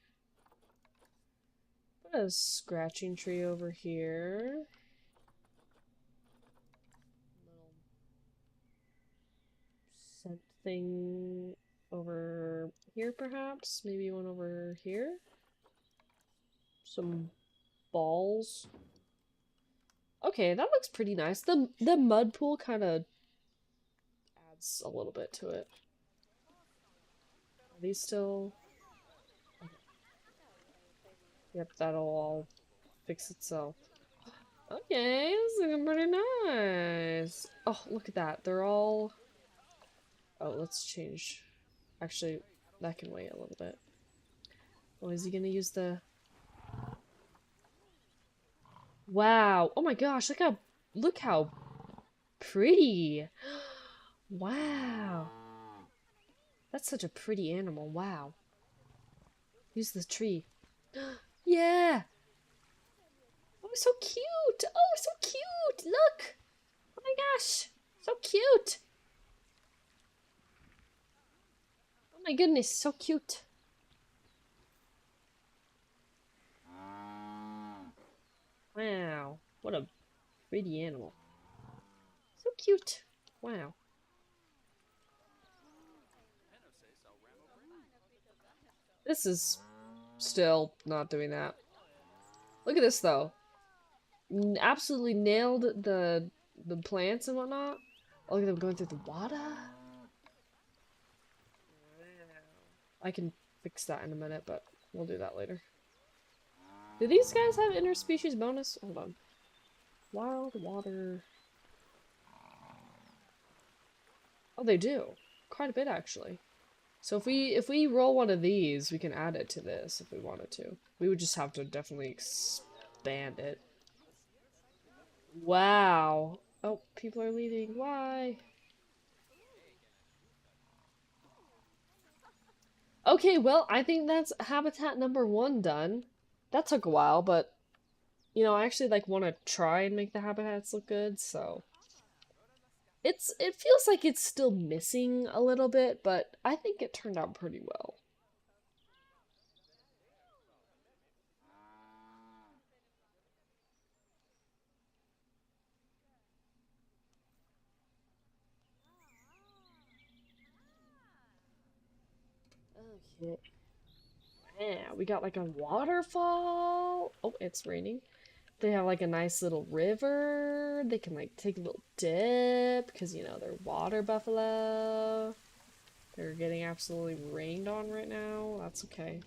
Speaker 1: Put a scratching tree over here. Little scent thing over here, perhaps? Maybe one over here? Some balls. Okay, that looks pretty nice. The mud pool kind of adds a little bit to it. Are these still... Yep, that'll all fix itself. Okay, this is looking pretty nice. Oh, look at that. They're all... Oh, let's change. Actually, that can wait a little bit. Oh, is he gonna use the... Wow. Oh my gosh, look how pretty. Wow. That's such a pretty animal. Wow. Use the tree. Yeah. Oh, so cute. Oh, so cute. Look. Oh my gosh. So cute. Oh my goodness, so cute. Wow. What a pretty animal. So cute. Wow. This is still not doing that. Look at this though. Absolutely nailed the plants and whatnot. Oh, look at them going through the water. I can fix that in a minute, but we'll do that later. Do these guys have interspecies bonus? Hold on. Wild water. Oh, they do. Quite a bit, actually. So if we roll one of these, we can add it to this if we wanted to. We would just have to definitely expand it. Wow. Oh, people are leaving. Why? Okay, well, I think that's habitat number 1 done. That took a while, but you know, I actually like want to try and make the habitats look good, so it feels like it's still missing a little bit, but I think it turned out pretty well. Okay. Yeah, we got like a waterfall. Oh, it's raining. They have like a nice little river. They can like take a little dip because, you know, they're water buffalo. They're getting absolutely rained on right now. That's okay.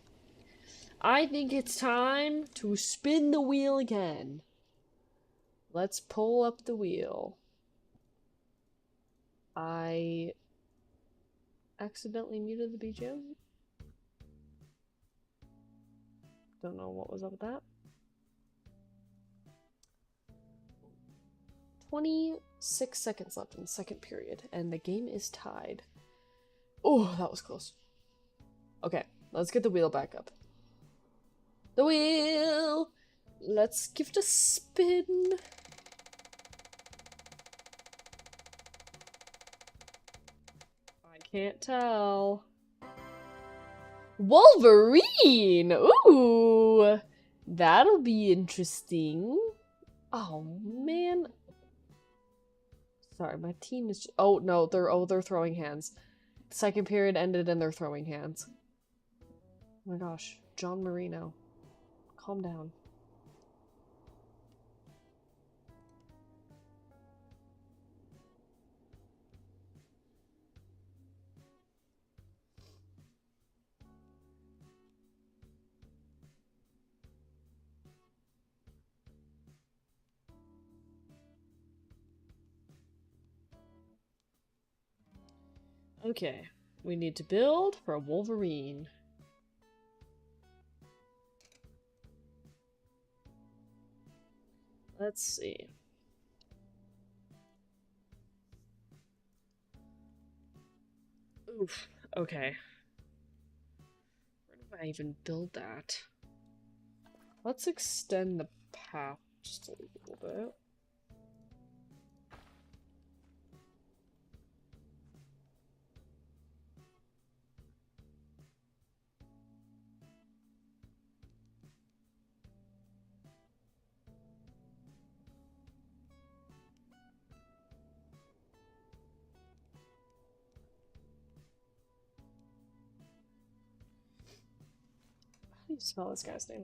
Speaker 1: I think it's time to spin the wheel again. Let's pull up the wheel. I accidentally muted the BGM. Don't know what was up with that. 26 seconds left in the second period, and the game is tied. Oh, that was close. Okay, let's get the wheel back up. The wheel! Let's give it a spin. I can't tell. Wolverine! Ooh! That'll be interesting. Oh, man. Sorry, my team is... Oh, no, they're throwing hands. The second period ended and they're throwing hands. Oh my gosh. John Marino. Calm down. Okay, we need to build for a Wolverine. Let's see. Oof, okay. Where do I even build that? Let's extend the path just a little bit. How do you spell this guy's name?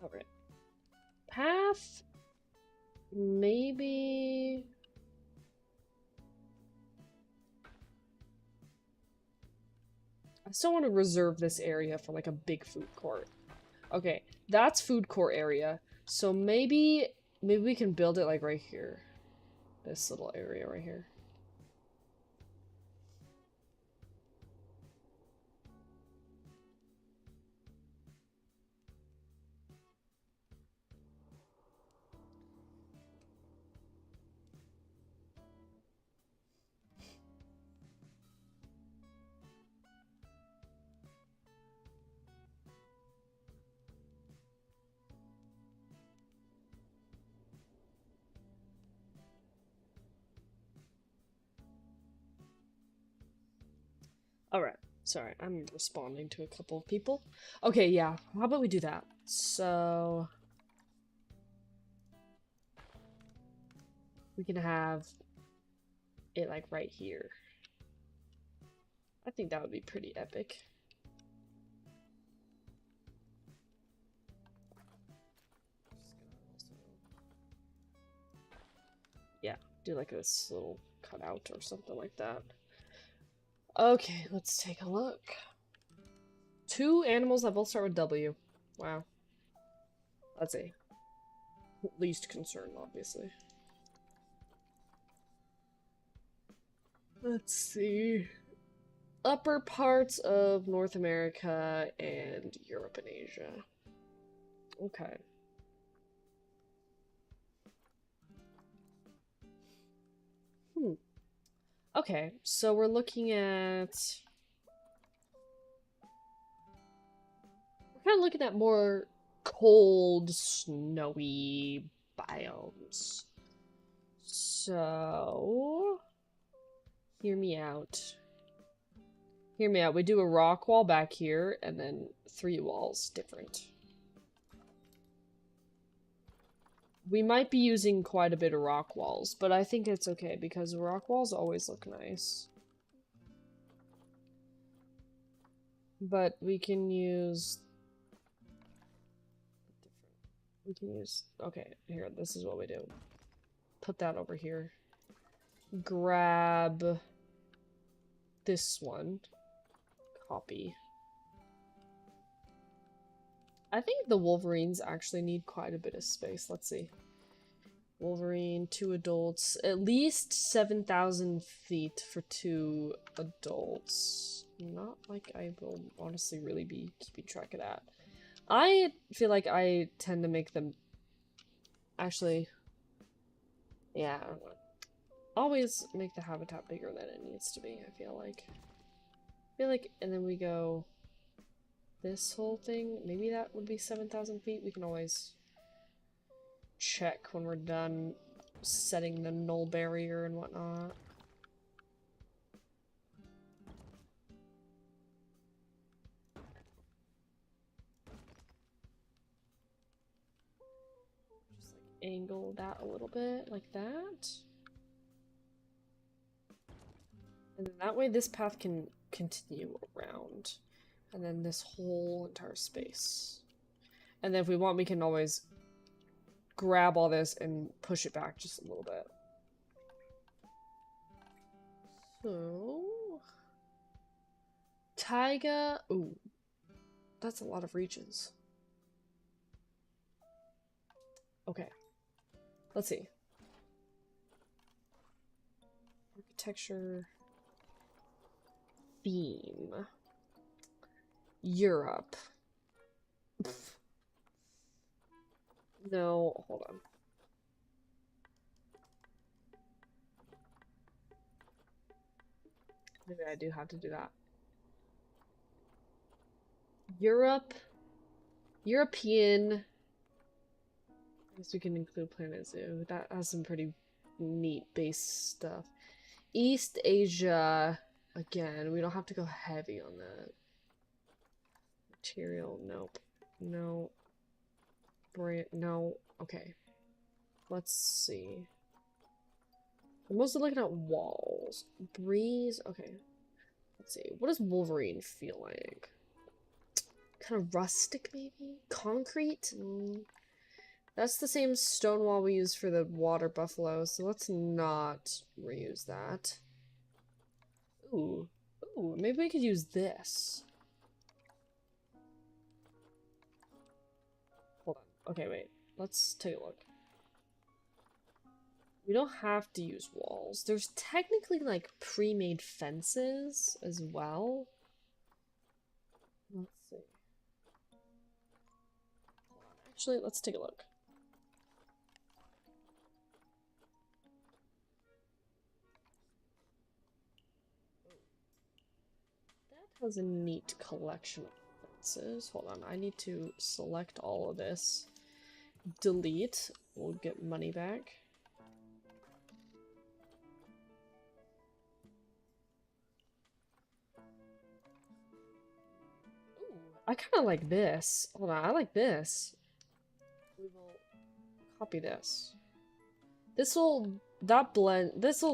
Speaker 1: Alright. Path? Maybe... I still want to reserve this area for like a big food court. Okay, that's food court area. So maybe we can build it like right here. This little area right here. Alright, sorry, I'm responding to a couple of people. Okay, yeah, how about we do that? So... we can have it like right here. I think that would be pretty epic. Yeah, do like this little cutout or something like that. Okay, let's take a look. 2 animals that both start with W. Wow. That's a least concern, obviously. Let's see. Upper parts of North America and Europe and Asia. Okay. Okay, so we're looking at... we're kind of looking at more cold, snowy biomes. So... hear me out. Hear me out. We do a rock wall back here, and then 3 walls different. We might be using quite a bit of rock walls, but I think it's okay because rock walls always look nice. But we can use... okay, here, this is what we do. Put that over here. Grab this one. Copy. I think the Wolverines actually need quite a bit of space. Let's see. Wolverine, 2 adults. At least 7,000 feet for 2 adults. Not like I will honestly really be keeping track of that. I feel like I tend to make them... Actually... Yeah, I don't know. Always make the habitat bigger than it needs to be, I feel like. And then we go... This whole thing, maybe that would be 7,000 feet. We can always check when we're done setting the null barrier and whatnot. Just like angle that a little bit like that. And then that way this path can continue around. And then this whole entire space. And then if we want, we can always grab all this and push it back just a little bit. So... Taiga... Ooh. That's a lot of regions. Okay. Let's see. Architecture... Theme... Europe. No, hold on. Maybe I do have to do that. Europe. European. I guess we can include Planet Zoo. That has some pretty neat base stuff. East Asia. Again, we don't have to go heavy on that. Material, nope. No. No. Okay. Let's see. I'm mostly looking at walls. Breeze. Okay. Let's see. What does Wolverine feel like? Kind of rustic, maybe? Concrete? That's the same stone wall we use for the water buffalo, so let's not reuse that. Ooh. Ooh, maybe we could use this. Hold on. Okay, wait. Let's take a look. We don't have to use walls. There's technically, like, pre-made fences as well. Let's see. Hold on. Actually, let's take a look. That has a neat collection of fences. Hold on. I need to select all of this. Delete. We'll get money back. I kind of like this. Hold on, I like this. We will copy this. This'll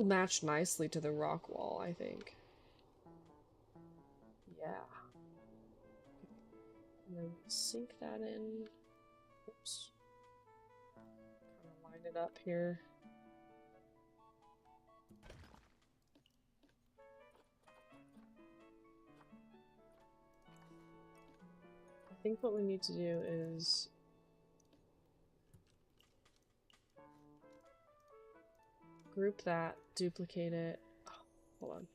Speaker 1: match nicely to the rock wall, I think. Yeah. And then sink that in. Oops. Kind of line it up here. I think what we need to do is group that, duplicate it. Oh, hold on.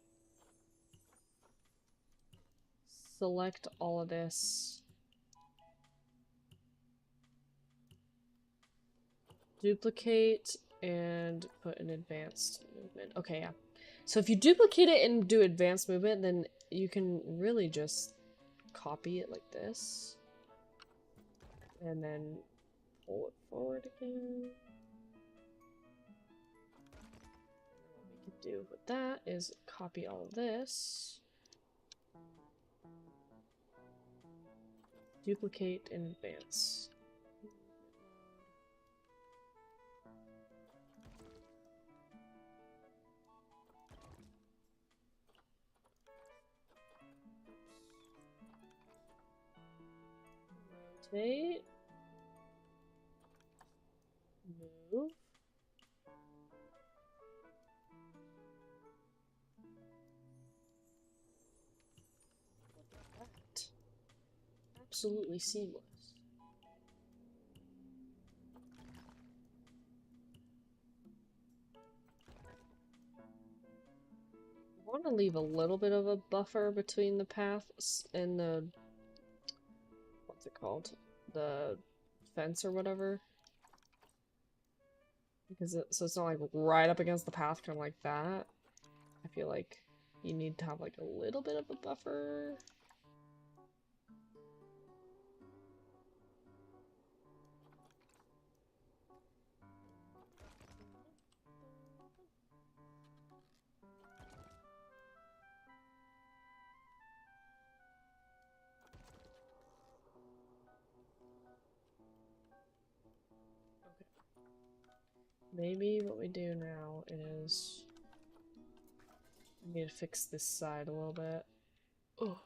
Speaker 1: Select all of this. Duplicate and put an advanced movement. Okay, yeah. So if you duplicate it and do advanced movement, then you can really just copy it like this. And then pull it forward again. What we can do with that is copy all of this. Duplicate and advance. Rotate. Move. Look at that. Absolutely seamless. gonna leave a little bit of a buffer between the paths and the... what's it called? The fence or whatever. Because so it's not like right up against the path, kind of like that. I feel like you need to have like a little bit of a buffer. Maybe what we do now is we need to fix this side a little bit. Oh.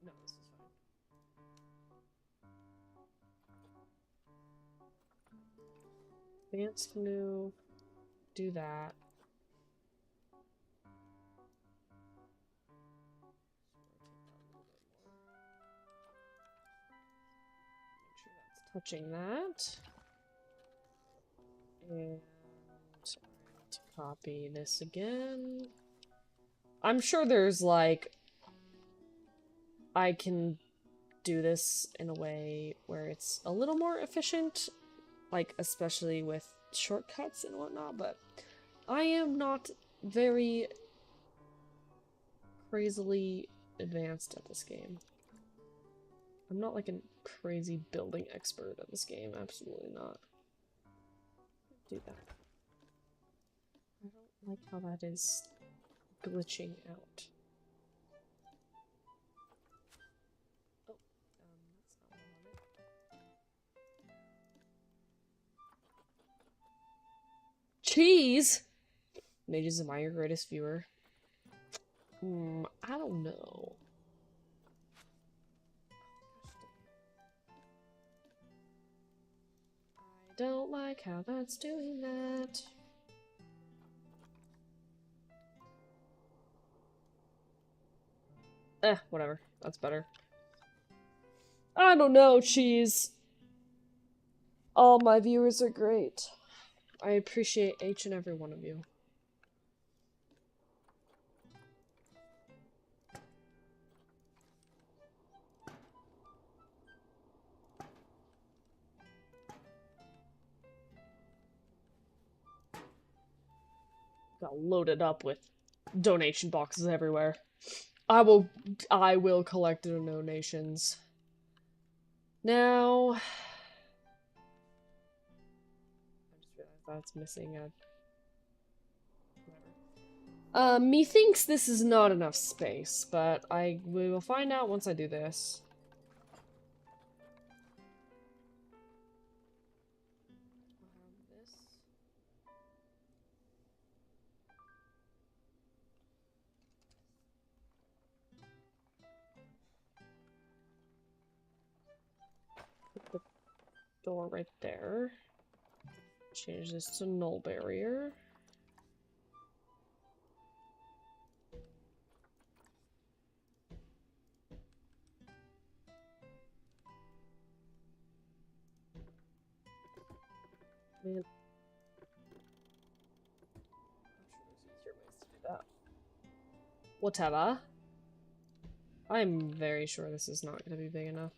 Speaker 1: No, this is fine. Advanced move. Do that. Touching that. And to copy this again. I'm sure there's like I can do this in a way where it's a little more efficient, like especially with shortcuts and whatnot, but I am not very crazily advanced at this game. I'm not like a crazy building expert at this game, absolutely not. Do that. I don't like how that is glitching out. Oh, that's not what I wanted. Cheese! Mages, am I your greatest viewer? I don't know. I don't like how that's doing that. Whatever. That's better. I don't know, Cheese. All my viewers are great. I appreciate each and every one of you. Got loaded up with donation boxes everywhere. I will collect the donations. Now, I just realized that's missing a whatever. Methinks this is not enough space, but we will find out once I do this. Door right there. Change this to null barrier. Man. I'm sure there's easier ways to do that. Whatever. I'm very sure this is not going to be big enough.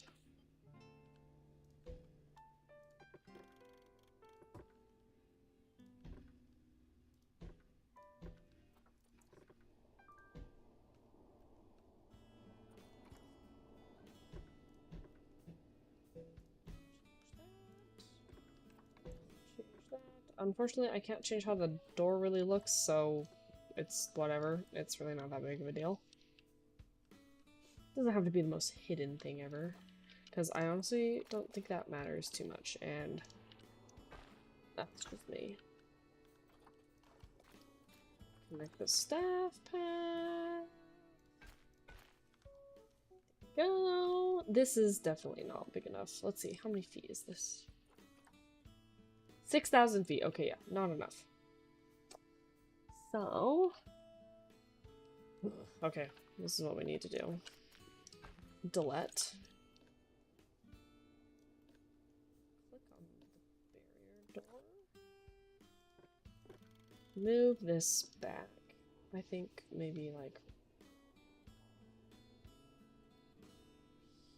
Speaker 1: Unfortunately, I can't change how the door really looks, so it's whatever. It's really not that big of a deal. Doesn't have to be the most hidden thing ever, because I honestly don't think that matters too much, and that's just me. Connect the staff pad. Go. This is definitely not big enough. Let's see, how many feet is this? 6,000 feet. Okay, yeah, not enough. So, okay, this is what we need to do. Delete. Click on the barrier door. Move this back. I think maybe like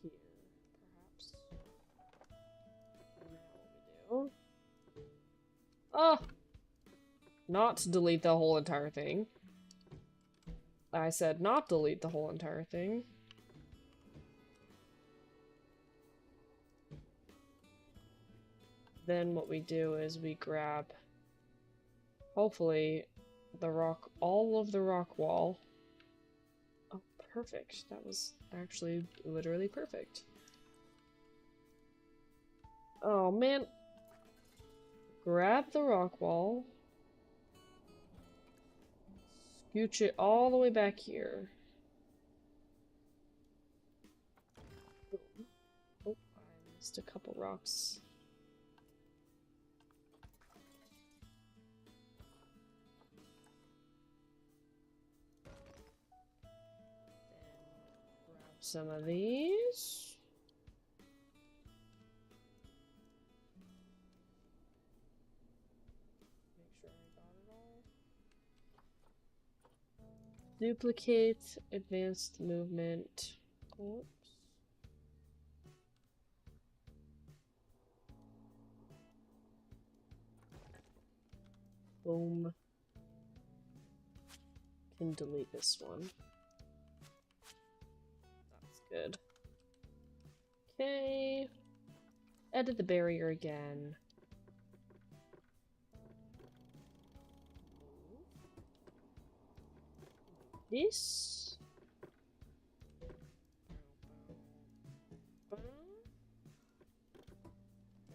Speaker 1: here, perhaps. Now what we do. Oh! Not to delete the whole entire thing. I said not delete the whole entire thing. Then what we do is we grab, hopefully, the rock, all of the rock wall. Oh, perfect. That was actually literally perfect. Oh, man. Grab the rock wall. Scooch it all the way back here. Oh, I missed a couple rocks. Some of these. Make sure I got it all. Duplicate, advanced movement. Oops. Boom. Can delete this one. Good. Okay. Edit the barrier again. This.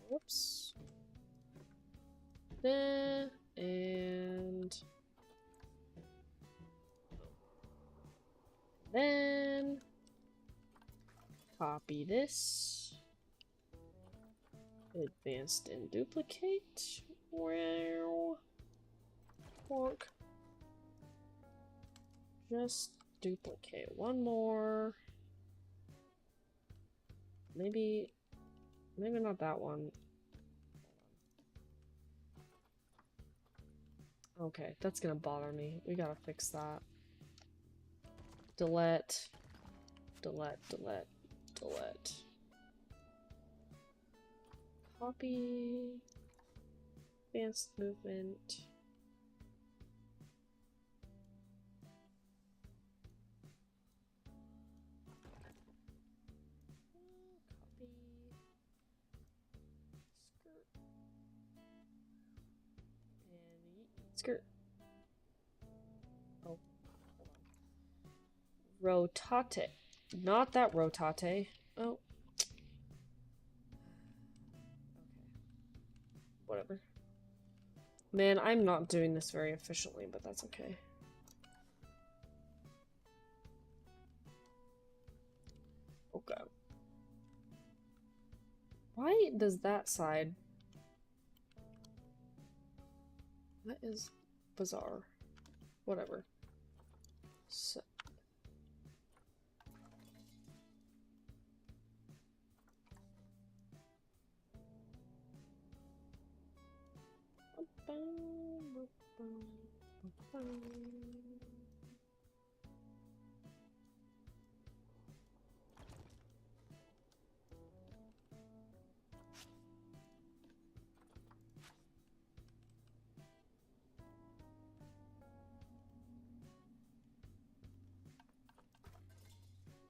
Speaker 1: Whoops. There. And then copy this. Advanced and duplicate. Wow. Pork. Just duplicate one more. Maybe not that one. Okay, that's gonna bother me. We gotta fix that. Delete. Delete, delete, delete. Copy. Advanced movement. Copy. Skirt. And skirt. Oh, hold on. Rotate. Not that rotate. Oh. Whatever. Man, I'm not doing this very efficiently, but that's okay. Okay. Why does that side... That is bizarre. Whatever. So...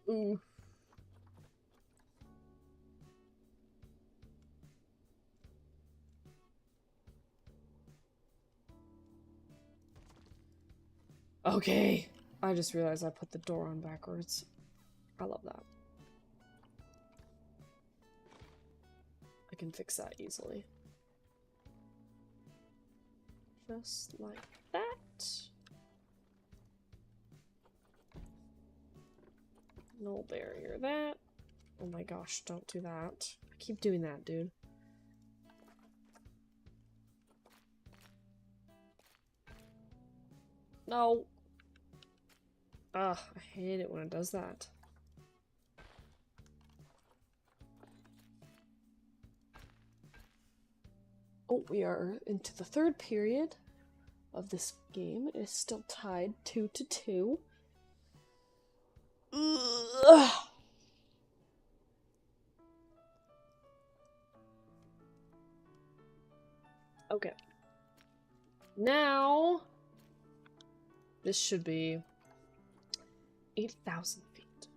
Speaker 1: Ooh. Okay. I just realized I put the door on backwards. I love that. I can fix that easily. Just like that. No barrier that. Oh my gosh, don't do that. I keep doing that, dude. No. Ugh, I hate it when it does that. Oh, we are into the third period. of this game. It is still tied 2-2. Ugh. Okay. Now, this should be 8,000 feet.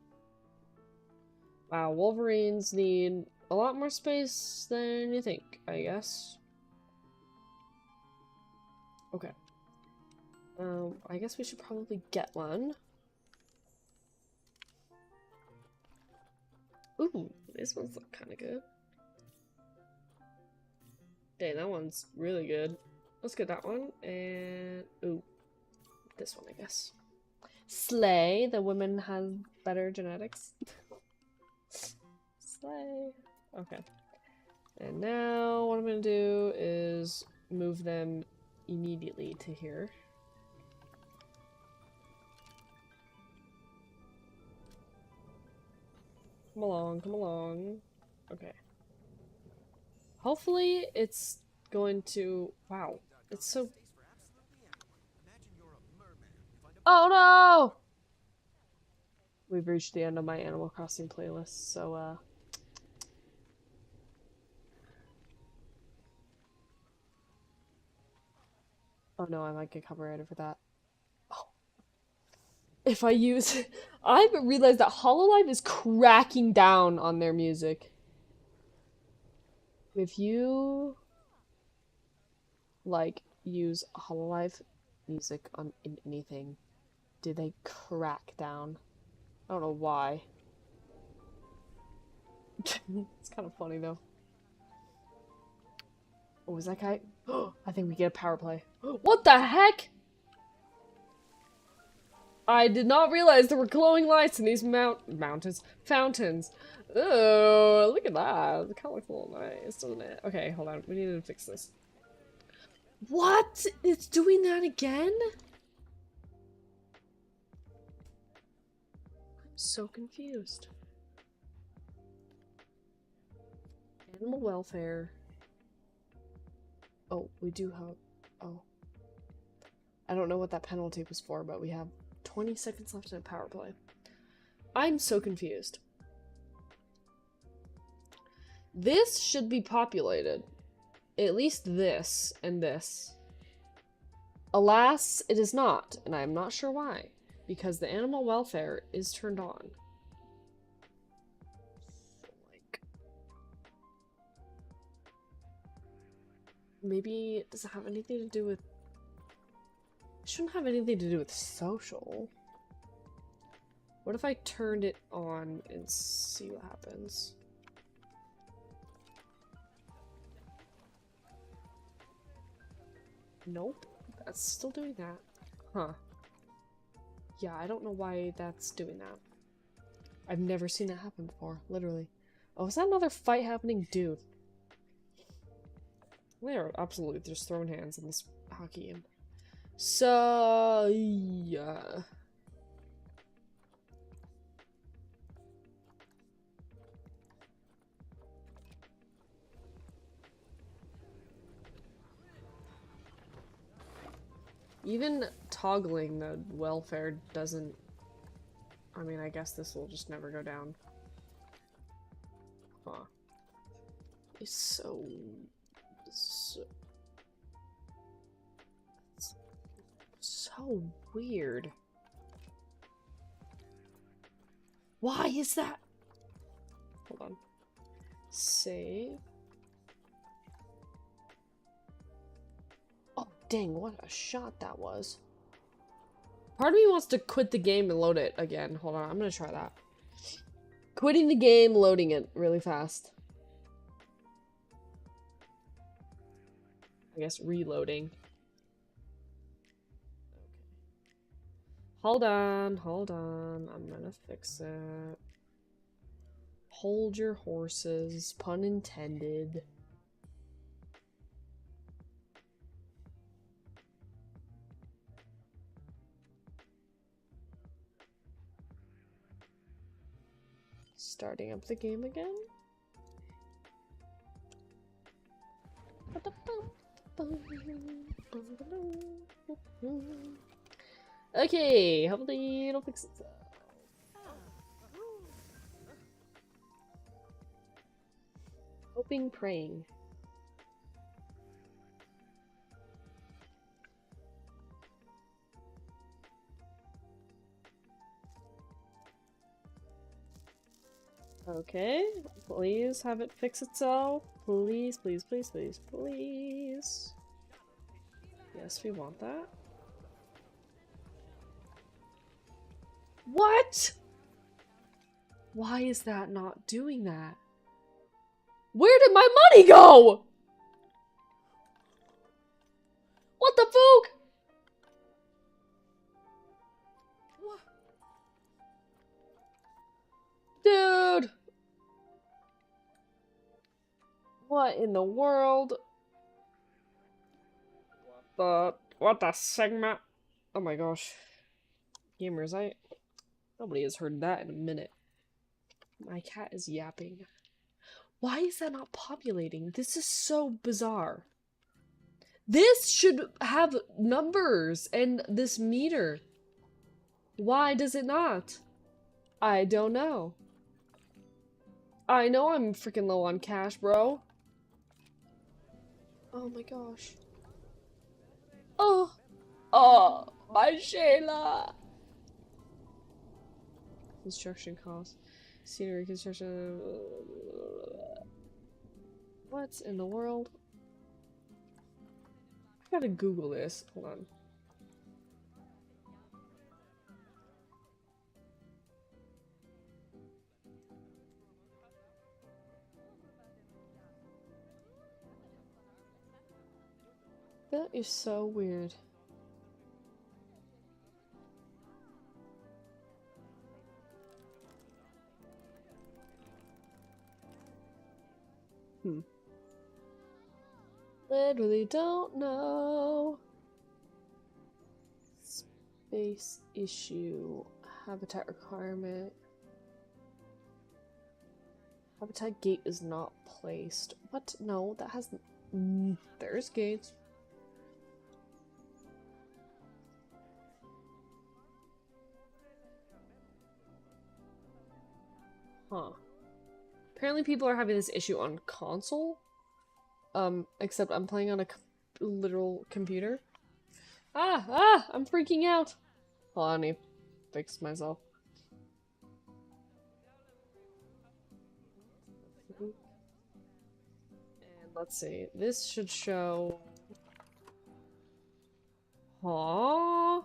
Speaker 1: Wow, Wolverines need a lot more space than you think, I guess. Okay. I guess we should probably get one. Ooh, this one's look kind of good. Dang, that one's really good. Let's get that one, and ooh, this one, I guess. Slay, the women have better genetics. Slay. Okay. And now what I'm gonna do is move them immediately to here. Come along, come along. Okay. Hopefully it's going to... Wow. It's so... Oh no! We've reached the end of my Animal Crossing playlist, so oh no, I might get copyrighted for that. Oh. If I use... I haven't realized that Hololive is cracking down on their music. If you... like, use Hololive music on anything, do they crack down? I don't know why. It's kind of funny though. Oh, is that guy? I think we get a power play. What the heck? I did not realize there were glowing lights in these fountains. Oh, look at that. It kind of looks a little nice, doesn't it? Okay, hold on. We need to fix this. What? It's doing that again? I'm so confused. Animal welfare. Oh, we do have... Oh. I don't know what that penalty was for, but we have 20 seconds left in a power play. I'm so confused. This should be populated. At least this and this. Alas, it is not, and I'm not sure why. Because the animal welfare is turned on. So, like... Maybe... Does it have anything to do with... It shouldn't have anything to do with social. What if I turned it on and see what happens? Nope. That's still doing that. Huh. Yeah, I don't know why that's doing that. I've never seen that happen before, literally. Oh, is that another fight happening? Dude. They are absolutely just throwing hands in this hockey game. So, yeah. Even toggling the welfare doesn't... I mean, I guess this will just never go down. Huh. It's so... so weird. Why is that? Hold on. Save. Oh, dang, what a shot that was. Part of me wants to quit the game and load it again. Hold on, I'm gonna try that. Quitting the game, loading it really fast. I guess reloading. Hold on, hold on. I'm gonna fix it. Hold your horses, pun intended. Starting up the game again. Okay, hopefully it'll fix itself. Hoping, praying. Okay, please have it fix itself. Please, please, please, please, please. Yes, we want that. What? Why is that not doing that? Where did my money go? What the fuck? Dude! What in the world? What the segment? Oh my gosh. Gamers, nobody has heard that in a minute. My cat is yapping. Why is that not populating? This is so bizarre. This should have numbers and this meter. Why does it not? I don't know. I know I'm freaking low on cash, bro. Oh my gosh. Oh. Oh, my Shayla. Construction costs. Scenery construction. What in the world? I gotta Google this. Hold on. That is so weird. Literally don't know. Space issue. Habitat requirement. Habitat gate is not placed. What? No, that has. There's gates. Huh. Apparently people are having this issue on console. Except I'm playing on a literal computer. I'm freaking out. Hold on, I need to fix myself. And let's see, this should show... Huh?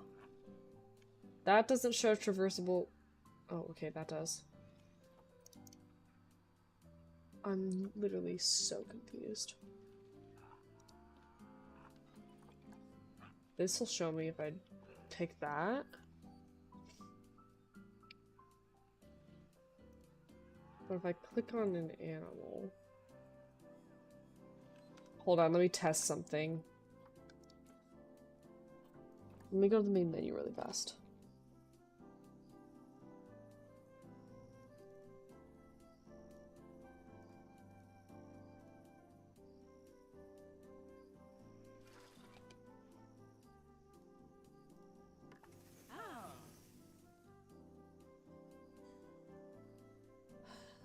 Speaker 1: That doesn't show traversable... Oh, okay, that does. I'm literally so confused. This will show me if I pick that. But if I click on an animal... Hold on, let me test something. Let me go to the main menu really fast.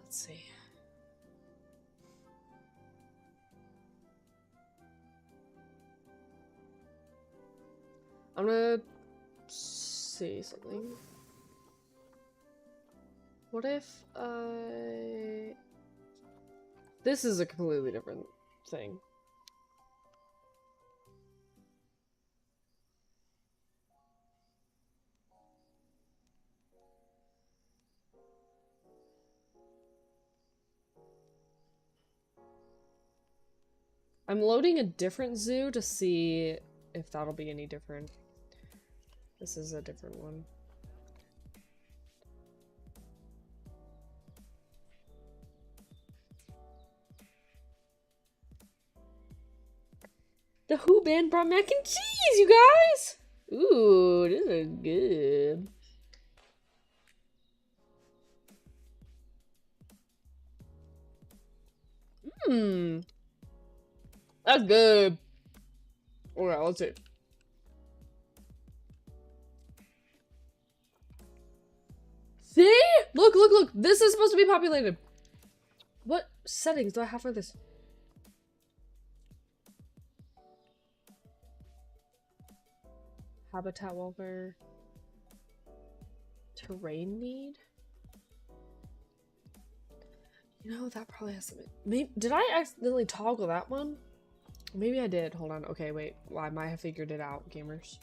Speaker 1: Let's see. I'm gonna say something. What if I... This is a completely different thing. I'm loading a different zoo to see if that'll be any different. This is a different one. The Who band brought mac and cheese, you guys! Ooh, this is good. That's good. Alright, let's see. See? Look, look, look. This is supposed to be populated. What settings do I have for this? Habitat welfare. Terrain need? You know, that probably has something. Maybe, did I accidentally toggle that one? Maybe I did. Hold on. Okay, wait. Well, I might have figured it out, gamers.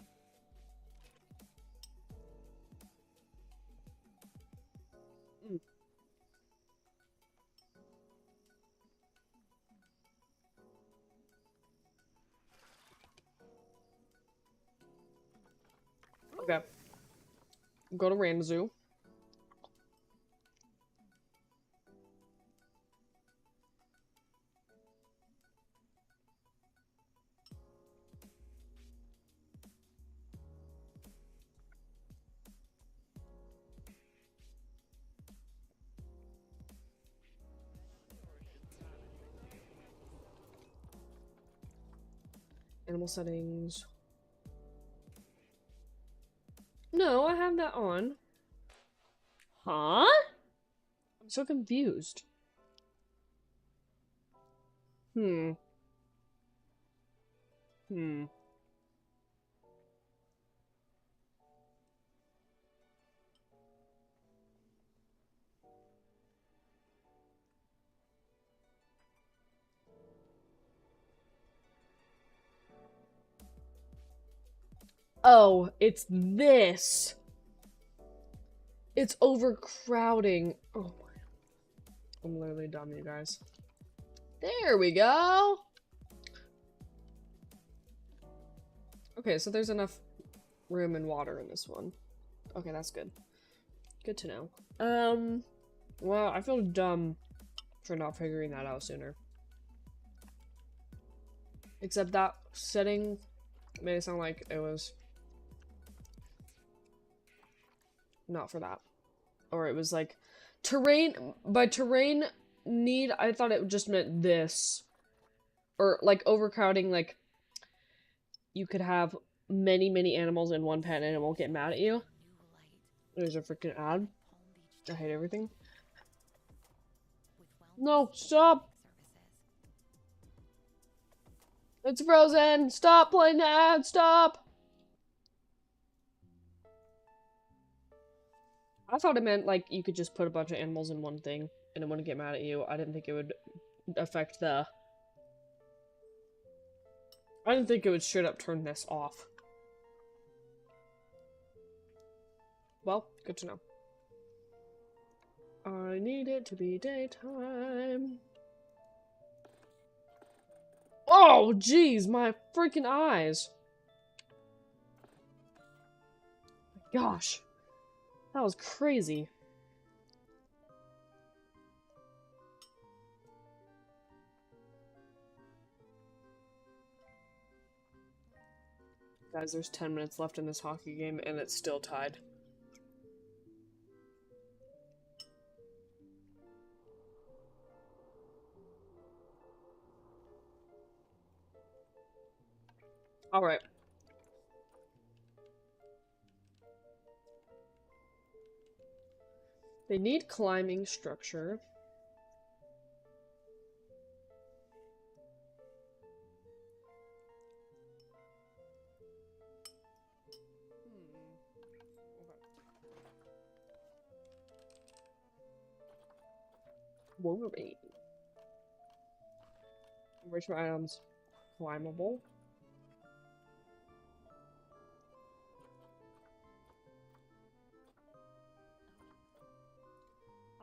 Speaker 1: Okay. Go to Random Zoo. Animal settings. No, I have that on. Huh? I'm so confused. Hmm. Oh, it's this. It's overcrowding. Oh my. I'm literally dumb, you guys. There we go. Okay, so there's enough room and water in this one. Okay, that's good. Good to know. Well, I feel dumb for not figuring that out sooner. Except that setting made it sound like it was not for that. Or it was like terrain, by terrain need, I thought it just meant this. Or like overcrowding, like you could have many, many animals in one pen and it won't get mad at you. There's a freaking ad. I hate everything. No, stop! It's frozen! Stop playing the ad! Stop! I thought it meant like you could just put a bunch of animals in one thing and it wouldn't get mad at you. I didn't think it would affect the... I didn't think it would straight up turn this off. Well, good to know. I need it to be daytime. Oh, jeez, my freaking eyes. Gosh, that was crazy. Guys, there's 10 minutes left in this hockey game and it's still tied. Alright. They need climbing structure. Wolverine. Enrichment items. Climbable.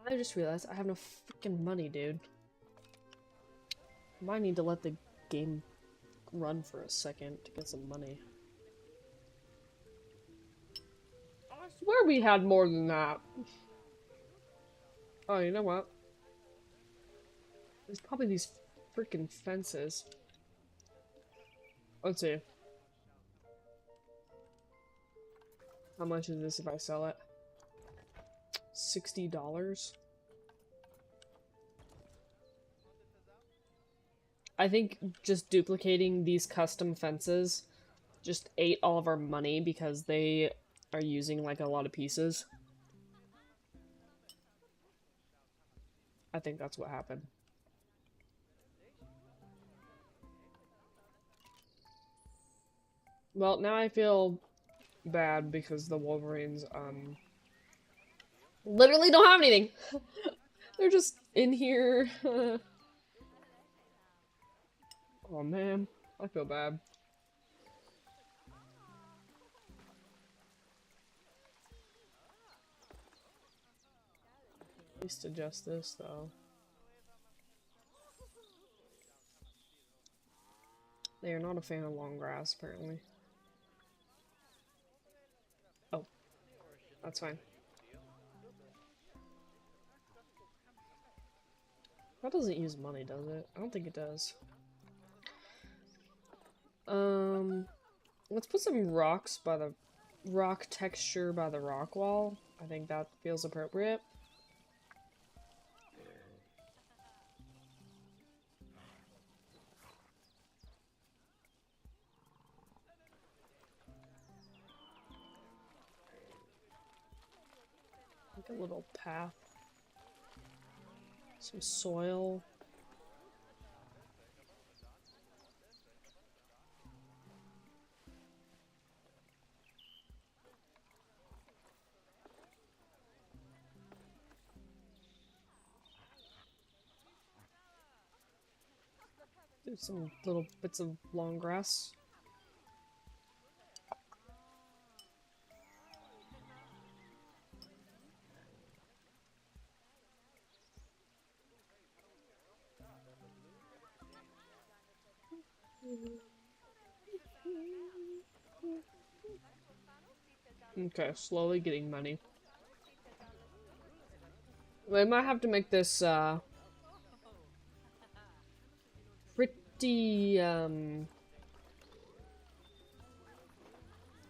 Speaker 1: I just realized I have no freaking money, dude. I might need to let the game run for a second to get some money. I swear we had more than that. Oh, you know what? There's probably these freaking fences. Let's see. How much is this if I sell it? $60? I think just duplicating these custom fences just ate all of our money because they are using like a lot of pieces. I think that's what happened. Well, now I feel bad because the Wolverines, literally don't have anything. They're just in here. Oh man, I feel bad. At least adjust this though. They are not a fan of long grass, apparently. Oh, that's fine. That doesn't use money, does it? I don't think it does. Let's put some rocks by the rock texture by the rock wall. I think that feels appropriate. Like a little path. Some soil. Do some little bits of long grass. Okay, slowly getting money. We might have to make this, pretty,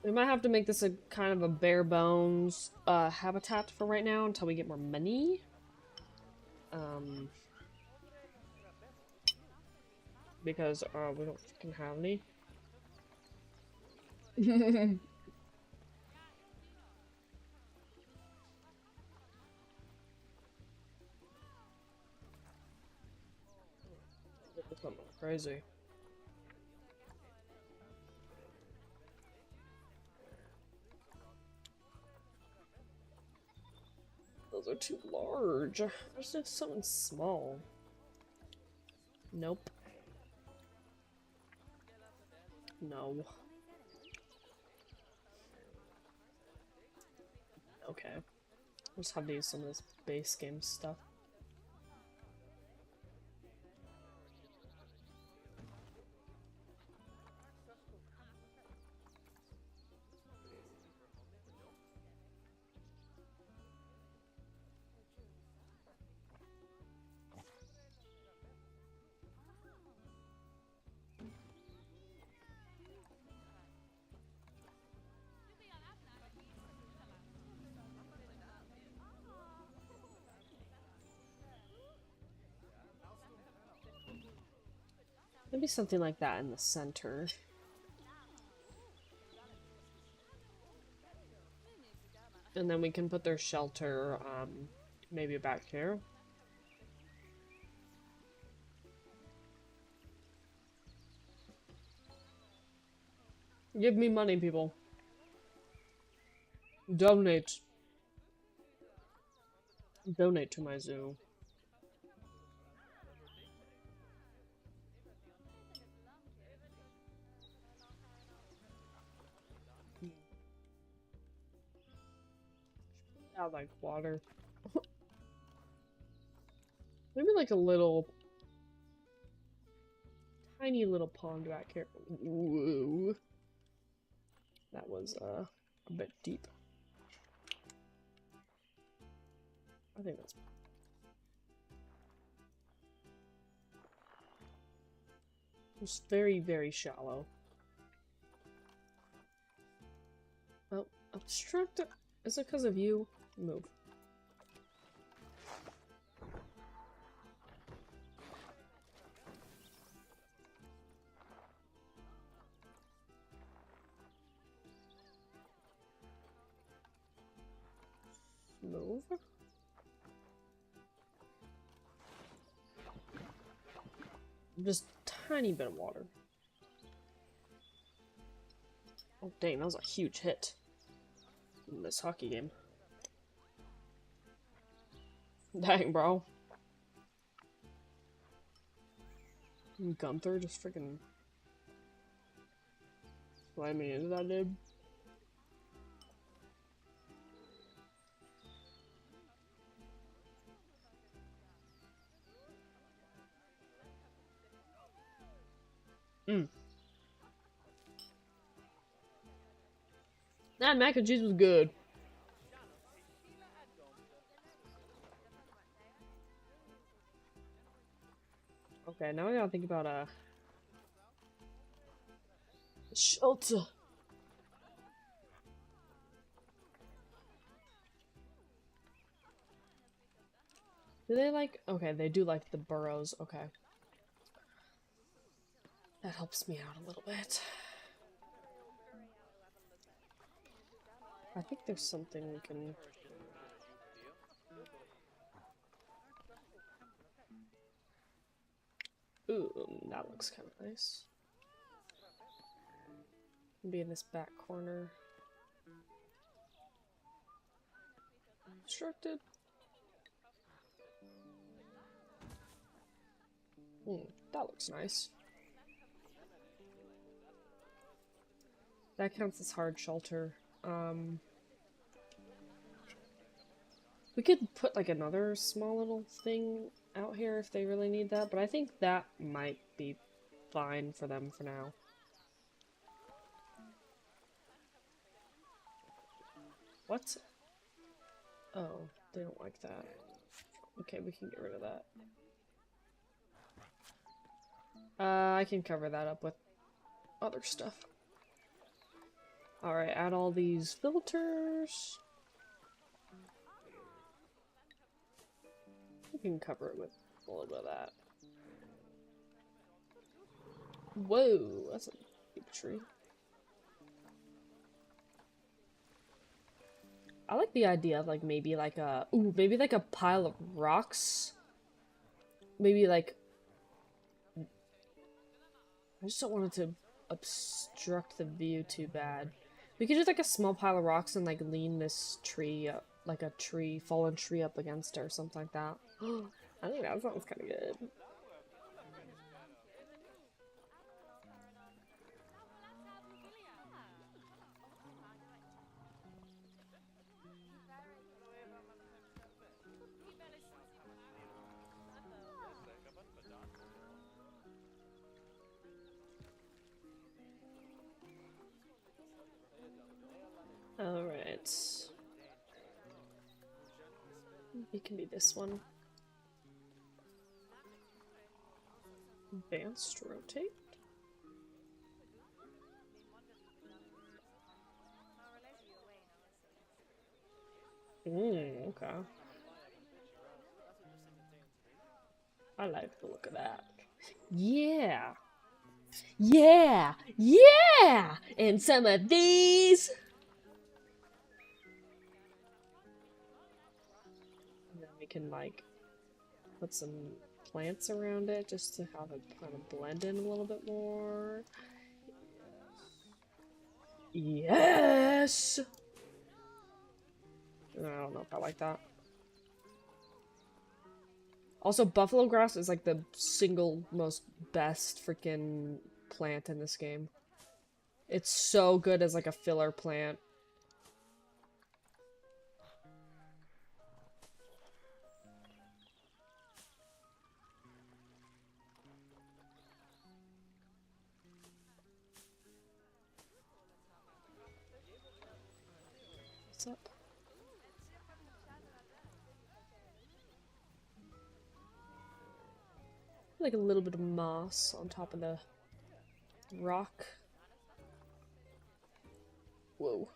Speaker 1: we might have to make this a kind of a bare bones, habitat for right now until we get more money. Because, we don't fucking have any. Something crazy. Those are too large. There's just something small. Nope. No. Okay. We'll just have to use some of this base game stuff. Maybe something like that in the center. And then we can put their shelter, maybe back here. Give me money, people. Donate. Donate to my zoo. I like water. Maybe like a little tiny little pond back here. Ooh. That was a bit deep. I think that's just very, very shallow. Oh, obstruct. Is it because of you? Move. Move. Just tiny bit of water. Oh dang, that was a huge hit in this hockey game. Dang, bro. Gunther just freaking slamming into that dude. That mac and cheese was good. Okay, now I gotta think about shelter. Do they like? Okay, they do like the burrows. Okay, that helps me out a little bit. I think there's something we can. Ooh, that looks kind of nice. Be in this back corner. Obstructed. That looks nice. That counts as hard shelter. We could put like another small little thing out here if they really need that, but I think that might be fine for them for now. What? Oh, they don't like that. Okay, we can get rid of that. I can cover that up with other stuff. Alright, add all these filters. We can cover it with a little bit of that. Whoa, that's a big tree. I like the idea of like maybe like a maybe like a pile of rocks. Maybe like I just don't want it to obstruct the view too bad. We could just like a small pile of rocks and like lean this tree up, like a fallen tree up against it or something like that. I think that sounds kind of good. Alright. It can be this one. Advanced rotate. Okay. I like the look of that. Yeah! Yeah! Yeah! And some of these! And then we can, like, put some plants around it just to have it kind of blend in a little bit more. Yes! I don't know if I like that. Also, buffalo grass is like the single most best freaking plant in this game. It's so good as like a filler plant. What's up? Like a little bit of moss on top of the rock. Whoa.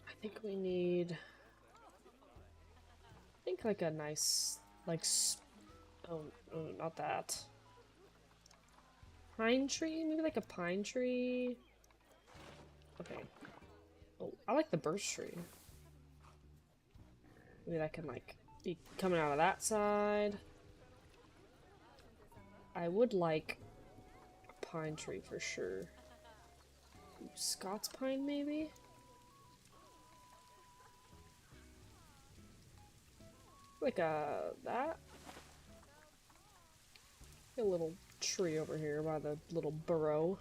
Speaker 1: I think we need... I think like a nice, like, oh, not that. Pine tree? Maybe like a pine tree? Okay. Oh, I like the burst tree. Maybe that can, like, be coming out of that side. I would like a pine tree for sure. Ooh, Scots pine, maybe? Like that? A little tree over here by the little burrow.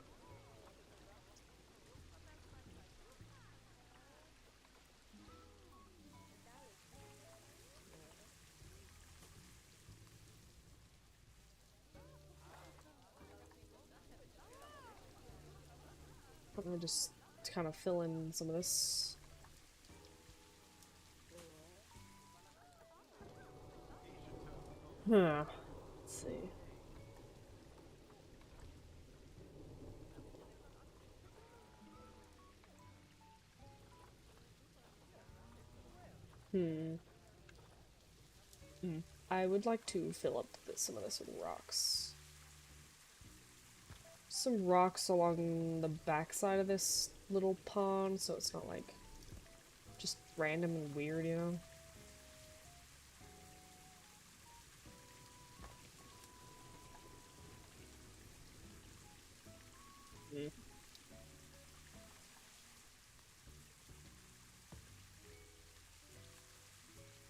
Speaker 1: I'm gonna just kind of fill in some of this. Huh. Let's see. I would like to fill up some of this with rocks. Some rocks along the backside of this little pond, so it's not like just random and weird, you know?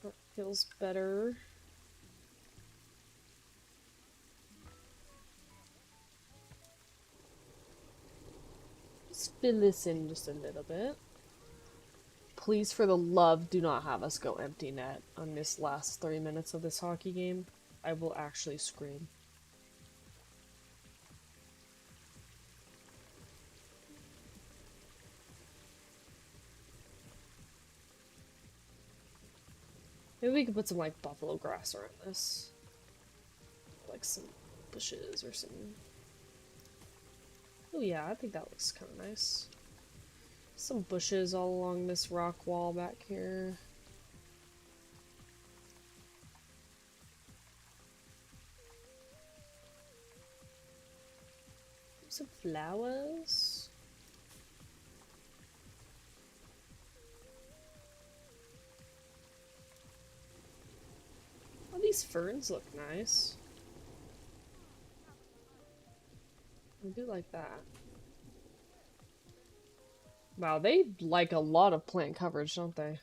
Speaker 1: That feels better. Let's fill this in just a little bit. Please, for the love, do not have us go empty net on this last 3 minutes of this hockey game. I will actually scream. Maybe we could put some, like, buffalo grass around this. Like some bushes or something. Oh yeah, I think that looks kind of nice. Some bushes all along this rock wall back here. Some flowers. Oh, these ferns look nice. I do like that. Wow, they like a lot of plant coverage, don't they?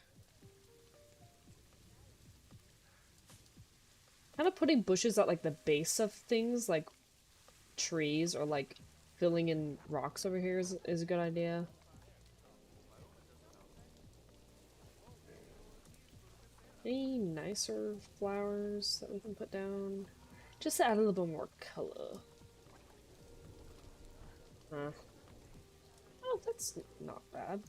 Speaker 1: Kind of putting bushes at like the base of things, like trees, or like filling in rocks over here is a good idea. Any nicer flowers that we can put down? Just to add a little bit more color. Huh. Oh, that's not bad.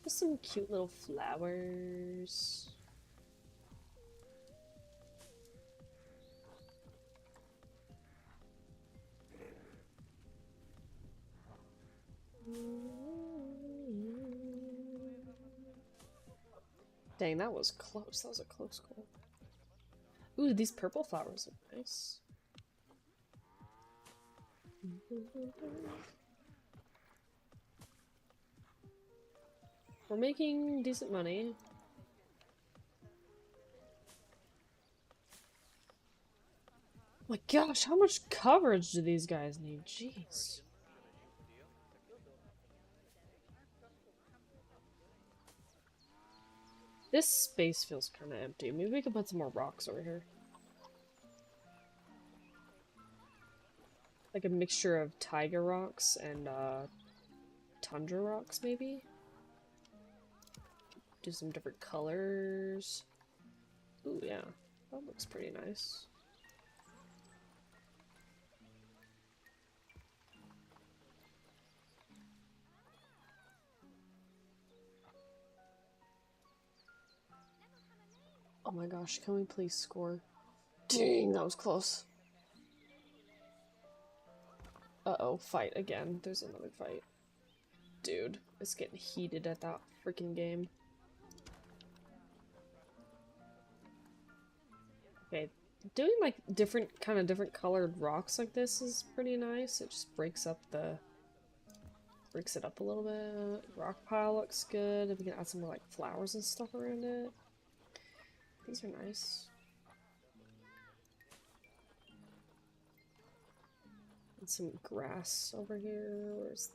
Speaker 1: Just some cute little flowers. Dang, that was close. That was a close call. Ooh, these purple flowers are nice. We're making decent money. Oh my gosh, how much coverage do these guys need? Jeez. This space feels kind of empty. Maybe we could put some more rocks over here. Like a mixture of tiger rocks and tundra rocks, maybe? Do some different colors. Ooh, yeah. That looks pretty nice. Oh my gosh, can we please score? Dang, that was close. Uh-oh, fight again. There's another fight. Dude, it's getting heated at that freaking game. Okay, Doing like different colored rocks like this is pretty nice. It just breaks it up a little bit. Rock pile looks good. If we can add some more like flowers and stuff around it. These are nice. And some grass over here. Where's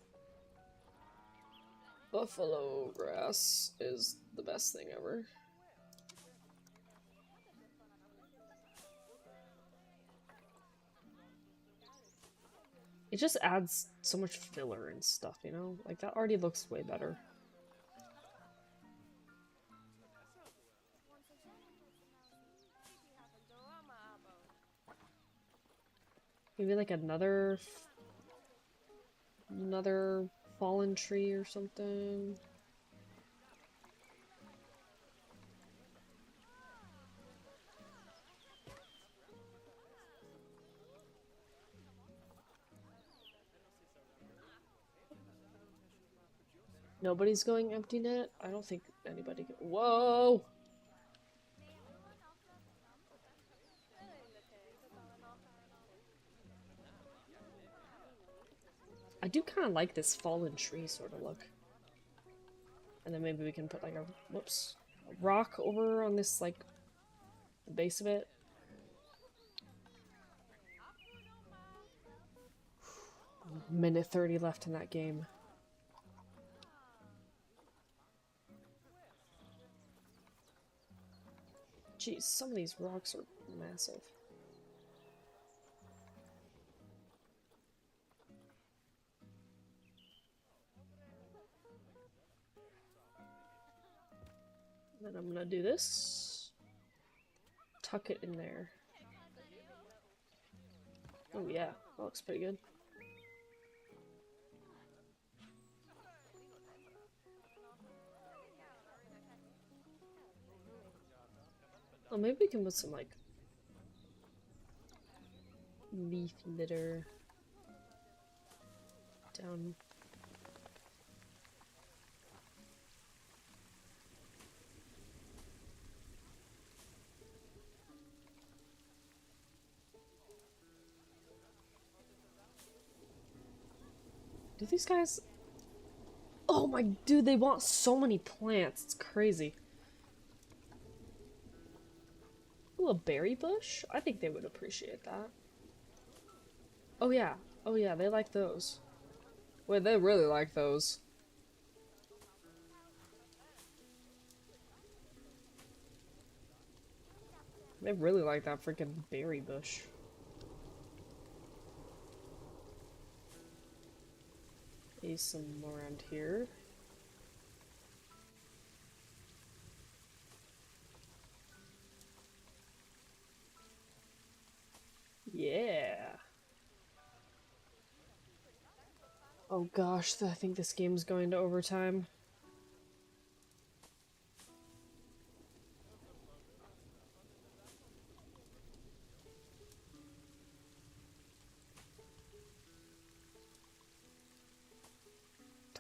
Speaker 1: buffalo grass is the best thing ever. It just adds so much filler and stuff, you know? Like, that already looks way better. Maybe like another fallen tree or something. Nobody's going empty net? I don't think anybody can— Whoa! I do kind of like this fallen tree sort of look. And then maybe we can put like a— whoops. A rock over on this, like, the base of it. Minute 30 left in that game. Jeez, some of these rocks are massive. Then I'm gonna do this. Tuck it in there. Oh yeah, that looks pretty good. Oh, maybe we can put some, like, leaf litter down. Do these guys— oh my dude, they want so many plants. It's crazy. Ooh, a berry bush? I think they would appreciate that. Oh yeah. Oh yeah, they like those. Wait, they really like those. They really like that freaking berry bush. Maybe some around here. Yeah. Oh gosh, I think this game's going to overtime.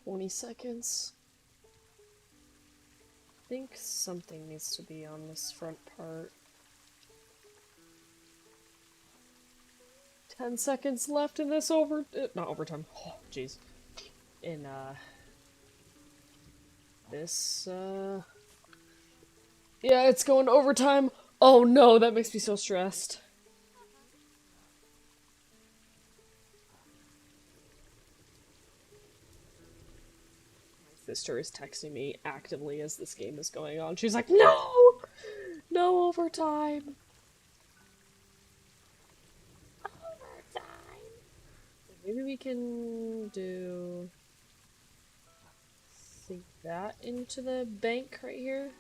Speaker 1: $20. I think something needs to be on this front part. 10 seconds left in this not overtime. Oh, jeez. In, this, yeah, it's going to overtime. Oh no, that makes me so stressed. My sister is texting me actively as this game is going on. She's like, no! No overtime! Maybe we can do— sink that into the bank right here.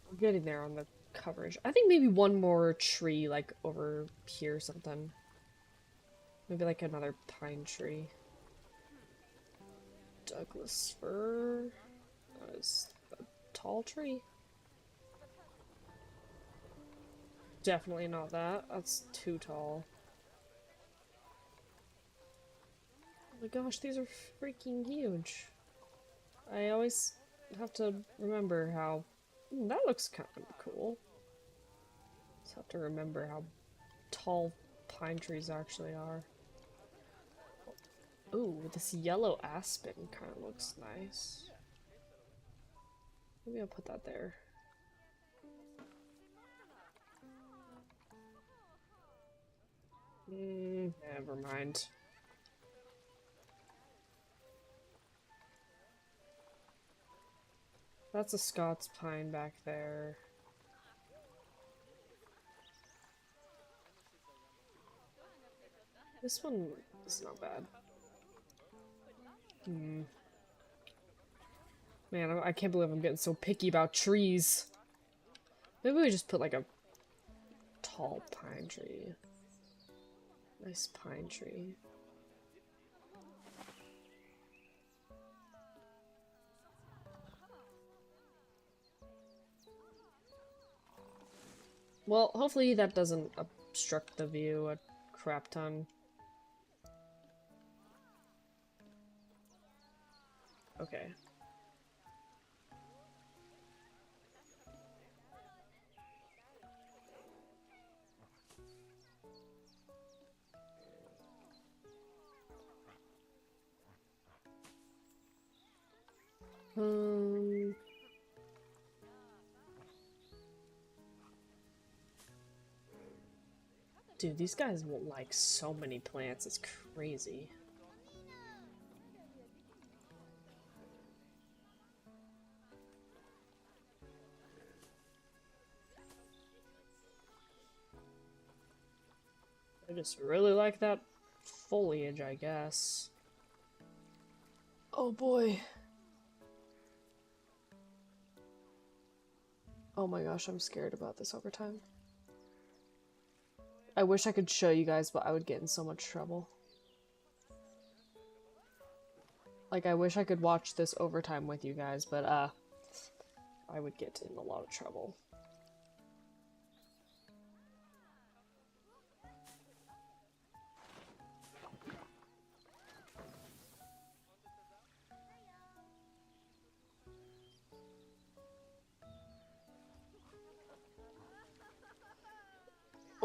Speaker 1: We're getting there on the coverage. I think maybe one more tree, like, over here or something. Maybe like another pine tree. Douglas fir. That is a tall tree. definitely not that. That's too tall. Oh my gosh, these are freaking huge. I always have to remember how... that looks kind of cool. Just have to remember how tall pine trees actually are. Ooh, this yellow aspen kind of looks nice. Maybe I'll put that there. Never mind. That's a Scots pine back there. This one is not bad. Man, I can't believe I'm getting so picky about trees. Maybe we just put like a tall pine tree. Nice pine tree. Well, hopefully that doesn't obstruct the view a crap ton. Okay. Dude, these guys will like so many plants, it's crazy. I just really like that foliage, I guess. Oh boy. Oh my gosh, I'm scared about this overtime. I wish I could show you guys, but I would get in so much trouble. Like, I wish I could watch this overtime with you guys, but, I would get in a lot of trouble.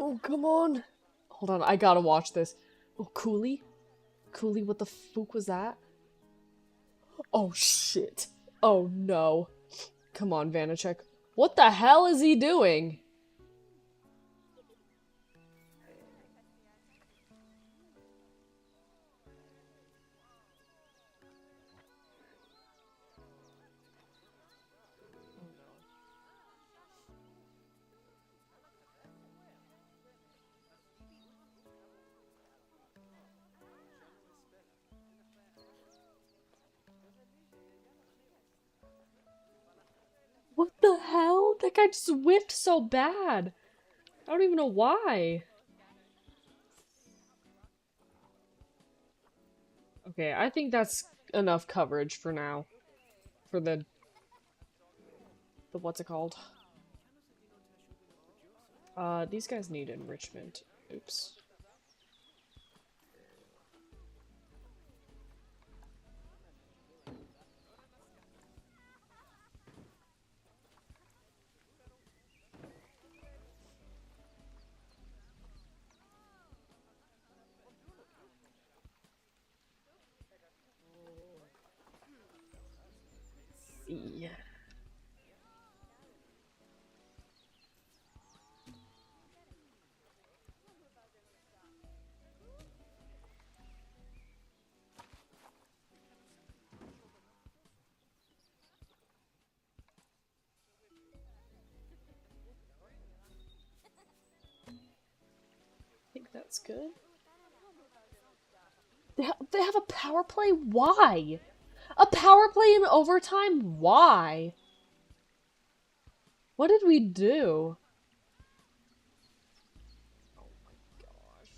Speaker 1: Oh, come on! Hold on, I gotta watch this. Oh, Cooley? Cooley, what the fuck was that? Oh, shit. Oh, no. Come on, Vanacek. What the hell is he doing? What the hell? That guy just whiffed so bad. I don't even know why. Okay, I think that's enough coverage for now. For the what's it called? These guys need enrichment. Oops. See. I think that's good. They have a power play? Why? A power play in overtime? Why? What did we do? Oh my gosh.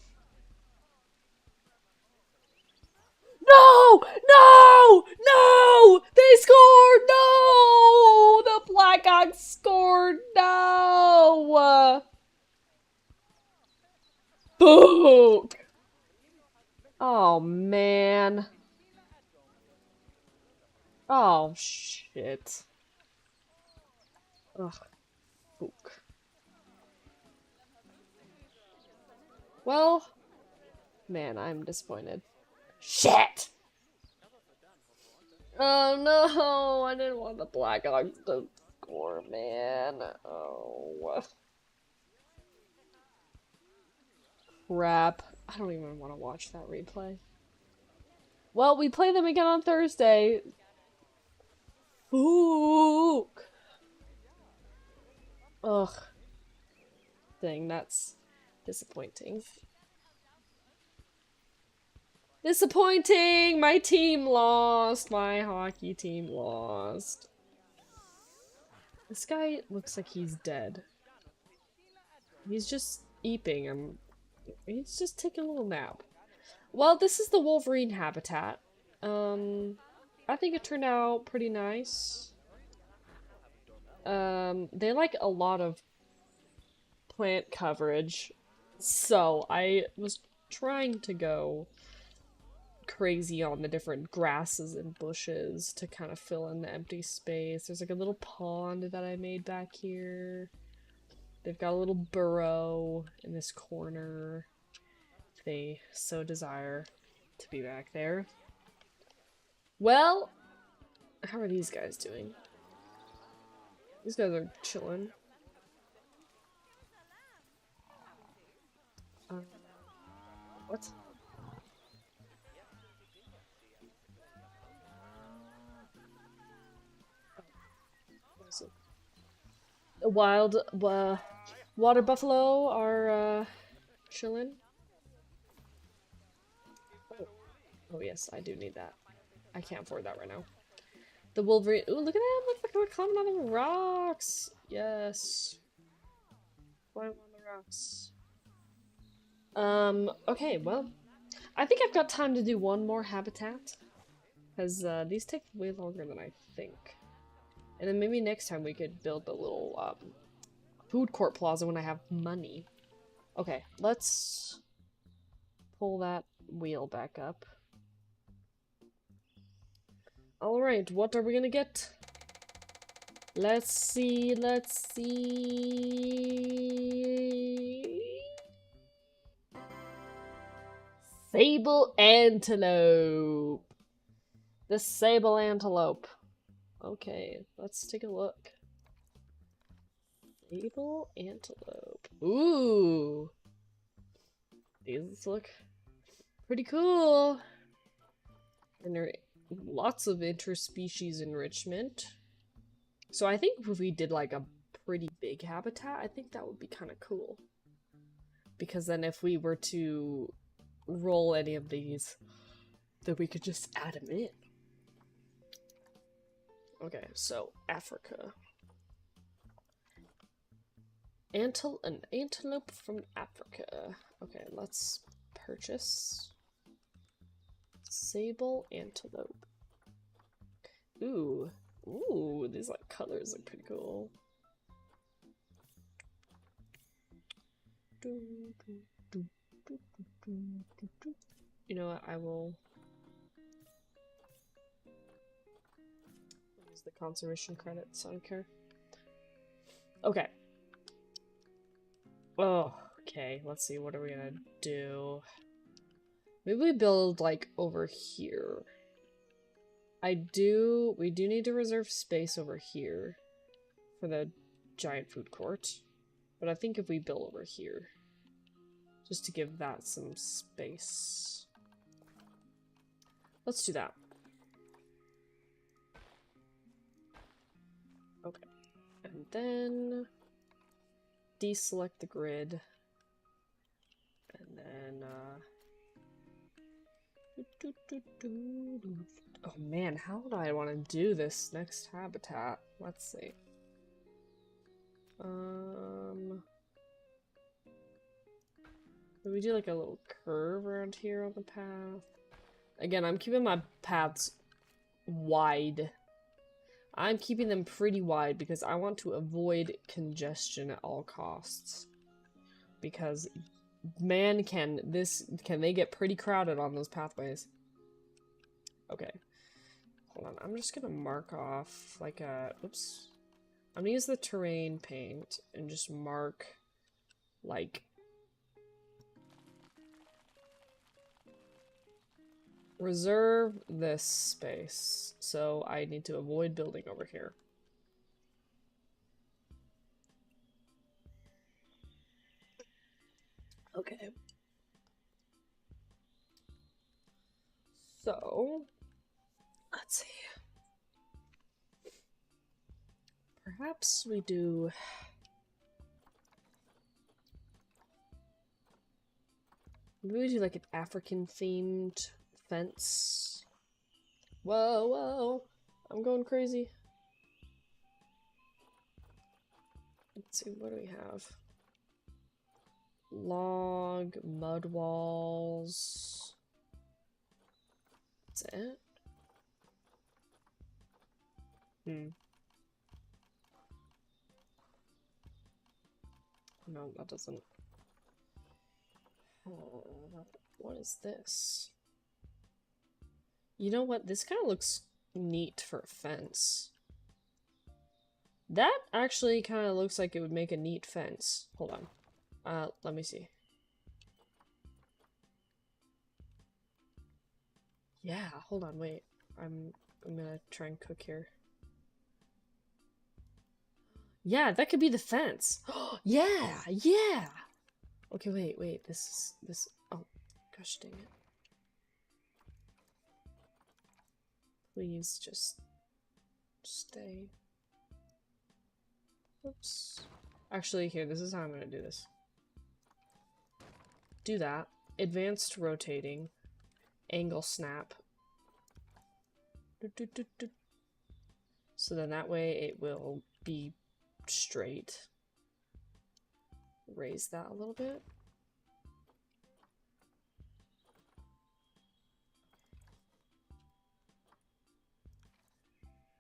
Speaker 1: No! No! No! They scored! No! The Blackhawks scored! No! Fuck! Oh, man. Oh, shit. Ugh. Fuck. Well, man, I'm disappointed. Shit! Oh no, I didn't want the Black Ops to score, man. Oh. Crap. I don't even want to watch that replay. Well, we play them again on Thursday. Fuck. Ugh. Dang, that's disappointing. Disappointing! My team lost. My hockey team lost. This guy looks like he's dead. He's just eeping. He's just taking a little nap. Well, this is the Wolverine habitat. I think it turned out pretty nice. They like a lot of plant coverage, so I was trying to go crazy on the different grasses and bushes to kind of fill in the empty space. There's like a little pond that I made back here. They've got a little burrow in this corner. If they so desire to be back there. Well, how are these guys doing? These guys are chilling. What? A wild water buffalo are chilling. Oh yes, I do need that. I can't afford that right now. The Wolverine. Ooh, look at them! Look like we're climbing on the rocks. Yes. Climb on the rocks. Okay, well, I think I've got time to do one more habitat, because these take way longer than I think. And then maybe next time we could build a little food court plaza when I have money. Okay, let's pull that wheel back up. Alright, what are we gonna get? Let's see, let's see... Sable antelope! The sable antelope. Okay, let's take a look. Sable antelope. Ooh! These look pretty cool. And there are lots of interspecies enrichment. So I think if we did like a pretty big habitat, I think that would be kind of cool. Because then if we were to roll any of these, then we could just add them in. Okay, so Africa. An antelope from Africa. Okay, let's purchase sable antelope. Ooh, ooh, these like colors look pretty cool. You know what? I will use the conservation credits. I don't care. Okay. Oh, okay. Let's see. What are we gonna do? Maybe we build like over here. We do need to reserve space over here for the giant food court. But I think if we build over here, just to give that some space. Let's do that. Okay. And then deselect the grid. And then oh man, how would I want to do this next habitat? Let's see. Could we do like a little curve around here on the path? Again, I'm keeping my paths wide. I'm keeping them pretty wide because I want to avoid congestion at all costs. Because man, can they get pretty crowded on those pathways. Okay. Hold on, I'm just gonna mark off like a, oops. I'm gonna use the terrain paint and just mark like reserve this space. So I need to avoid building over here. Okay. So, let's see. Perhaps we do... Maybe we do like an African-themed fence. Whoa, whoa. I'm going crazy. Let's see, what do we have? Log, mud walls. That's it? No, that doesn't. What is this? You know what? This kind of looks neat for a fence. That actually kind of looks like it would make a neat fence. Hold on. Let me see. Yeah, hold on, wait. I'm gonna try and cook here. Yeah, that could be the fence. Yeah, yeah. Okay, wait. This. Oh, gosh dang it. Please just stay. Oops. Actually, here, this is how I'm gonna do this. Do that. Advanced rotating. Angle snap. So then that way it will be straight. Raise that a little bit.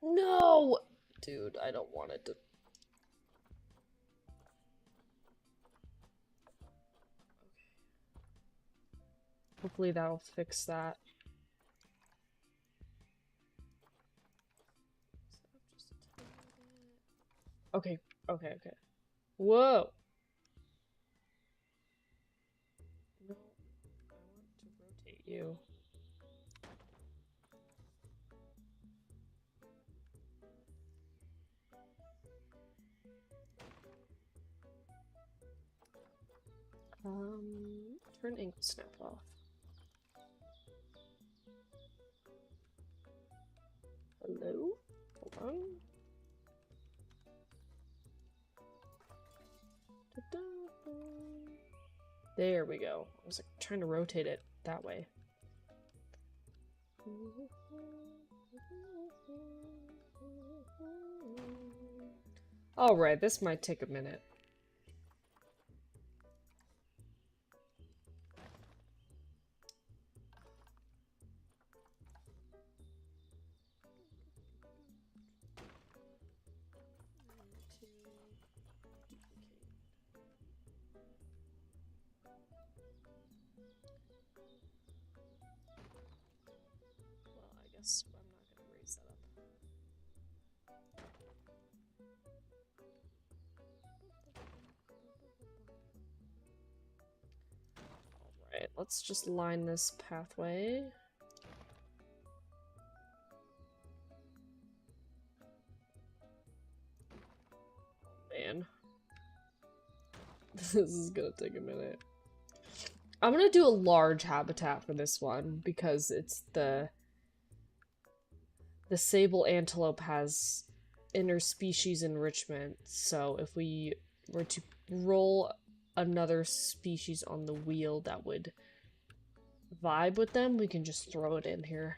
Speaker 1: No! Dude, I don't want it to... Hopefully that'll fix that. Okay. Whoa! No, I want to rotate you. Turn angle snap off. Hello? Hold on. There we go. I was like trying to rotate it that way. Alright, this might take a minute. I'm not going to raise that up. Alright, let's just line this pathway. Oh, man. This is gonna take a minute. I'm gonna do a large habitat for this one because it's the sable antelope has interspecies enrichment, so if we were to roll another species on the wheel that would vibe with them, we can just throw it in here.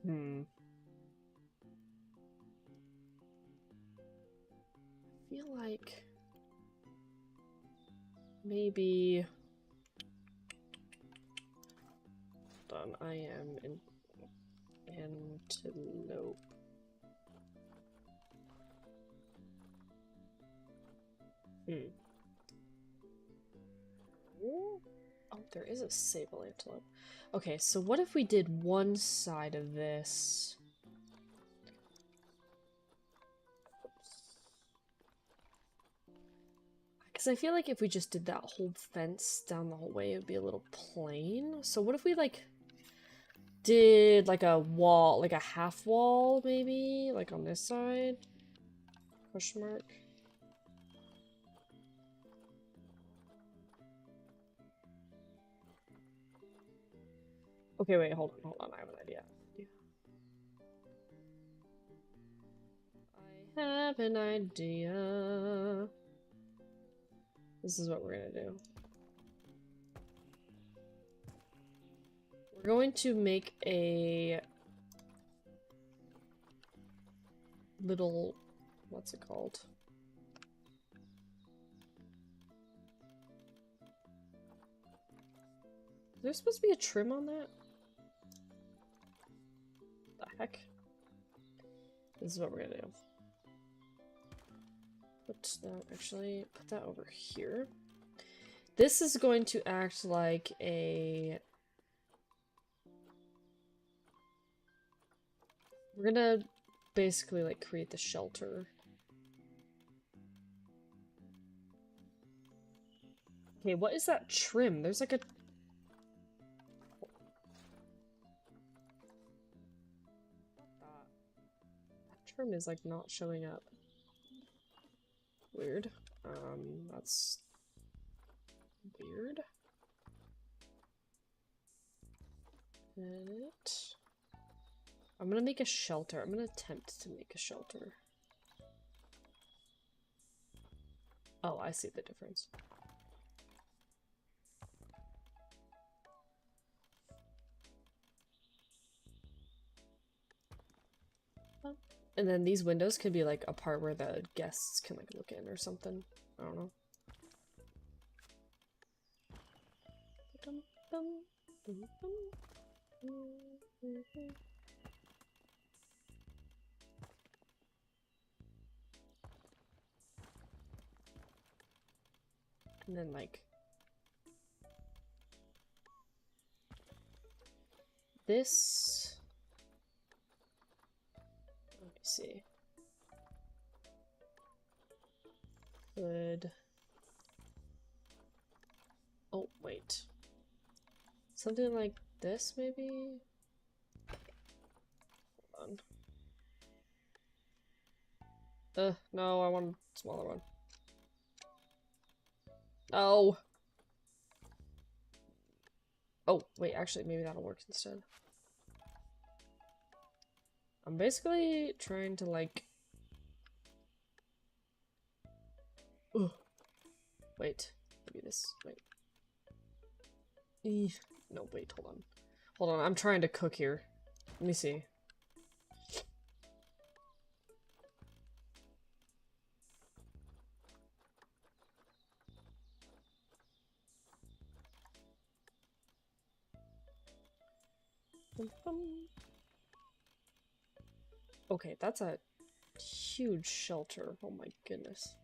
Speaker 1: I feel like maybe hold on, I am in antelope. Oh, there is a sable antelope. Okay, so what if we did one side of this? Because I feel like if we just did that whole fence down the whole way, it would be a little plain. So what if we, like, did, like, a wall, like a half wall, maybe? Like, on this side? Question mark. Okay, wait, hold on, I have an idea. I have an idea. This is what we're gonna do. We're going to make a little, what's it called? Is there supposed to be a trim on that? The heck? This is what we're gonna do. Actually, put that over here. This is going to act like a... We're gonna basically, like, create the shelter. Okay, what is that trim? There's like a... That trim is, like, not showing up. Weird. That's weird. Edit. I'm gonna make a shelter. I'm gonna attempt to make a shelter. Oh, I see the difference. And then these windows could be like a part where the guests can like look in or something. I don't know. And then like this. Let me see. Good. Oh, wait. Something like this, maybe? Hold on. No, I want a smaller one. No! Oh, wait, actually, maybe that'll work instead. I'm basically trying to, like... Ugh. Wait. Maybe this. Wait. No, wait, hold on. Hold on, I'm trying to cook here. Let me see. Okay, that's a huge shelter. Oh my goodness.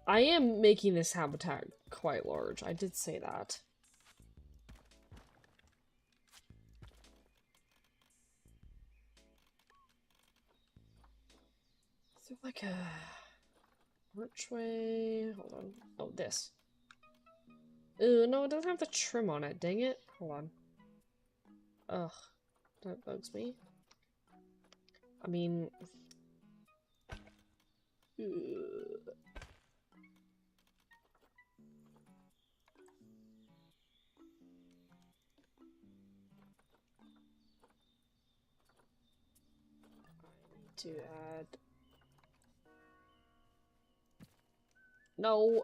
Speaker 1: I am making this habitat quite large. I did say that. Is there like a archway? Hold on. Oh, this. No, it doesn't have the trim on it. Dang it. Hold on. Ugh. That bugs me. I mean... to add... No!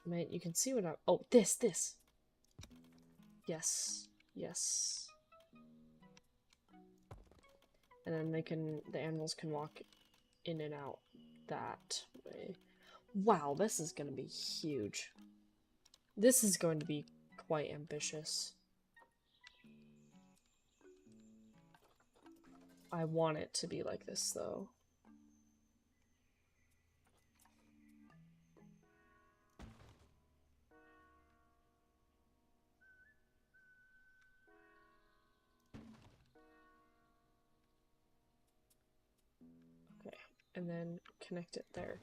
Speaker 1: Man, you can see what I'm... Oh, this! Yes. Yes. And then the animals can walk in and out that way. Wow, this is gonna be huge. This is going to be quite ambitious. I want it to be like this, though. Okay, and then connect it there.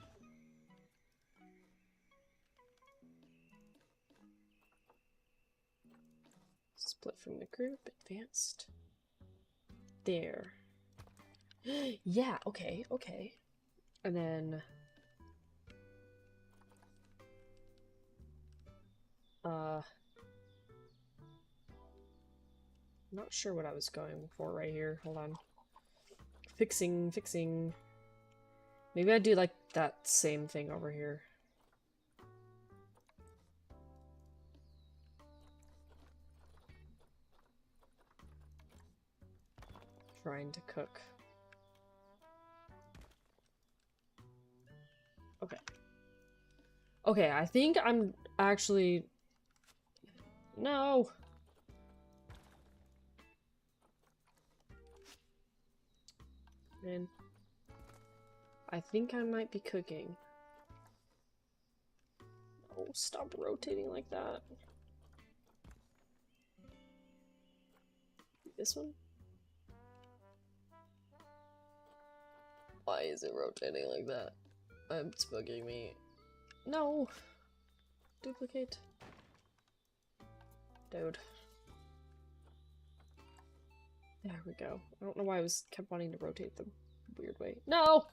Speaker 1: Split from the group, advanced. There. Yeah, okay, okay. And then... not sure what I was going for right here. Hold on. Fixing. Maybe I do like that same thing over here. Trying to cook. Okay. Okay, I think I'm actually... No! Man. I think I might be cooking. Oh, stop rotating like that. This one? Why is it rotating like that? It's bugging me. No! Duplicate. Dude. There we go. I don't know why I kept wanting to rotate the weird way. No!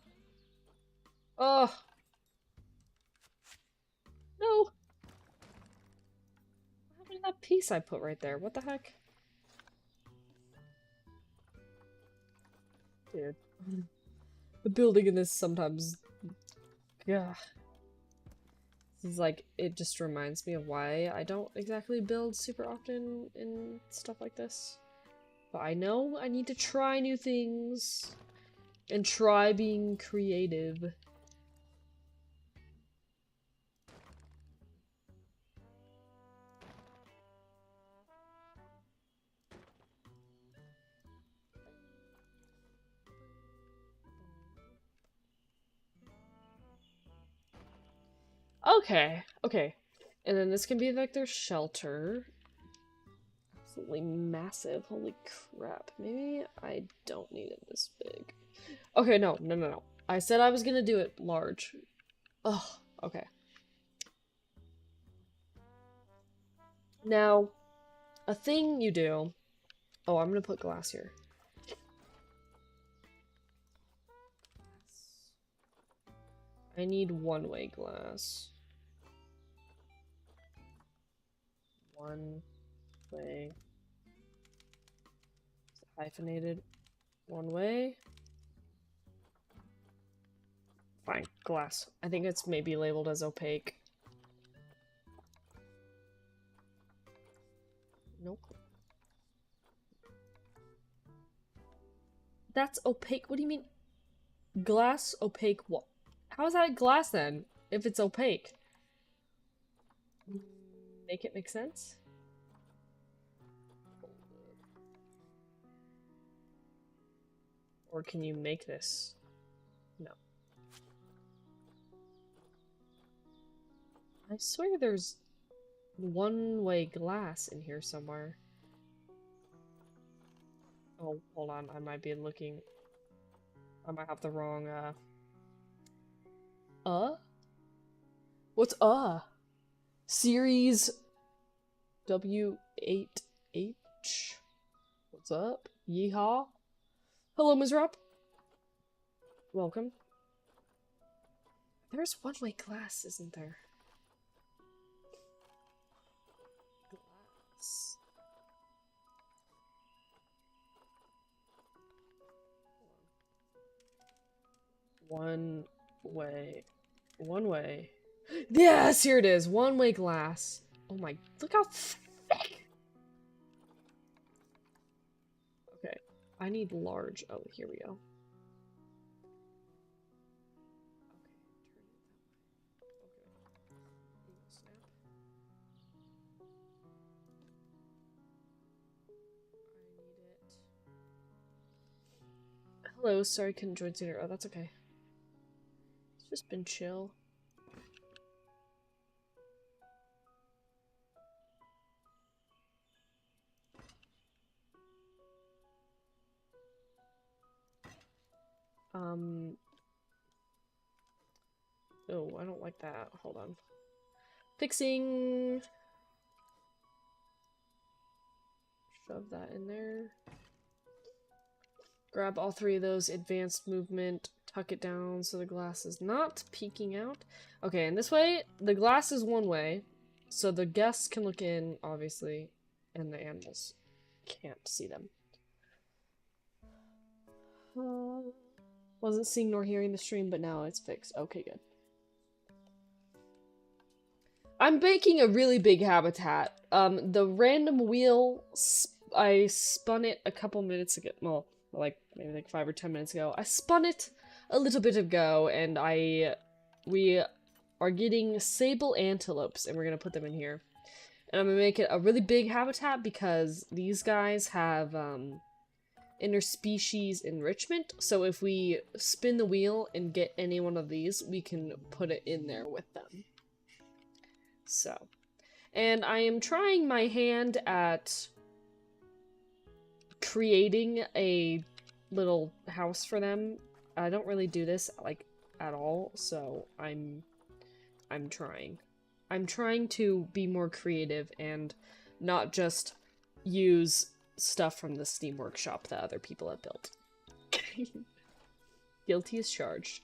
Speaker 1: Ugh! No! What happened to that piece I put right there? What the heck? Dude. The building in this sometimes... Yeah. This is like, it just reminds me of why I don't exactly build super often in stuff like this. But I know I need to try new things. And try being creative. Okay, okay. And then this can be like their shelter. Absolutely massive. Holy crap. Maybe I don't need it this big. Okay, no. I said I was gonna do it large. Oh, okay. Now, a thing you do... Oh, I'm gonna put glass here. I need one-way glass. One way. Is it hyphenated? One way. Fine, glass. I think it's maybe labeled as opaque. Nope. That's opaque. What do you mean? Glass, opaque, what? How is that glass then, if it's opaque? Make it make sense? Or can you make this? No. I swear there's one-way glass in here somewhere. Oh, hold on. I might be looking... I might have the wrong, What's Series W8H? What's up? Yeehaw? Hello, Ms. Rupp. Welcome. There's one-way glass, isn't there? Glass. One way. Yes, here it is. One-way glass. Oh my, look how thick. I need large. Oh, here we go. Hello, sorry I couldn't join sooner. Oh, that's okay. It's just been chill. Oh, I don't like that. Hold on. Fixing! Shove that in there. Grab all three of those, advanced movement, tuck it down so the glass is not peeking out. Okay, and this way, the glass is one way, so the guests can look in, obviously, and the animals can't see them. Wasn't seeing nor hearing the stream, but now it's fixed. Okay, good. I'm making a really big habitat. The random wheel, I spun it a couple minutes ago. Well, like maybe like 5 or 10 minutes ago. I spun it a little bit ago, and we are getting sable antelopes, and we're gonna put them in here. And I'm gonna make it a really big habitat because these guys have interspecies enrichment. So if we spin the wheel and get any one of these, we can put it in there with them. So, and I am trying my hand at creating a little house for them. I don't really do this like at all, so I'm trying. I'm trying to be more creative and not just use stuff from the Steam Workshop that other people have built. Guilty as charged.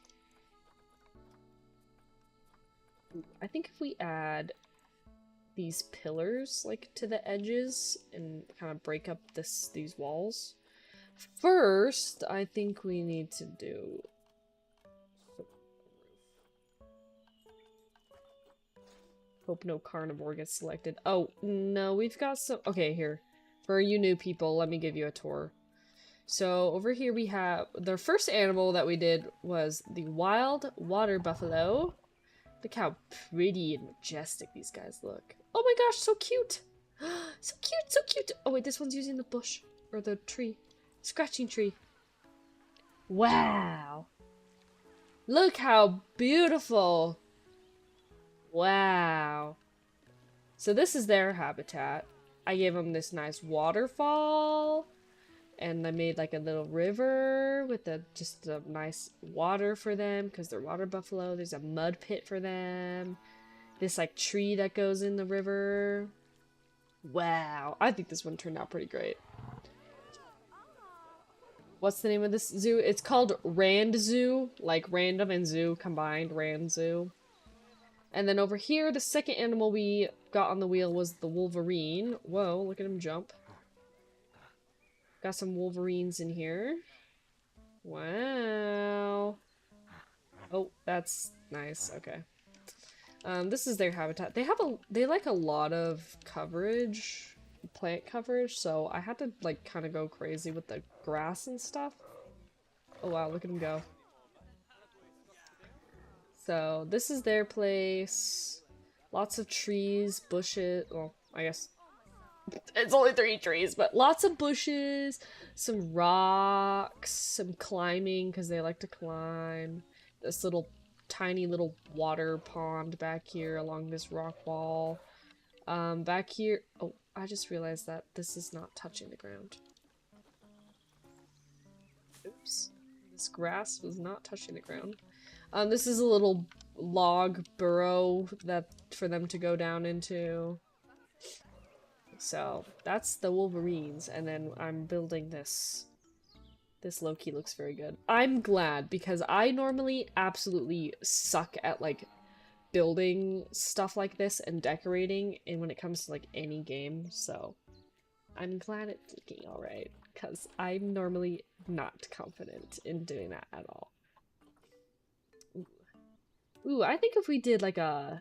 Speaker 1: I think if we add these pillars like to the edges and kind of break up these walls. First, I think we need to do hope no carnivore gets selected. Oh, no, we've got some. Okay, here. For you new people, let me give you a tour. So over here we have the first animal that we did was the wild water buffalo. Look how pretty and majestic these guys look. Oh my gosh, so cute! So cute, so cute! Oh wait, this one's using the bush. Or the tree. Scratching tree. Wow! Look how beautiful! Wow! So this is their habitat. I gave them this nice waterfall. And I made like a little river with just a nice water for them because they're water buffalo. There's a mud pit for them. This like tree that goes in the river. Wow. I think this one turned out pretty great. What's the name of this zoo? It's called Rand Zoo. Like random and zoo combined. Rand Zoo. And then over here, the second animal we got on the wheel was the Wolverine. Whoa, look at him jump. Got some Wolverines in here. Wow. Oh, that's nice. Okay. This is their habitat. They like a lot of coverage, plant coverage, so I had to like kind of go crazy with the grass and stuff. Oh wow, look at them go. So this is their place. Lots of trees, bushes. Well, I guess it's only 3 trees, but lots of bushes, some rocks, some climbing because they like to climb. This tiny little water pond back here along this rock wall. Back here, oh, I just realized that this is not touching the ground. Oops. This grass was not touching the ground. This is a little log burrow for them to go down into. So that's the Wolverines, and then I'm building this. This low-key looks very good. I'm glad because I normally absolutely suck at like building stuff like this and decorating and when it comes to like any game, so I'm glad it's looking alright because I'm normally not confident in doing that at all. Ooh, I think if we did like a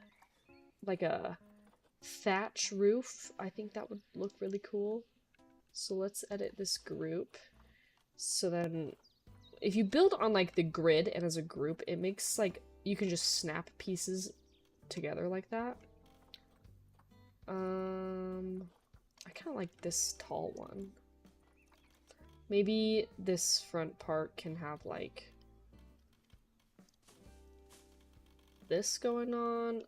Speaker 1: thatch roof, I think that would look really cool. So let's edit this group. So then, if you build on, like, the grid and as a group, it makes, like, you can just snap pieces together like that. I kind of like this tall one. Maybe this front part can have, like, this going on.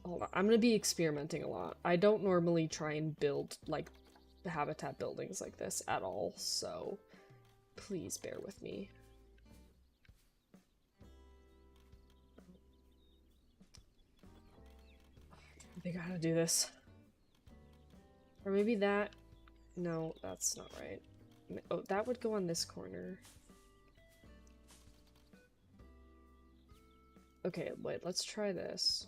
Speaker 1: Hold on, I'm gonna be experimenting a lot. I don't normally try and build, like, habitat buildings like this at all, so please bear with me. I think I gotta do this. Or maybe that... No, that's not right. Oh, that would go on this corner. Okay, wait, let's try this.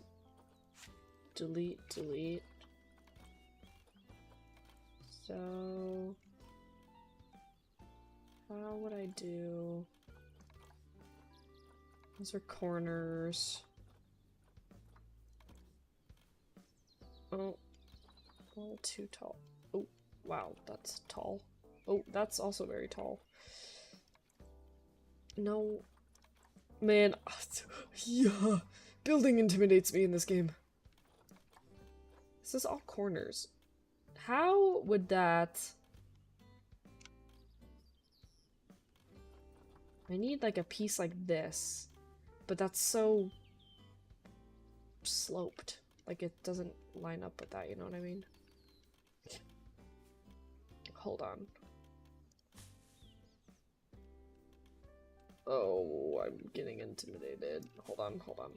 Speaker 1: Delete, delete. So... how would I do... Those are corners. Oh. A little too tall. Oh, wow, that's tall. Oh, that's also very tall. No. Man, yeah. Building intimidates me in this game. This is all corners. How would that... I need like a piece like this, but that's so sloped. Like it doesn't line up with that, you know what I mean? Hold on. Oh, I'm getting intimidated. Hold on, hold on.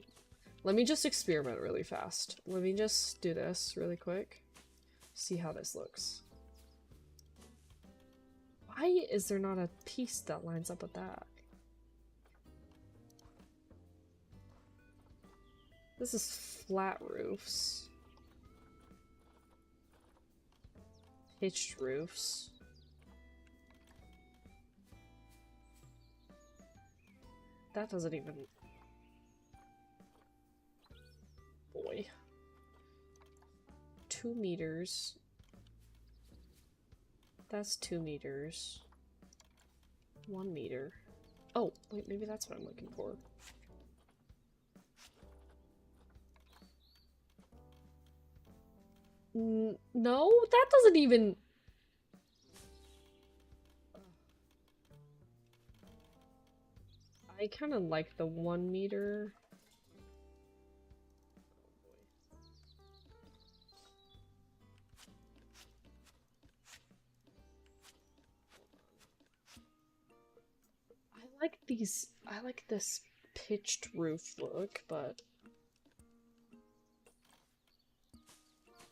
Speaker 1: Let me just experiment really fast. Let me just do this really quick. See how this looks. Why is there not a piece that lines up with that? This is flat roofs. Pitched roofs. That doesn't even... Boy. 2 meters. That's 2 meters. 1 meter. Oh, wait, maybe that's what I'm looking for. No, that doesn't even... I kind of like the 1 meter. I like these, I like this pitched roof look, but...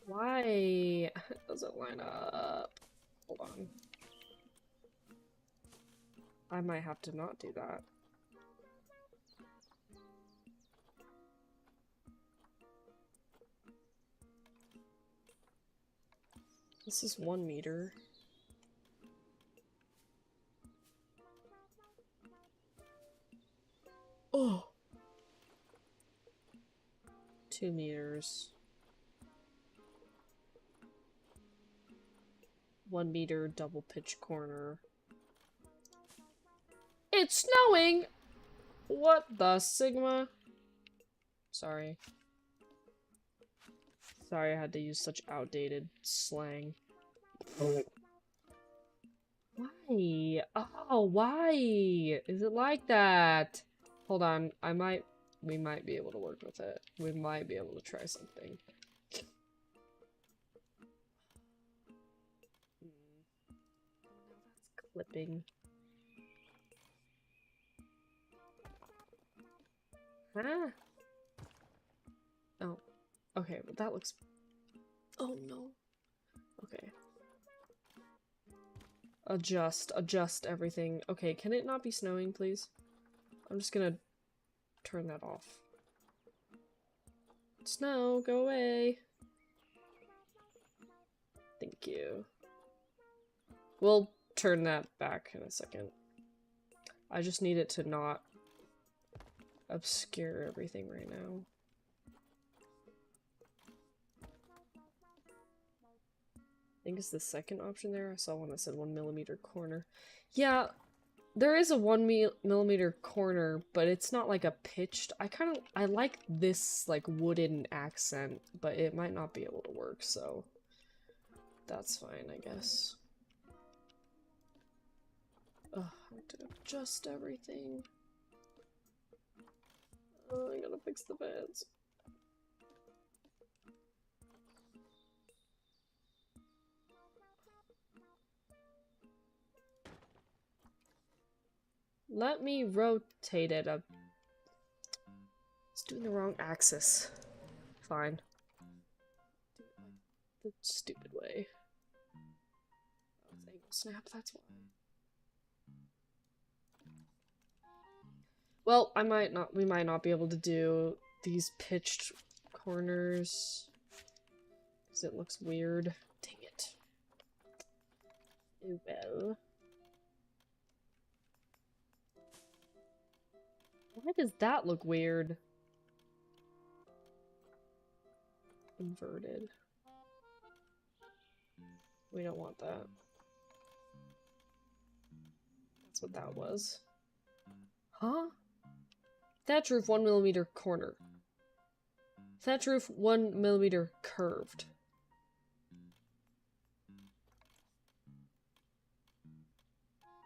Speaker 1: Why? It doesn't line up. Hold on. I might have to not do that. This is 1 meter. Oh! 2 meters. 1 meter double pitch corner. It's snowing! What the Sigma? Sorry. Sorry I had to use such outdated slang. Why? Oh, why? Is it like that? Hold on, we might be able to work with it. We might be able to try something. That's clipping. Huh? Oh. Okay, but that looks... Oh no. Okay. Adjust everything. Okay, can it not be snowing, please? I'm just gonna turn that off. Snow, go away. Thank you. We'll turn that back in a second. I just need it to not obscure everything right now. think it's the second option there. I saw one that said 1mm corner. Yeah, there is a 1mm corner, but it's not like a pitched. I like this like wooden accent, but it might not be able to work, so that's fine, I guess. Ugh, I have to adjust everything. Oh, I gotta fix the beds. Let me rotate it up. It's doing the wrong axis. Fine. The stupid way. Oh, it's angle snap, that's why. Well, we might not be able to do these pitched corners. Because it looks weird. Dang it. Oh well. Why does that look weird? Inverted. We don't want that. That's what that was. Huh? Thatch roof 1mm corner. Thatch roof 1mm curved.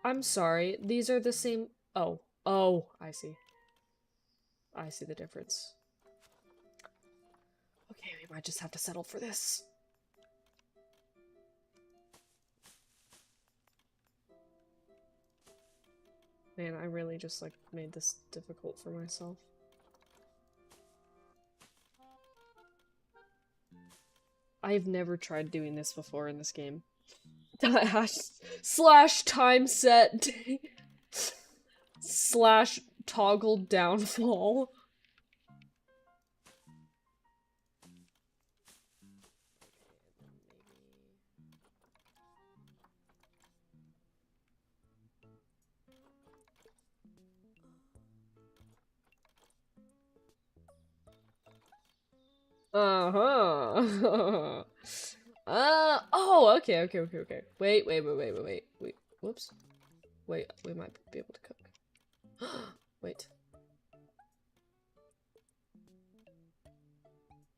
Speaker 1: I'm sorry, these are the same. Oh. Oh, I see. I see the difference. Okay, we might just have to settle for this. Man, I really just, like, made this difficult for myself. I've never tried doing this before in this game. Slash time set slash toggle downfall. Uh-huh. Oh, okay. Wait. Whoops. Wait, we might be able to cook. Wait.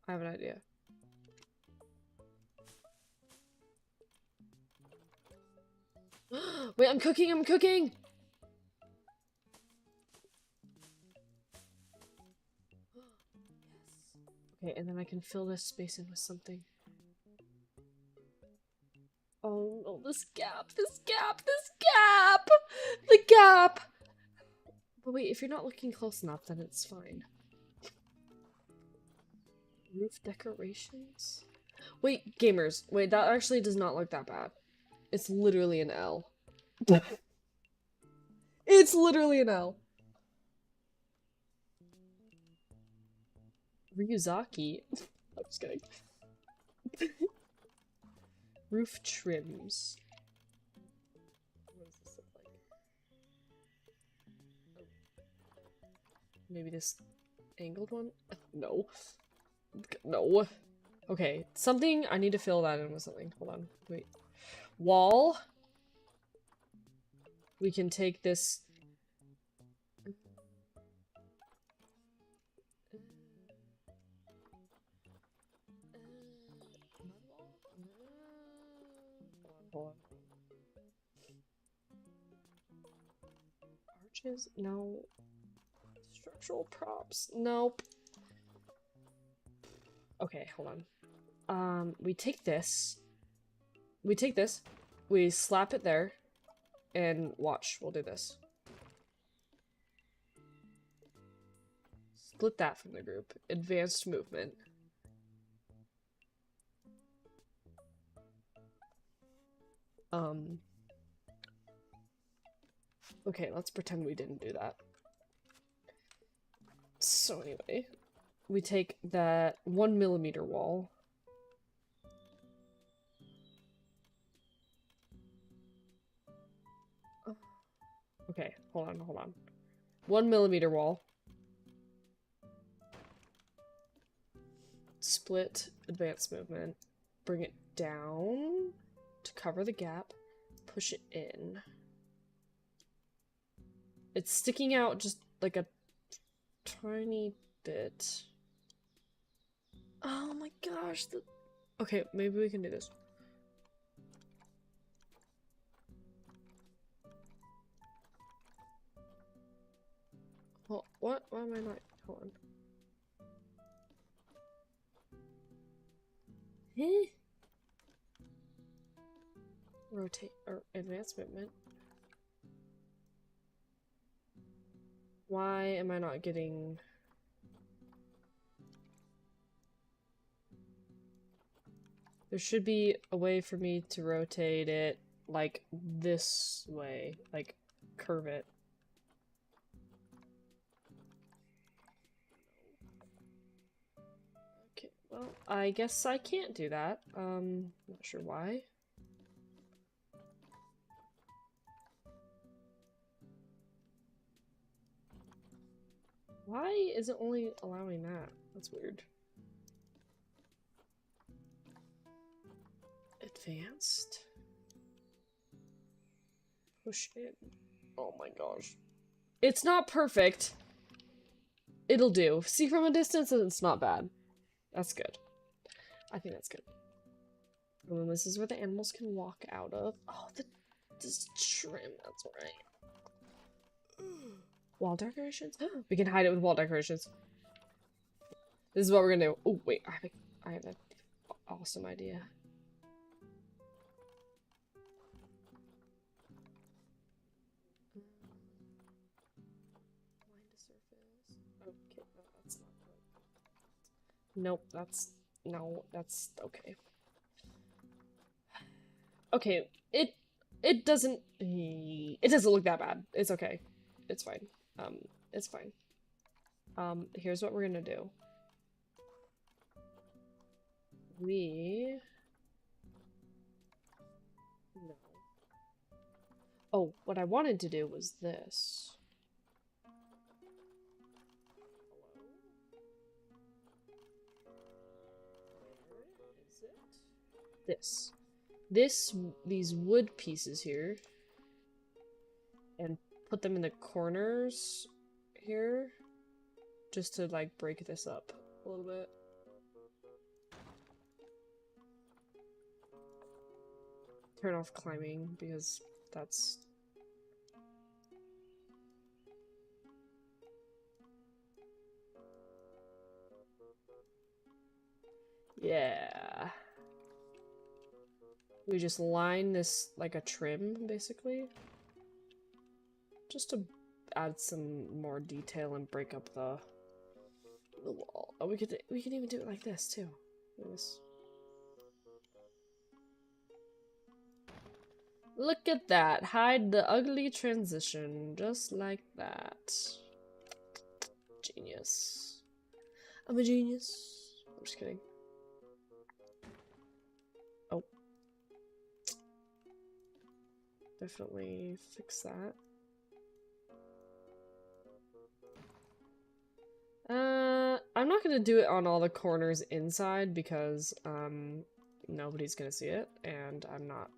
Speaker 1: I have an idea. Wait, I'm cooking! Okay, and then I can fill this space in with something. Oh no, this gap! The gap! But wait, if you're not looking close enough, then it's fine. Roof decorations? Wait, gamers. Wait, that actually does not look that bad. It's literally an L. It's literally an L. Ryuzaki. I'm just kidding. Roof trims. What does this look like? Maybe this angled one? No. No. Okay, something. I need to fill that in with something. Hold on. Wait. Wall. We can take this. Hold on. Arches? No. Structural props? Nope. Okay, hold on. We take this. We slap it there. And watch, we'll do this. Split that from the group. Advanced movement. Okay, let's pretend we didn't do that. So anyway, we take that 1mm wall. Okay, hold on. 1mm wall. Split, advanced movement. Bring it down. to cover the gap, push it in. It's sticking out just like a tiny bit. Oh my gosh. Okay, maybe we can do this. Well, what? Why am I not? Hold on. Eh? Rotate or advanced movement. Why am I not getting... There should be a way for me to rotate it like this way, like curve it. Okay, well, I guess I can't do that. Not sure why. Why is it only allowing that? That's weird. Advanced. Push in. Oh my gosh. It's not perfect. It'll do. See from a distance and it's not bad. That's good. I think that's good. And then this is where the animals can walk out of. Oh, this trim. That's right. Wall decorations? We can hide it with wall decorations. This is what we're gonna do. Oh, wait. I have an awesome idea. Okay, no, that's not good. Nope, that's... No, that's... Okay. Okay, it doesn't... It doesn't look that bad. It's okay. It's fine. It's fine. Here's what we're gonna do. No. Oh, what I wanted to do was this. Where is it? These wood pieces here. And put them in the corners here. Just to, like, break this up a little bit. Turn off climbing, because that's... Yeah. We just line this like a trim, basically. Just to add some more detail and break up the wall. Oh, we can even do it like this too. Look at that. Hide the ugly transition. Just like that. Genius. I'm a genius. I'm just kidding. Oh. Definitely fix that. I'm not gonna do it on all the corners inside because, nobody's gonna see it, and I'm not...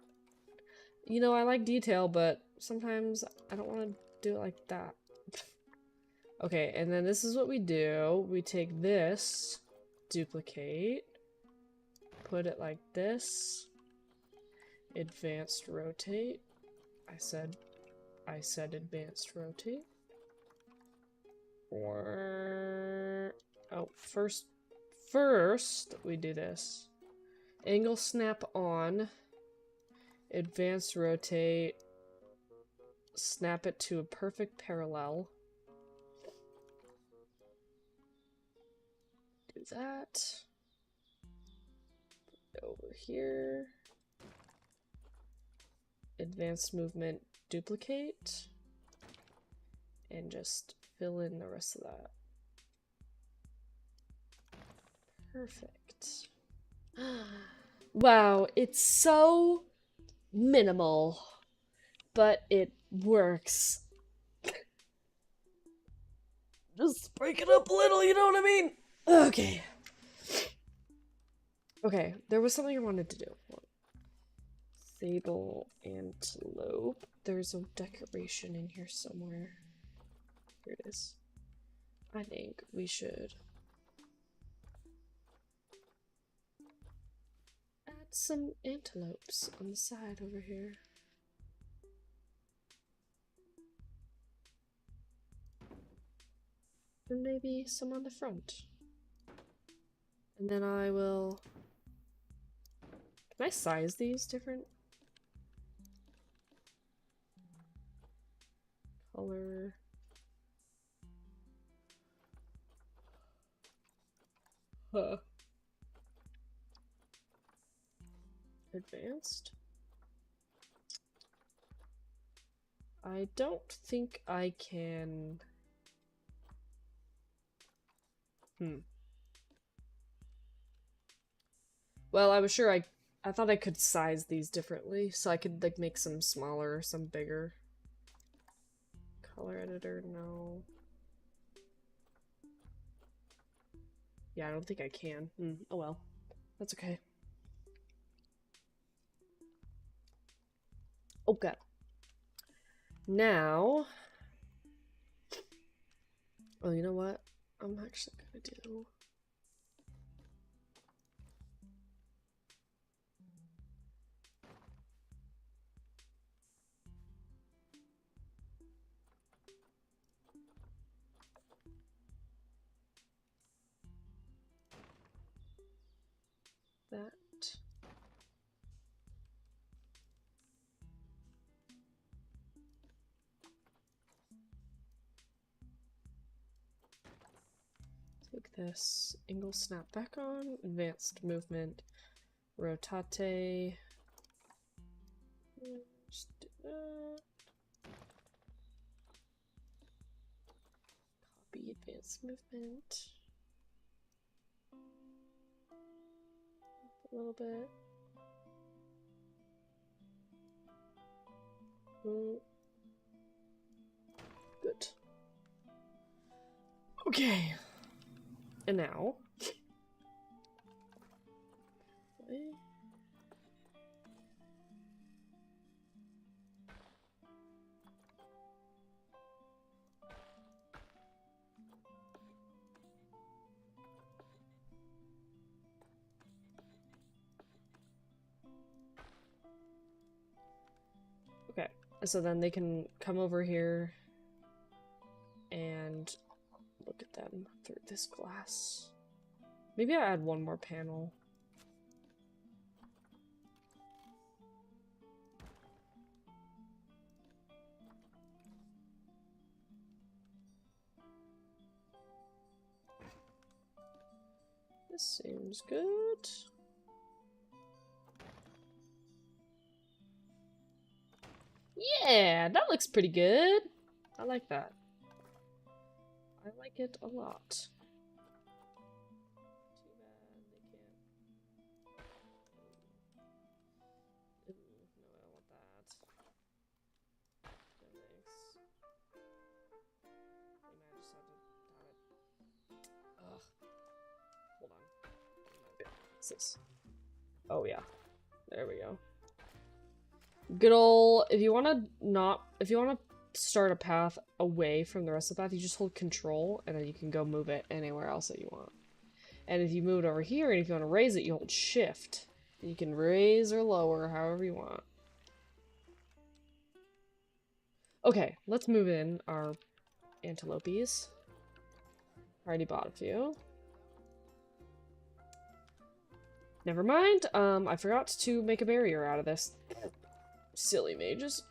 Speaker 1: You know, I like detail, but sometimes I don't want to do it like that. Okay, and then this is what we do. We take this, duplicate, put it like this, advanced rotate. I said advanced rotate. Or... Oh, first we do this. Angle snap on. Advanced rotate. Snap it to a perfect parallel. Do that. Over here. Advanced movement, duplicate. And just fill in the rest of that. Perfect. Wow, it's so minimal, but it works. Just break it up a little, you know what I mean? Okay. Okay, there was something I wanted to do. Sable antelope. There's a decoration in here somewhere. Here it is. I think we should add some antelopes on the side over here. And maybe some on the front. And then I will... Can I size these different? Color... Huh. Advanced? I don't think I can... Well, I was sure I thought I could size these differently, so I could like make some smaller, some bigger. Color editor, no. Yeah, I don't think I can. Oh well. That's okay. Okay. Now... Oh, you know what? I'm actually gonna do... that. Take this, angle snap back on, advanced movement, rotate. Just do that. Copy advanced movement. A little bit. Good. Okay. And now. Okay, so then they can come over here and look at them through this glass. Maybe I add one more panel. This seems good. Yeah, that looks pretty good. I like that. I like it a lot. Too bad they can't. Ooh, no, I don't want that. No thanks. We might just have to have it. Ugh. Hold on. What's this? Oh yeah. There we go. Good ol', if you want to start a path away from the rest of the path, you just hold control and then you can go move it anywhere else that you want. And if you move it over here and if you want to raise it, you hold shift. You can raise or lower however you want. Okay, let's move in our antelopes. Already bought a few. Never mind, I forgot to make a barrier out of this. Silly mages.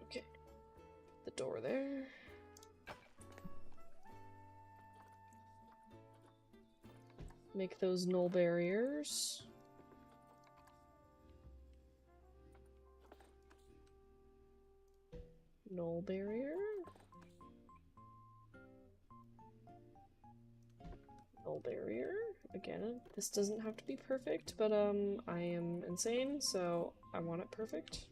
Speaker 1: Okay. The door there. Make those null barriers. Null barrier. Null barrier. Again, this doesn't have to be perfect, but I am insane, so I want it perfect.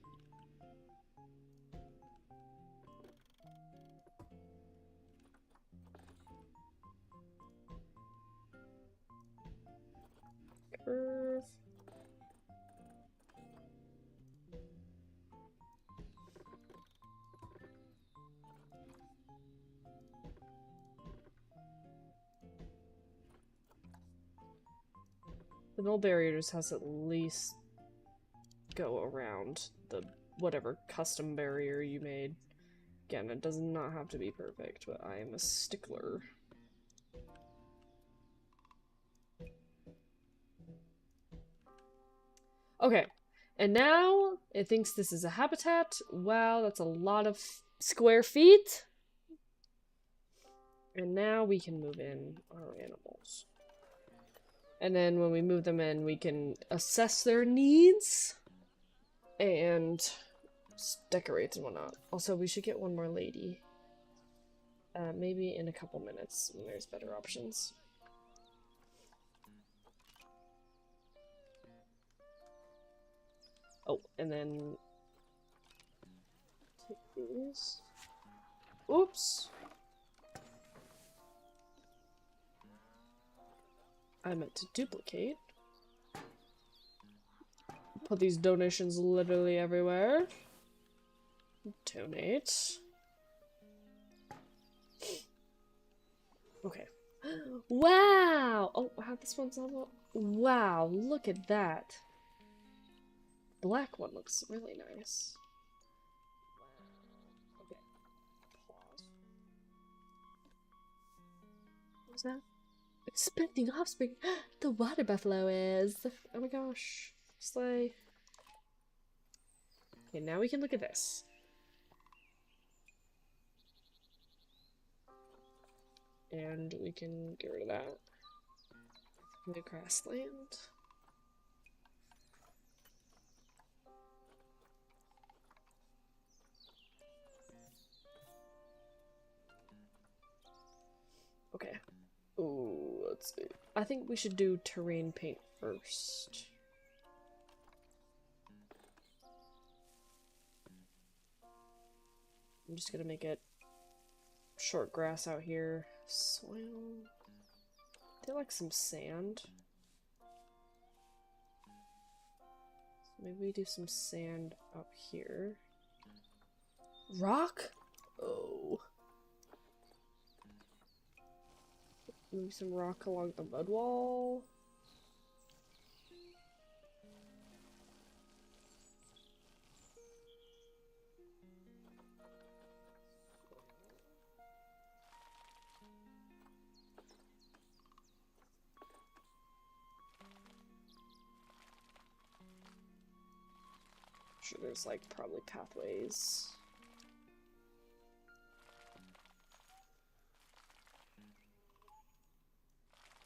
Speaker 1: Curve. The null barrier just has to at least go around the whatever custom barrier you made. Again, it does not have to be perfect, but I am a stickler. Okay, and now it thinks this is a habitat. Wow, that's a lot of square feet. And now we can move in our animals. And then when we move them in, we can assess their needs and decorate and whatnot. Also, we should get one more lady. Maybe in a couple minutes when there's better options. Oh, and then take these. Oops. I meant to duplicate. Put these donations literally everywhere. Donate. Okay. Wow! Oh, wow, this one's all... Wow, look at that. Black one looks really nice. Wow. Okay. Pause. What was that? Expecting offspring. The water buffalo is. Oh my gosh. Slay. Okay, now we can look at this. And we can get rid of that. The grassland. Okay. Ooh, let's see. I think we should do terrain paint first. I'm just gonna make it short grass out here. Soil. They like some sand. So maybe we do some sand up here. Rock? Oh. Maybe some rock along the mud wall. Sure, there's like probably pathways.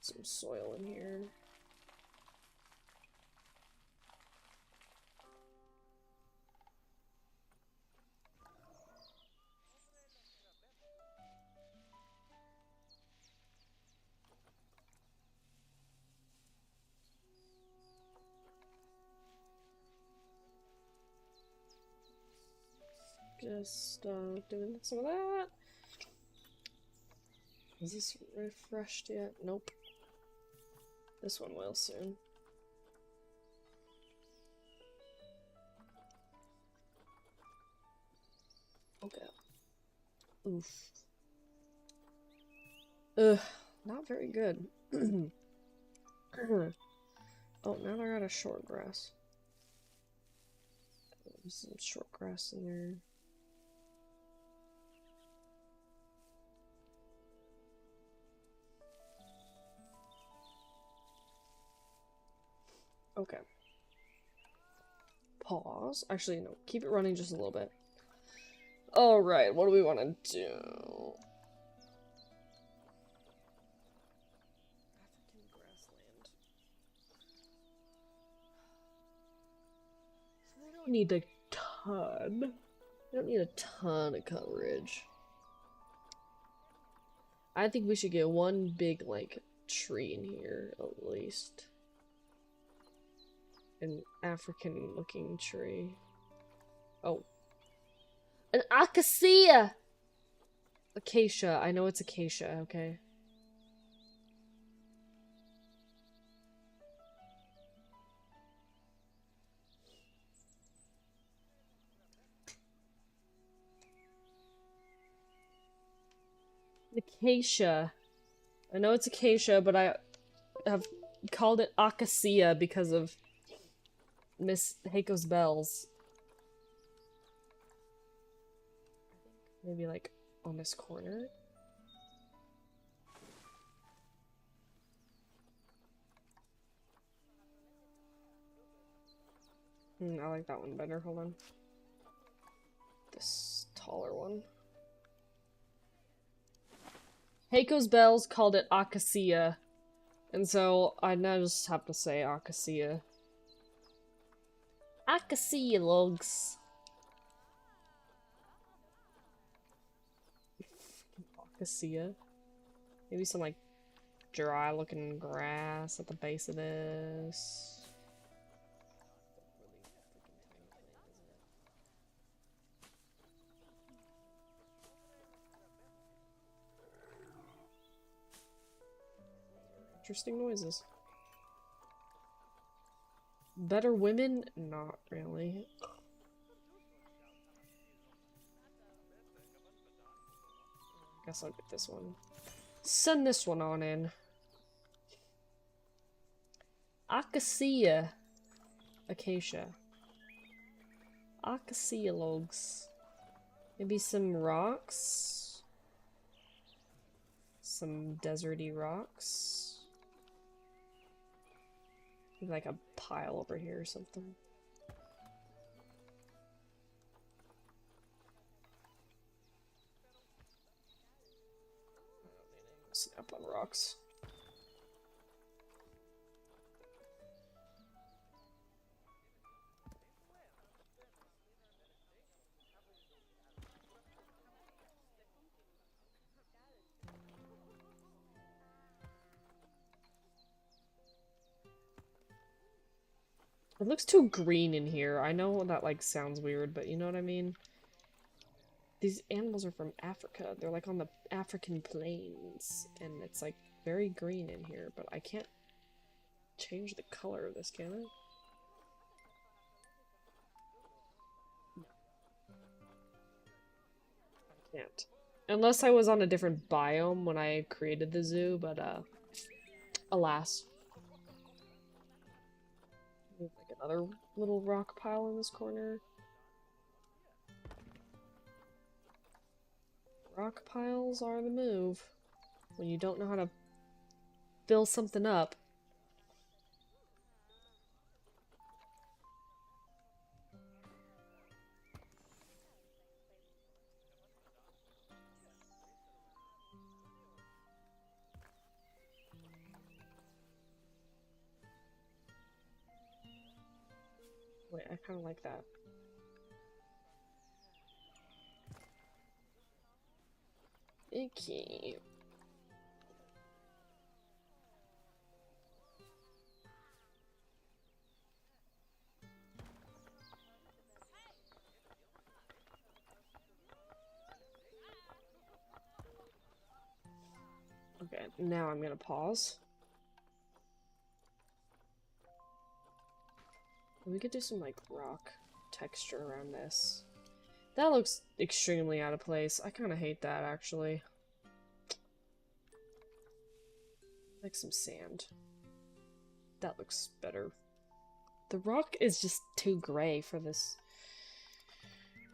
Speaker 1: Some soil in here. Just doing some of that. Is this refreshed yet? Nope. This one will soon. Okay. Oof. Ugh, not very good. Oh, now they're out of short grass. There's some short grass in there. Okay. Pause. Actually, no. Keep it running just a little bit. Alright, what do we want to do? African grassland. We don't need a ton. We don't need a ton of coverage. I think we should get one big, like, tree in here, at least. An African-looking tree. Oh. An acacia! Acacia. I know it's acacia, okay. Acacia. I know it's acacia, but I have called it Acacia because of Miss Hakos Baelz. Maybe like on this corner. I like that one better. Hold on. This taller one. Hakos Baelz called it Acacia. And so I now just have to say Acacia. Acacia logs. Acacia. Maybe some like dry looking grass at the base of this. Interesting noises. Better women? Not really. Guess I'll get this one. Send this one on in. Acacia. Acacia. Acacia logs. Maybe some rocks. Some deserty rocks. Maybe like a pile over here or something. Snap on rocks. It looks too green in here. I know that like sounds weird, but you know what I mean? These animals are from Africa. They're like on the African plains, and it's like very green in here, but I can't change the color of this, can I? No. I can't. Unless I was on a different biome when I created the zoo, but alas. There's like another little rock pile in this corner. Rock piles are the move when you don't know how to fill something up. Wait, I kind of like that. Okay. Okay, now I'm gonna pause. We could do some like rock texture around this. That looks extremely out of place. I kind of hate that actually. Like some sand. That looks better. The rock is just too gray for this.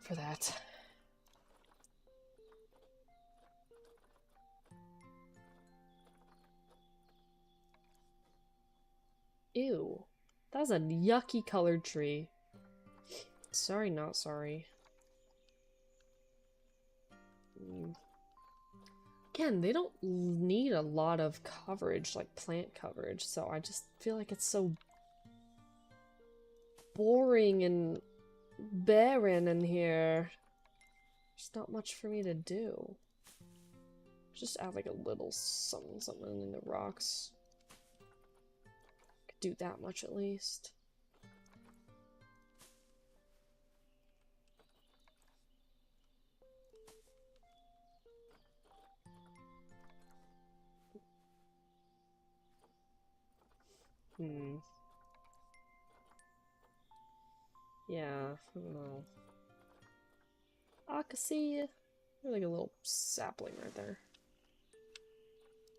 Speaker 1: For that. Ew. That was a yucky colored tree. Sorry, not sorry. Again, they don't need a lot of coverage, like plant coverage, so I just feel like it's so boring and barren in here. There's not much for me to do. Just add like a little something in the rocks. Could do that much at least. Yeah, I don't know. I can see you. There's like a little sapling right there.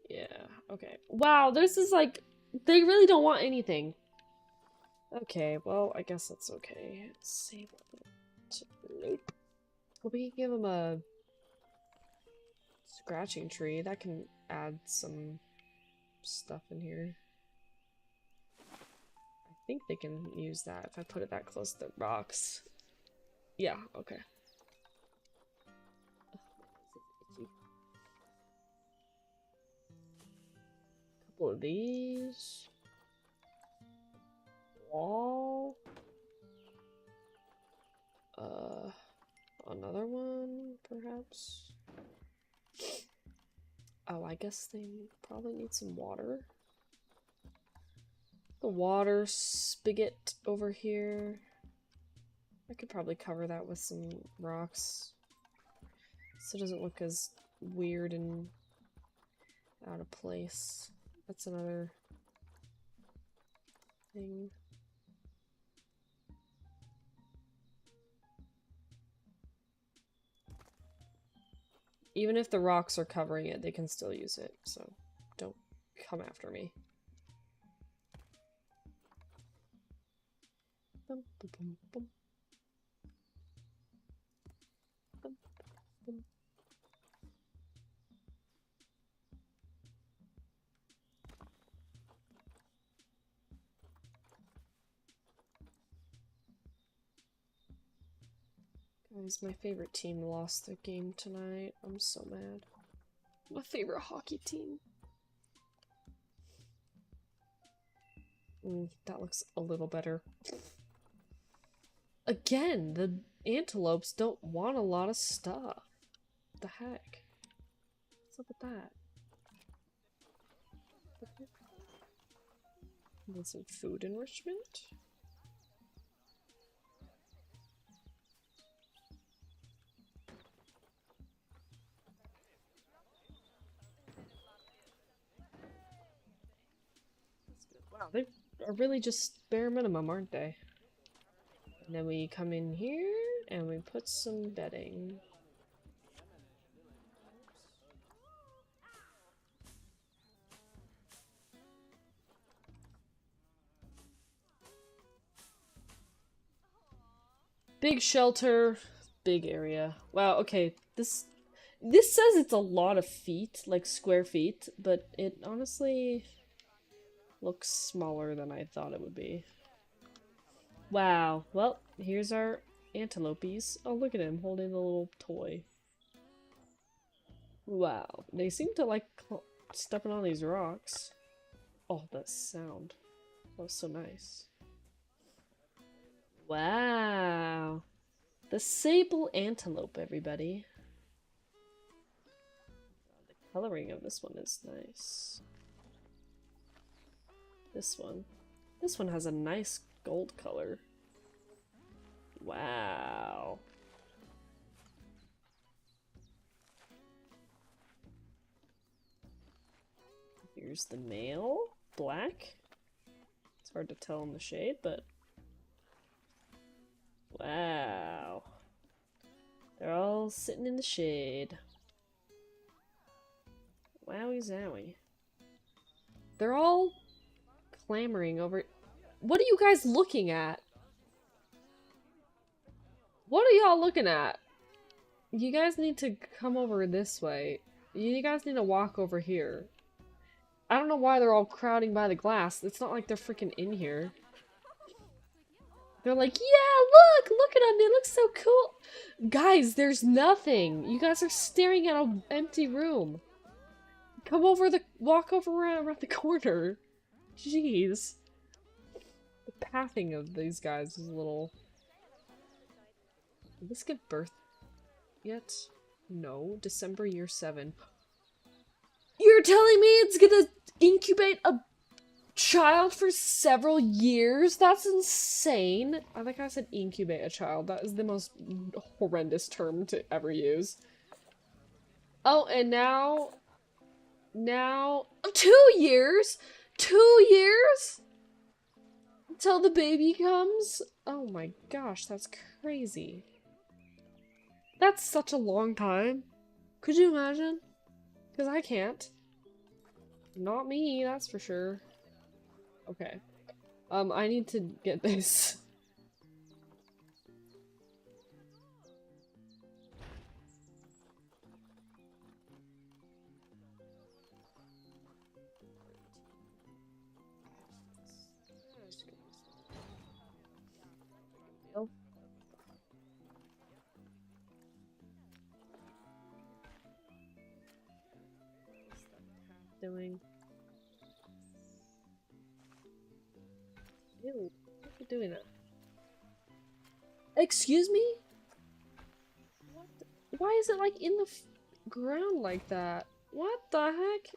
Speaker 1: Yeah, okay. Wow, this is like They really don't want anything. Okay, well, I guess that's okay. Save it. Nope. Well, we can give them a scratching tree. That can add some stuff in here. I think they can use that if I put it that close to the rocks. Yeah, okay. Couple of these. Wall. Another one, perhaps? Oh, I guess they probably need some water. The water spigot over here. I could probably cover that with some rocks, so it doesn't look as weird and out of place. That's another thing. Even if the rocks are covering it, they can still use it, so don't come after me. Bum, bum, bum, bum. Bum, bum. Guys, my favorite team lost their game tonight. I'm so mad. My favorite hockey team. That looks a little better. Again, the antelopes don't want a lot of stuff. What the heck? What's up with that? Need some food enrichment? Wow, they are really just bare minimum, aren't they? And then we come in here and we put some bedding. Big shelter, big area. Wow, okay, this says it's a lot of feet, like square feet, but it honestly looks smaller than I thought it would be. Wow, well, here's our antelopes. Oh, look at him holding a little toy. Wow, they seem to like stepping on these rocks. Oh, that sound. That was so nice. Wow. The sable antelope, everybody. The coloring of this one is nice. This one has a nice gold color. Wow. Here's the male, black. It's hard to tell in the shade, but wow. They're all sitting in the shade. Wowie zowie. They're all clamoring over. What are you guys looking at? What are y'all looking at? You guys need to come over this way. You guys need to walk over here. I don't know why they're all crowding by the glass. It's not like they're freaking in here. They're like, yeah, look at them. They look so cool. Guys, there's nothing. You guys are staring at an empty room. Come over walk over around the corner. Jeez. The pathing of these guys is a little... Did this give birth yet? No. December year 7. You're telling me it's gonna incubate a child for several years? That's insane. I think I said incubate a child. That is the most horrendous term to ever use. Oh, and now 2 years? 2 years? Until the baby comes? Oh my gosh, that's crazy. That's such a long time. Could you imagine? Because I can't. Not me, that's for sure. Okay. I need to get this. Doing. Ew, why are you doing that? Excuse me? What? Why is it like in the ground like that? What the heck?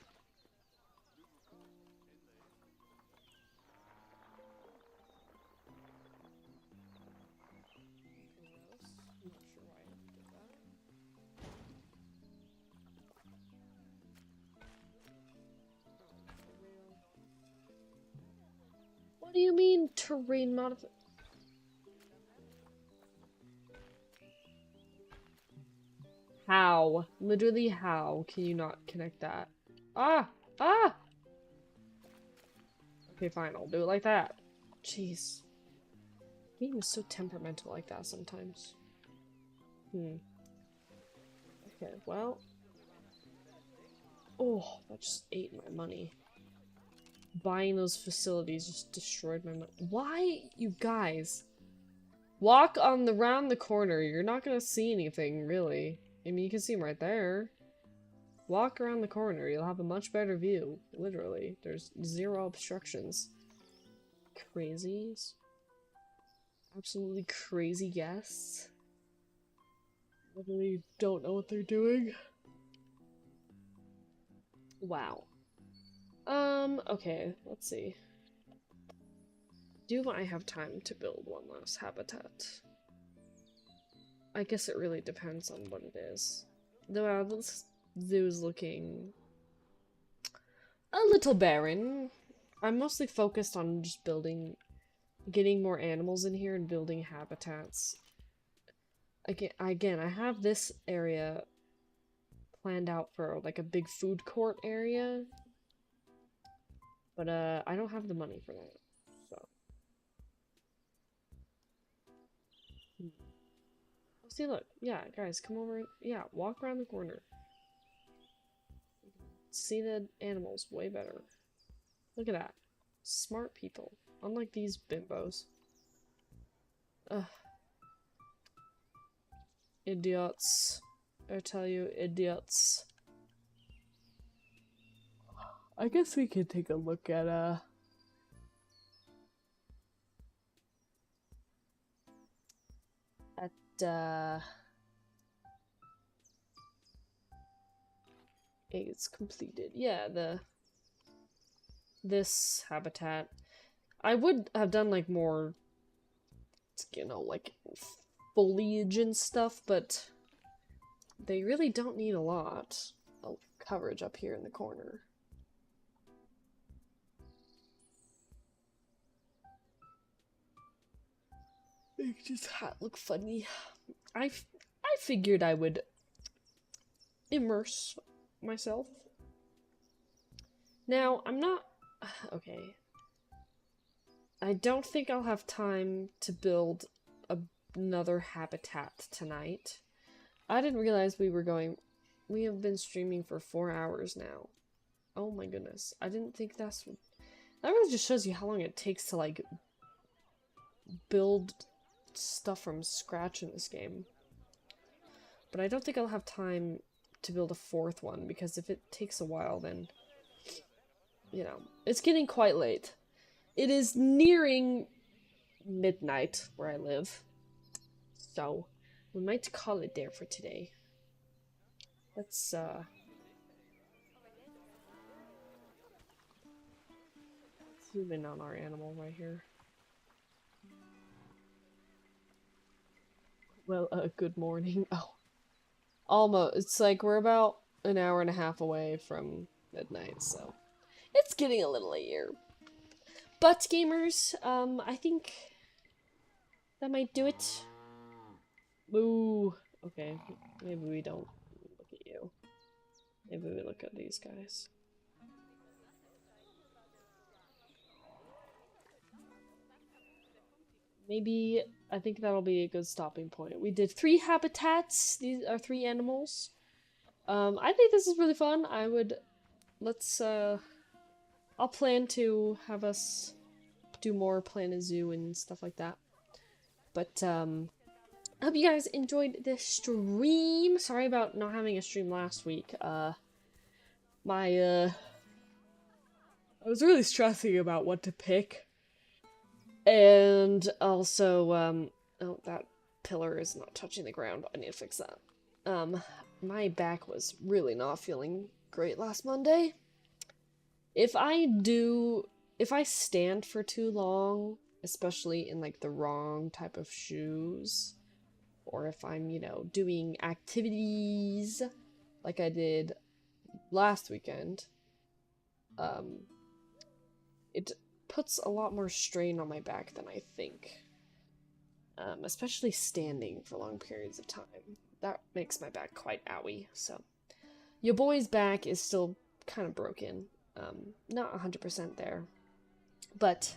Speaker 1: What do you mean terrain modify? How? Literally how can you not connect that? Ah! Ah! Okay, fine, I'll do it like that. Jeez. Game is so temperamental like that sometimes. Okay, well. Oh, that just ate my money. Buying those facilities just destroyed my money. Why, you guys? Walk on the round the corner. You're not gonna see anything, really. I mean, you can see them right there. Walk around the corner. You'll have a much better view. Literally. There's zero obstructions. Crazies. Absolutely crazy guests. Literally don't know what they're doing. Wow. Okay, let's see. Do I have time to build one last habitat? I guess it really depends on what it is. Though this zoo is looking a little barren. I'm mostly focused on just getting more animals in here and building habitats. Again, I have this area planned out for like a big food court area. But I don't have the money for that. So. See, look. Yeah, guys, come over. Yeah, walk around the corner. See the animals way better. Look at that. Smart people. Unlike these bimbos. Ugh. Idiots. I tell you, idiots. I guess we could take a look at, it's completed. Yeah, this habitat. I would have done, like, more, you know, like, foliage and stuff, but they really don't need a lot of coverage up here in the corner. Make this hat look funny. I figured I would immerse myself. Now, I'm not... Okay. I don't think I'll have time to build another habitat tonight. I didn't realize we were going... We have been streaming for 4 hours now. Oh my goodness. I didn't think that's... That really just shows you how long it takes to, like, build stuff from scratch in this game. But I don't think I'll have time to build a 4th one, because if it takes a while, then, you know, it's getting quite late. It is nearing midnight where I live, so we might call it there for today. Let's zoom in on our animal right here. Well, good morning. Oh. Almost. It's like we're about an hour and a half away from midnight, so it's getting a little later. But gamers, I think that might do it. Boo. Okay, maybe we don't look at you. Maybe we look at these guys. maybe I think that'll be a good stopping point. We did 3 habitats. These are 3 animals. I think this is really fun. I'll plan to have us do more Plan a Zoo and stuff like that. But, I hope you guys enjoyed this stream. Sorry about not having a stream last week. I was really stressing about what to pick. And also, oh, that pillar is not touching the ground. I need to fix that. My back was really not feeling great last Monday. If I stand for too long, especially in like the wrong type of shoes, or if I'm, you know, doing activities like I did last weekend, it puts a lot more strain on my back than I think. Especially standing for long periods of time. That makes my back quite owie, so. Your boy's back is still kind of broken. Not 100% there. But,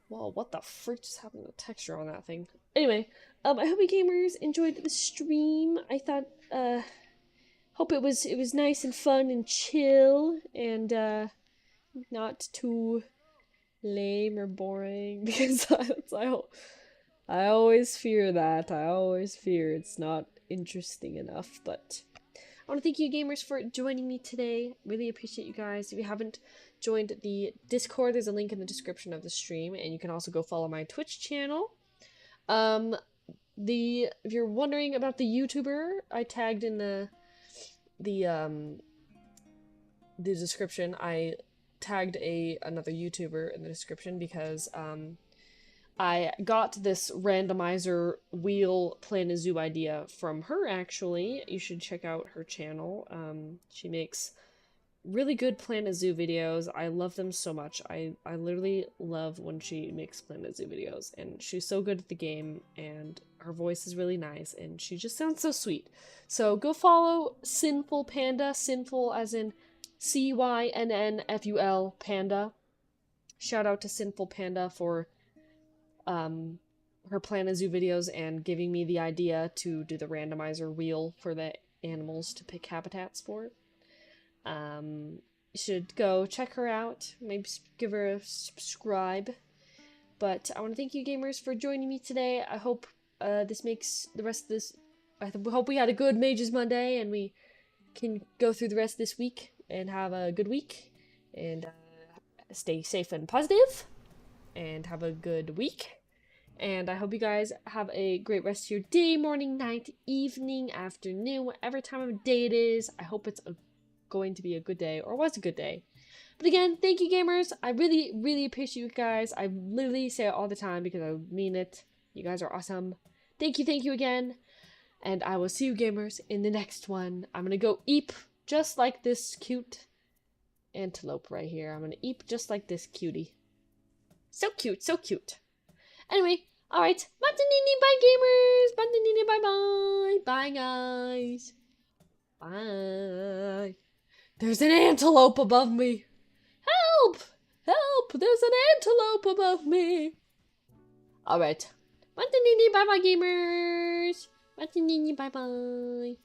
Speaker 1: well, what the frick just happened to the texture on that thing? Anyway, I hope you gamers enjoyed the stream. I thought, hope it was nice and fun and chill, and, not too lame or boring, because I always fear that. I always fear it's not interesting enough, but I want to thank you gamers for joining me today. Really appreciate you guys. If you haven't joined the Discord, there's a link in the description of the stream, and you can also go follow my Twitch channel. If you're wondering about the YouTuber I tagged in the description, I tagged another YouTuber in the description because I got this randomizer wheel Plan a Zoo idea from her, actually. You should check out her channel. She makes really good Plan a Zoo videos. I love them so much. I literally love when she makes Plan a Zoo videos, and she's so good at the game, and her voice is really nice, and she just sounds so sweet. So go follow Sinful Panda, Sinful as in CYNNFUL Panda. Shout out to Sinful Panda for her Plan a Zoo videos and giving me the idea to do the randomizer wheel for the animals to pick habitats for. You should go check her out, maybe give her a subscribe. But I want to thank you gamers for joining me today. I hope this makes the rest of this, I hope we had a good Mages Monday and we can go through the rest of this week and have a good week, and stay safe and positive, and have a good week. And I hope you guys have a great rest of your day, morning, night, evening, afternoon, whatever time of day it is. I hope it's going to be a good day, or was a good day. But again, thank you gamers. I really, really appreciate you guys. I literally say it all the time because I mean it. You guys are awesome. Thank you again. And I will see you gamers in the next one. I'm gonna go eep just like this cute antelope right here. I'm gonna eep just like this cutie. So cute, so cute. Anyway, alright. Bantanini, bye gamers! Bantanini, bye bye! Bye guys! Bye! There's an antelope above me! Help! Help! There's an antelope above me! Alright. Bantanini, bye bye gamers! Bantanini, bye bye!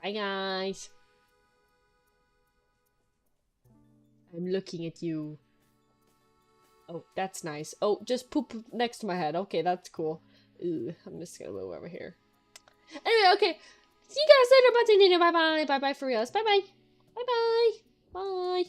Speaker 1: Bye guys! I'm looking at you. Oh, that's nice. Oh, just poop next to my head. Okay, that's cool. Ooh, I'm just gonna move over here. Anyway, okay. See you guys later. Bye bye. Bye bye for reals. Bye bye. Bye bye. Bye.